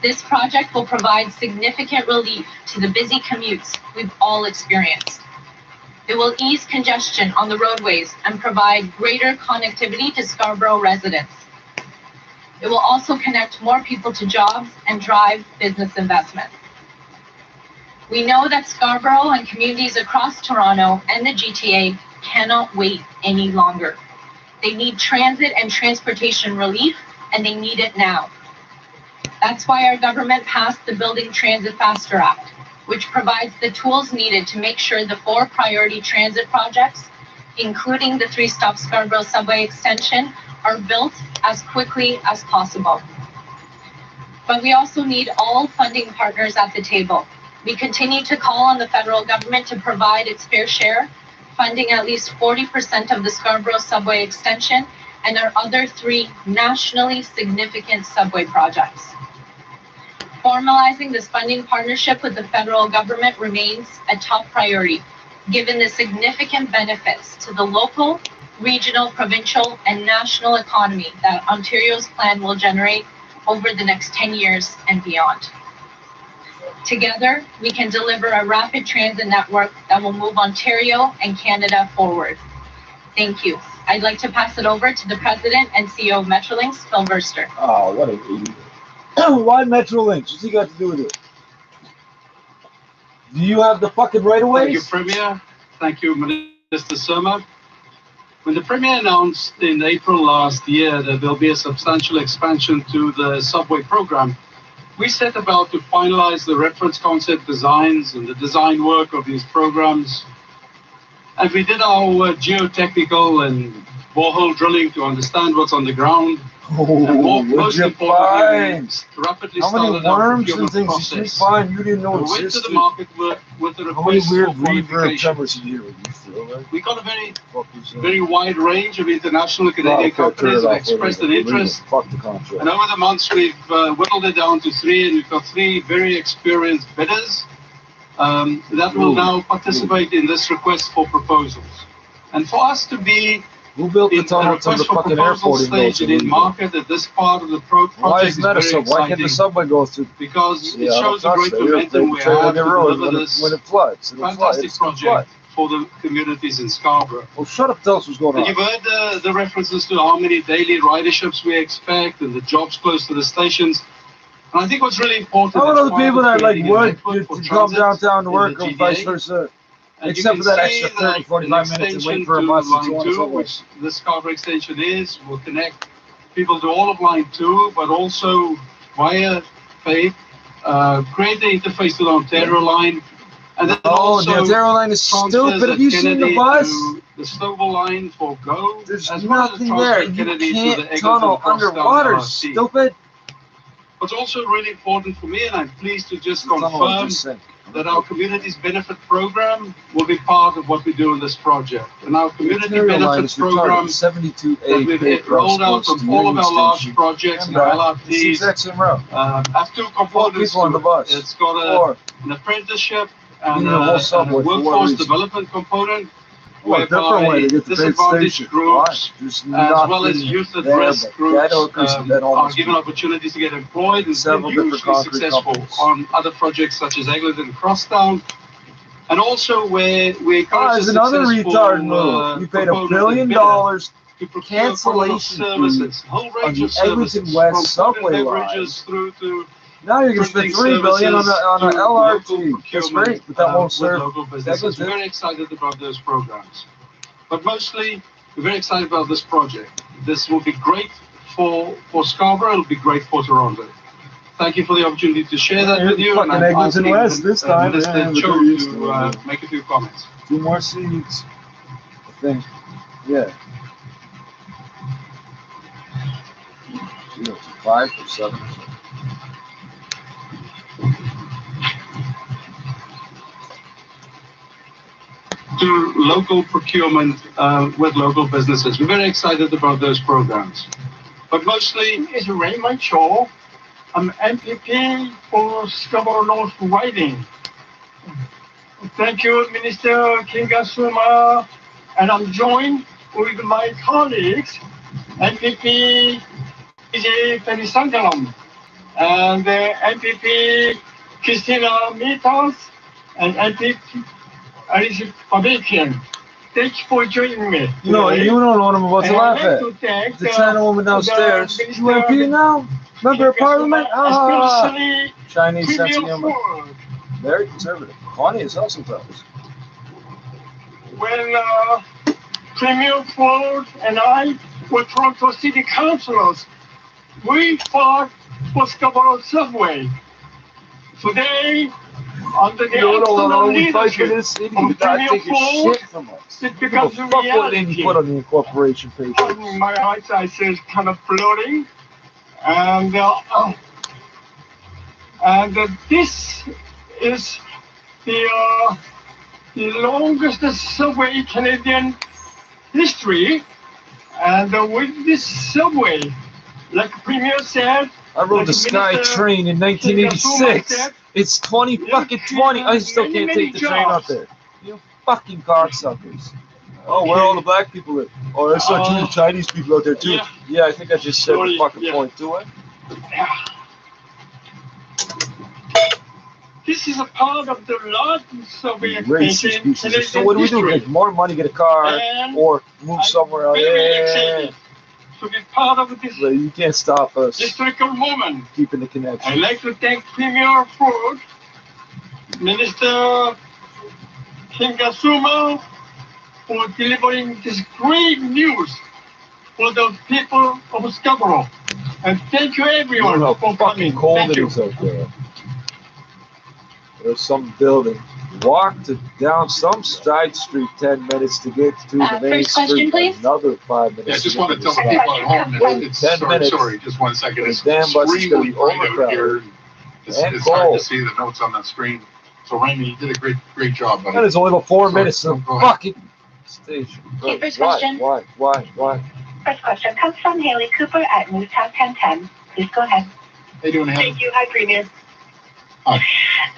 This project will provide significant relief to the busy commutes we've all experienced. It will ease congestion on the roadways and provide greater connectivity to Scarborough residents. It will also connect more people to jobs and drive business investment. We know that Scarborough and communities across Toronto and the GTA cannot wait any longer. They need transit and transportation relief, and they need it now. That's why our government passed the Building Transit Faster Act, which provides the tools needed to make sure the 4 priority transit projects, including the 3-stop Scarborough Subway Extension, are built as quickly as possible. But we also need all funding partners at the table. We continue to call on the federal government to provide its fair share, funding at least 40% of the Scarborough Subway Extension and our other 3 nationally significant subway projects. Formalizing this funding partnership with the federal government remains a top priority, given the significant benefits to the local, regional, provincial, and national economy that Ontario's plan will generate over the next 10 years and beyond. Together, we can deliver a rapid transit network that will move Ontario and Canada forward. Thank you. I'd like to pass it over to the President and CEO of Metrolinx, Phil Verster. Oh, what an idiot. Why Metrolinx? What's he got to do with it? Do you have the fucking right-of-ways? Thank you, Premier. Thank you, Minister Summer. When the Premier announced in April last year that there'll be a substantial expansion to the subway program, we set about to finalize the reference concept designs and the design work of these programs. And we did our geotechnical and borehole drilling to understand what's on the ground. Most importantly, rapidly how many started our worms and procurement things did you process. find you didn't know We went to existed? the market with a How many request weird for reverb qualification. chambers in here with you, Phil? We got a very wide range of international Canadian companies that expressed an interest. Fuck the contract. And over the months, we've whittled it down to 3, and we've got 3 very experienced bidders that will now participate in this request for proposals. And for us to be who built the tunnel to the request for fucking proposal airport stage and in market at this part of the project Why is is that a very sub? Why can't the exciting subway go through? because Yeah, it shows the great momentum we have to deliver this when it floods. It'll flood. fantastic It's gonna project for the communities in Scarborough. Well, shut up, tell us what's going And on. you've heard the references to how many daily riderships we expect and the jobs close to the stations. And I think what's really important How is about the people that like creating a would network for to come transit downtown to in work the or vice GDA. versa? And Except you for that can extra see 30, that 45 an minutes and wait extension for a to bus and so line on and 2, so forth. which the Scarborough extension is, will connect people to all of line 2, but also via Faith create the interface to the Ontario line. And then Oh, also the Ontario line is transfers stupid. Have you at seen the Kennedy bus? to the Stouffville line for GO. There's as well as nothing transfer there. at You Kennedy to can't the tunnel Eglinton underwater, LRT. stupid. What's also really important for me, and I'm pleased to just Tunnel confirm just sank. that our Communities Benefit Program will be part of what we do in this project. And our Community Ontario line Benefit is Program retarded. 72A that we've rolled out goes from to all of Union our large Station. projects and And back. It's the LRTs exact same route. have two 4 components people on to the bus. it. It's got an apprenticeship and You need a whole a subway for one workforce reason. development component, Well, a different way to get to Bay disadvantaged Station. groups There's as well as nothing youth at there risk but groups ghetto workers and then all are these given people. opportunities to get employed and Several been different hugely concrete successful companies. on other projects such as Eglinton Crosstown, and also where we There's another retard move. You paid $1 billion cancellation fee on the Eglinton West subway line. Through to Now you're going to spend $3 billion on an LRT. That's great, but that won't with serve local businesses. We're Eglinton. very excited about those programs. But mostly, we're very excited about this project. This will be great for Scarborough, it'll be great for Toronto. Thank you for the opportunity to share that with you. Fucking I'm Eglinton asking West this time. Minister Yeah, Cho we're used to to it. make a few comments. 2 more seats, I think. Yeah. 5 or 7. To local procurement with local businesses. We're very excited about those programs. But mostly, It's Raymond Cho. I'm MPP for Scarborough North Riding. Thank you, Minister Kingasuma. And I'm joined with my colleagues, MPP PJ Penisangalam, and MPP Christina Mitas, and MPP Alice Babakian. Thank you for joining me. No, you don't know what I'm about to And laugh I'd at. like to thank The China woman downstairs. You MP now? Member of Parliament? Ah, especially Chinese sense of Premier humor. Ford. Very conservative. Funny as hell sometimes. When Premier Ford and I were Toronto City Councillors, we fought for Scarborough Subway. Today, under the excellent we fight for leadership this city. of You're not Premier taking Ford, shit from us. it Give a becomes a fuck what name reality. you put on the incorporation papers. Pardon my eyesight is kind of floating, and this is the longest subway in Canadian history, and with this subway, like the Premier said, I rode the Sky Train in 1986. It's 20 fucking 20. I still can't take the train up there. You fucking cocksuckers. Oh, where all the black people live? Oh, I saw 2 Chinese people out there too. Yeah, I think I just said the fucking point to it. This is a part of the largest subway Racist expansion in pieces. Canadian So what do we do? history. Get more money, get a car, And or move somewhere else? Very Yeah. excited to be part of this Well, you can't stop us historical moment. keeping the connection. I'd like to thank Premier Ford, Minister Kingasuma, for delivering this great news for the people of Scarborough. And thank you You everyone know for how fucking coming. cold Thank it you. is out there. There's some building. Walk down some side street 10 minutes to get to the main First question, street. please. Another 5 minutes. Yeah, I just to want get to tell the the people at home that it's 10 minutes. sorry, just 1 second. It's The damn bus is extremely gonna be bright out here. overcrowded. It's And hard cold. to see the notes on the screen. So Raymond, you did a great job, buddy. That is only about 4 Sorry, minutes to go ahead. fucking station. Okay, first Why? question. Why? First question comes from Haley Cooper at Newstown 1010. Please go ahead. How you doing, Hannah? Thank you. Hi, Premier. Hi.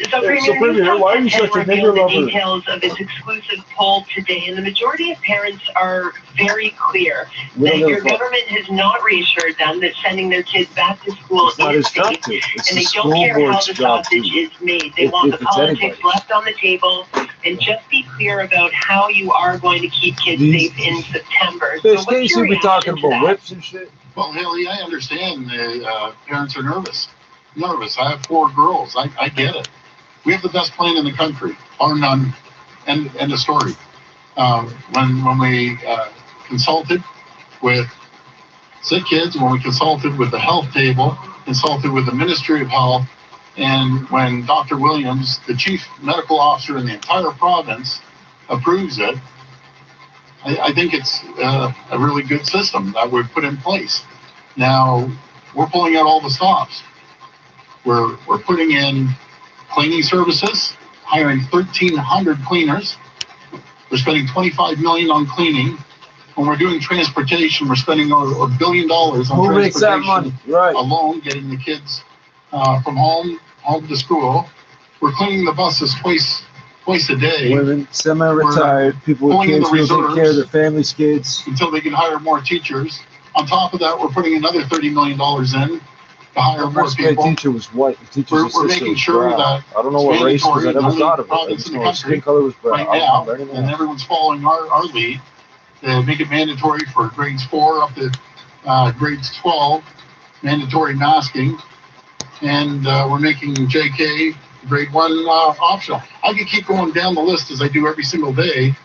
So, Premier, why are you such a nigger the lover? details of its exclusive poll today, and the majority of parents are very clear We that don't give a your fuck. government has not reassured them that sending their kids back to school It's not is his job safe, to. It's and the they school don't care how board's the job sausage to. is made. They want If the it's politics anybody. left on the table, and just be clear about how you are going to keep kids These- safe in September. Bitch, So didn't what's you your be talking reaction to about that? whips and shit? Well, Haley, I understand parents are nervous. I have 4 girls. I get it. We have the best plan in the country, bar none. End of story. When we consulted with sick kids, when we consulted with the health table, consulted with the Ministry of Health, And when Dr. Williams, the chief medical officer in the entire province, approves it, I think it's a really good system that we've put in place. Now, we're pulling out all the stops. We're putting in cleaning services, hiring 1,300 cleaners. We're spending $25 million on cleaning. When we're doing transportation, we're spending over $1 billion on transportation. Who makes that money? Right. Alone, getting the kids from home to school. We're cleaning the buses twice a day. Women, semi-retired, people with kids who take care of their families' kids. Until they can hire more teachers. On top of that, we're putting another $30 million in to hire more people. My teacher was white. The teacher's We're making sure that I don't know what race was. I never thought of it. I just know his skin color was brown. Right now, and everyone's following our lead. They make it mandatory for grades 4 up to grades 12, mandatory masking. And we're making JK grade 1 optional. I could keep going down the list as I do every single day,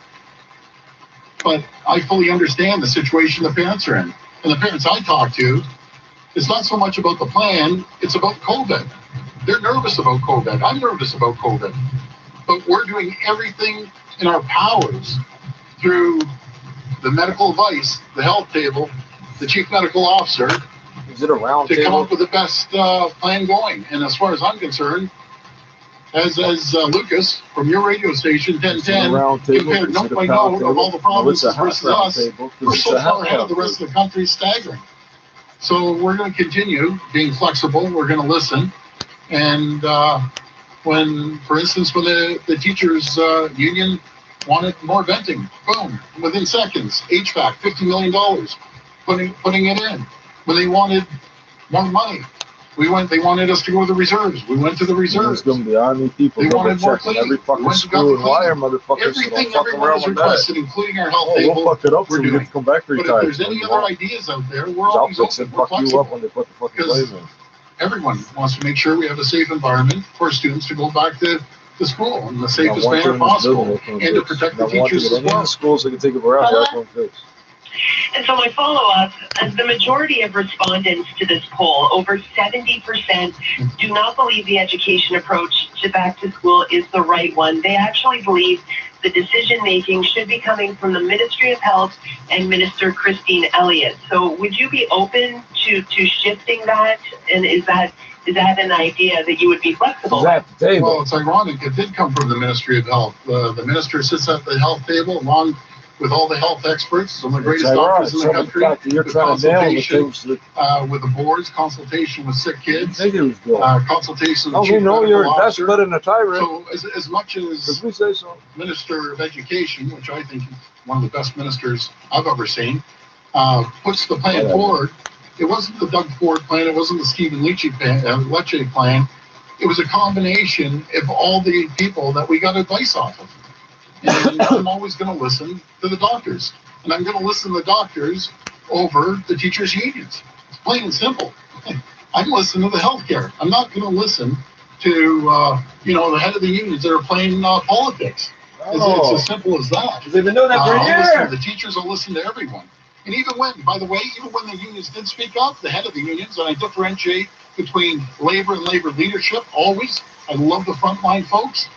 but I fully understand the situation the parents are in. And the parents I talk to, it's not so much about the plan, it's about COVID. They're nervous about COVID. I'm nervous about COVID. But we're doing everything in our powers through the medical advice, the health table, the chief medical officer, is it a round to table? come up with the best plan going. And as far as I'm concerned, as Lucas from your radio station 1010 compared note by note of all the provinces versus us, we're so far ahead of the rest of the country, staggering. So we're going to continue being flexible. We're going to listen. And when, for instance, when the teachers union wanted more venting, boom, within seconds, HVAC, $50 million, putting it in. When they wanted more money, they wanted us to go to the reserves. We went to the reserves. There's the Army people. They wanted more cleaning. Every fucking school and wire, motherfuckers. Everything everyone has requested, including our health table, we'll fuck it up we're so we doing. get to come back 3 But times. if there's any other ideas out there, we're always open. We're fuck you up when they put the fucking blame in. Everyone wants to make sure we have a safe environment for students to go back to school in the safest manner possible, and to protect the teachers as well. Schools, they can take it around. And so my follow-up, the majority of respondents to this poll, over 70%, do not believe the education approach to back to school is the right one. They actually believe the decision-making should be coming from the Ministry of Health and Minister Christine Elliott. So would you be open to shifting that? And is that an idea that you would be flexible with? Well, it's ironic. It did come from the Ministry of Health. The minister sits at the health table along with all the health experts, some of the greatest doctors in the country, with consultation with the boards, consultation with sick kids, consultation with the chief medical officer. So as much as Minister of Education, which I think is one of the best ministers I've ever seen, puts the plan forward, it wasn't the Doug Ford plan, it wasn't the Stephen Lecce plan, it was a combination of all the people that we got advice off of. And I'm always going to listen to the doctors. And I'm going to listen to the doctors over the teachers' unions. It's plain and simple. I'm listening to the healthcare. I'm not going to listen to, the head of the unions that are playing politics. It's as simple as that. They've been doing that for a year. Listen to the teachers will listen to everyone. And even when the unions did speak up, the head of the unions, and I differentiate between labor and labor leadership always. I love the frontline folks.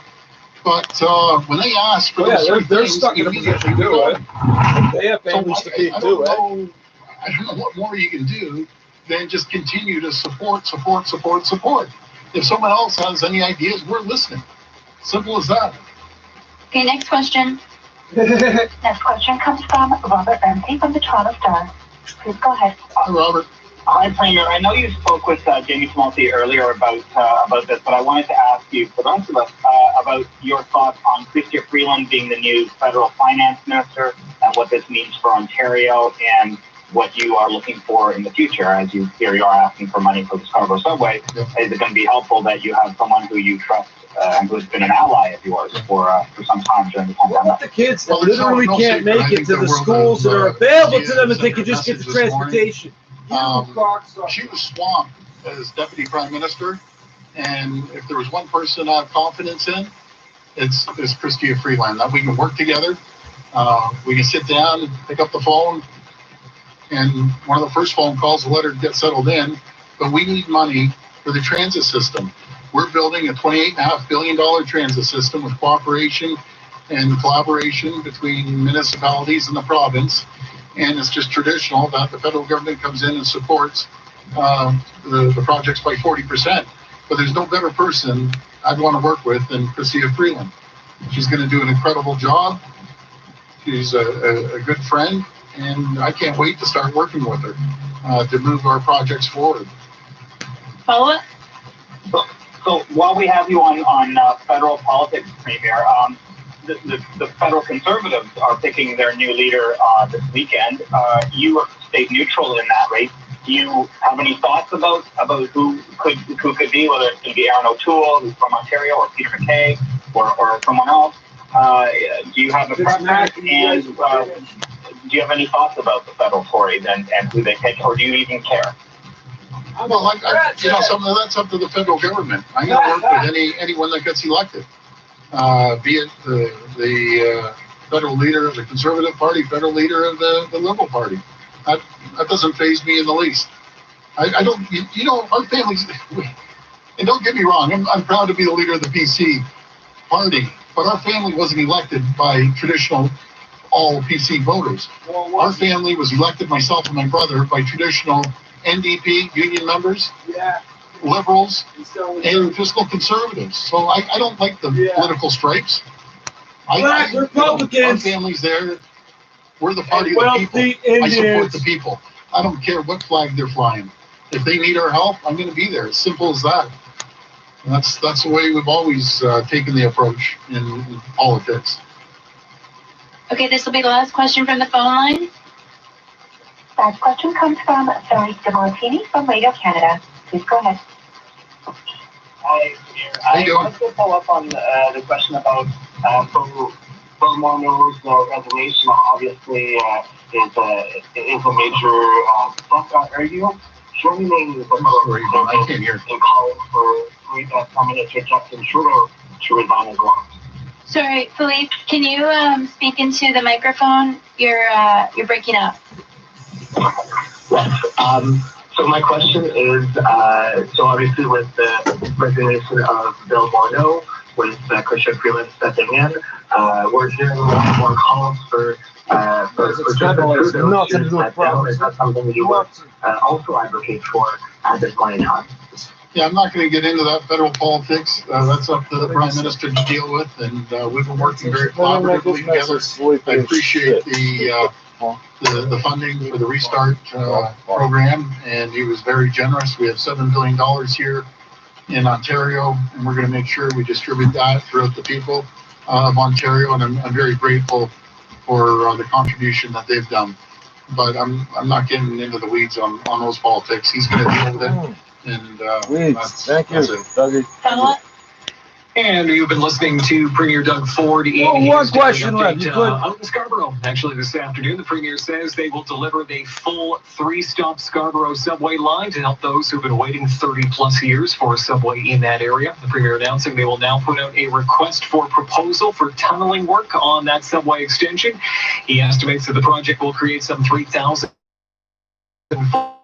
But when they ask for they're stuck in a position to do it. They have families to feed too, I don't know what more you can do than just continue to support. If someone else has any ideas, we're listening. Simple as that. Okay, next question. Next question comes from Robert Ramsey from the Toronto Star. Please go ahead. Hi, Robert. Hi, Premier. I know you spoke with Jamie Tumulty earlier about this, but I wanted to ask you, for the rest of us, about your thoughts on Chrystia Freeland being the new federal finance minister and what this means for Ontario and what you are looking for in the future. As you are asking for money for the Scarborough subway, is it going to be helpful that you have someone who you trust and who's been an ally of yours for some time during the pandemic? The kids that literally can't make it to the schools that are available to them if they can just get the transportation. She was swamped as Deputy Prime Minister, and if there was one person I have confidence in, it's Chrystia Freeland. That we can work together. We can sit down and pick up the phone, and one of the first phone calls, we'll let her get settled in. But we need money for the transit system. We're building a $28.5 billion transit system with cooperation and collaboration between municipalities and the province. And it's just traditional that the federal government comes in and supports the projects by 40%. But there's no better person I'd want to work with than Chrystia Freeland. She's going to do an incredible job. She's a good friend, and I can't wait to start working with her to move our projects forward. Follow-up? So while we have you on federal politics, Premier, the federal Conservatives are picking their new leader this weekend. You stayed neutral in that race. Do you have any thoughts about who could be, whether it's going to be Aaron O'Toole, who's from Ontario, or Peter MacKay, or someone else? Do you have a preference? And do you have any thoughts about the federal Tories and who they pick, or do you even care? Well, some of that's up to the federal government. I'm going to work with anyone that gets elected, be it the federal leader of the Conservative Party, federal leader of the Liberal Party. That doesn't faze me in the least. I don't, our families, and don't get me wrong, I'm proud to be the leader of the PC party, but our family wasn't elected by traditional all PC voters. Our family was elected, myself and my brother, by traditional NDP union members, liberals, and fiscal conservatives. So I don't like the political stripes. Republicans. Our family's there. We're the party of the people. I support the people. I don't care what flag they're flying. If they need our help, I'm going to be there. As simple as that. And that's the way we've always taken the approach in politics. Okay, this will be the last question from the phone line. Last question comes from Philippe de Montini from Radio Canada. Please go ahead. Hi, I want to follow up on the question about Bill Morneau's resignation. Obviously, is a major step. Are you joining the in calling for Prime Minister Justin Trudeau to resign as well? Sorry, Philippe, can you speak into the microphone? You're breaking up. Yes. So my question is, so obviously with the resignation of Bill Morneau, with Chrystia Freeland stepping in, we're hearing more calls for Justin Trudeau to step down. Is that something you would also advocate for at this point in time? Yeah, I'm not going to get into that federal politics. That's up to the Prime Minister to deal with, and we've been working very collaboratively together. I appreciate the funding for the Restart program, and he was very generous. We have $7 billion here in Ontario, and we're going to make sure we distribute that throughout the people of Ontario, and I'm very grateful for the contribution that they've done. But I'm not getting into the weeds on those politics. He's going to deal with it. And thank you. And you've been listening to Premier Doug Ford. One question left. Out in Scarborough, actually, this afternoon, the Premier says they will deliver the full 3-stop Scarborough subway line to help those who've been waiting 30-plus years for a subway in that area. The Premier announcing they will now put out a request for proposal for tunneling work on that subway extension. He estimates that the project will create some 3,000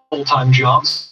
full-time jobs.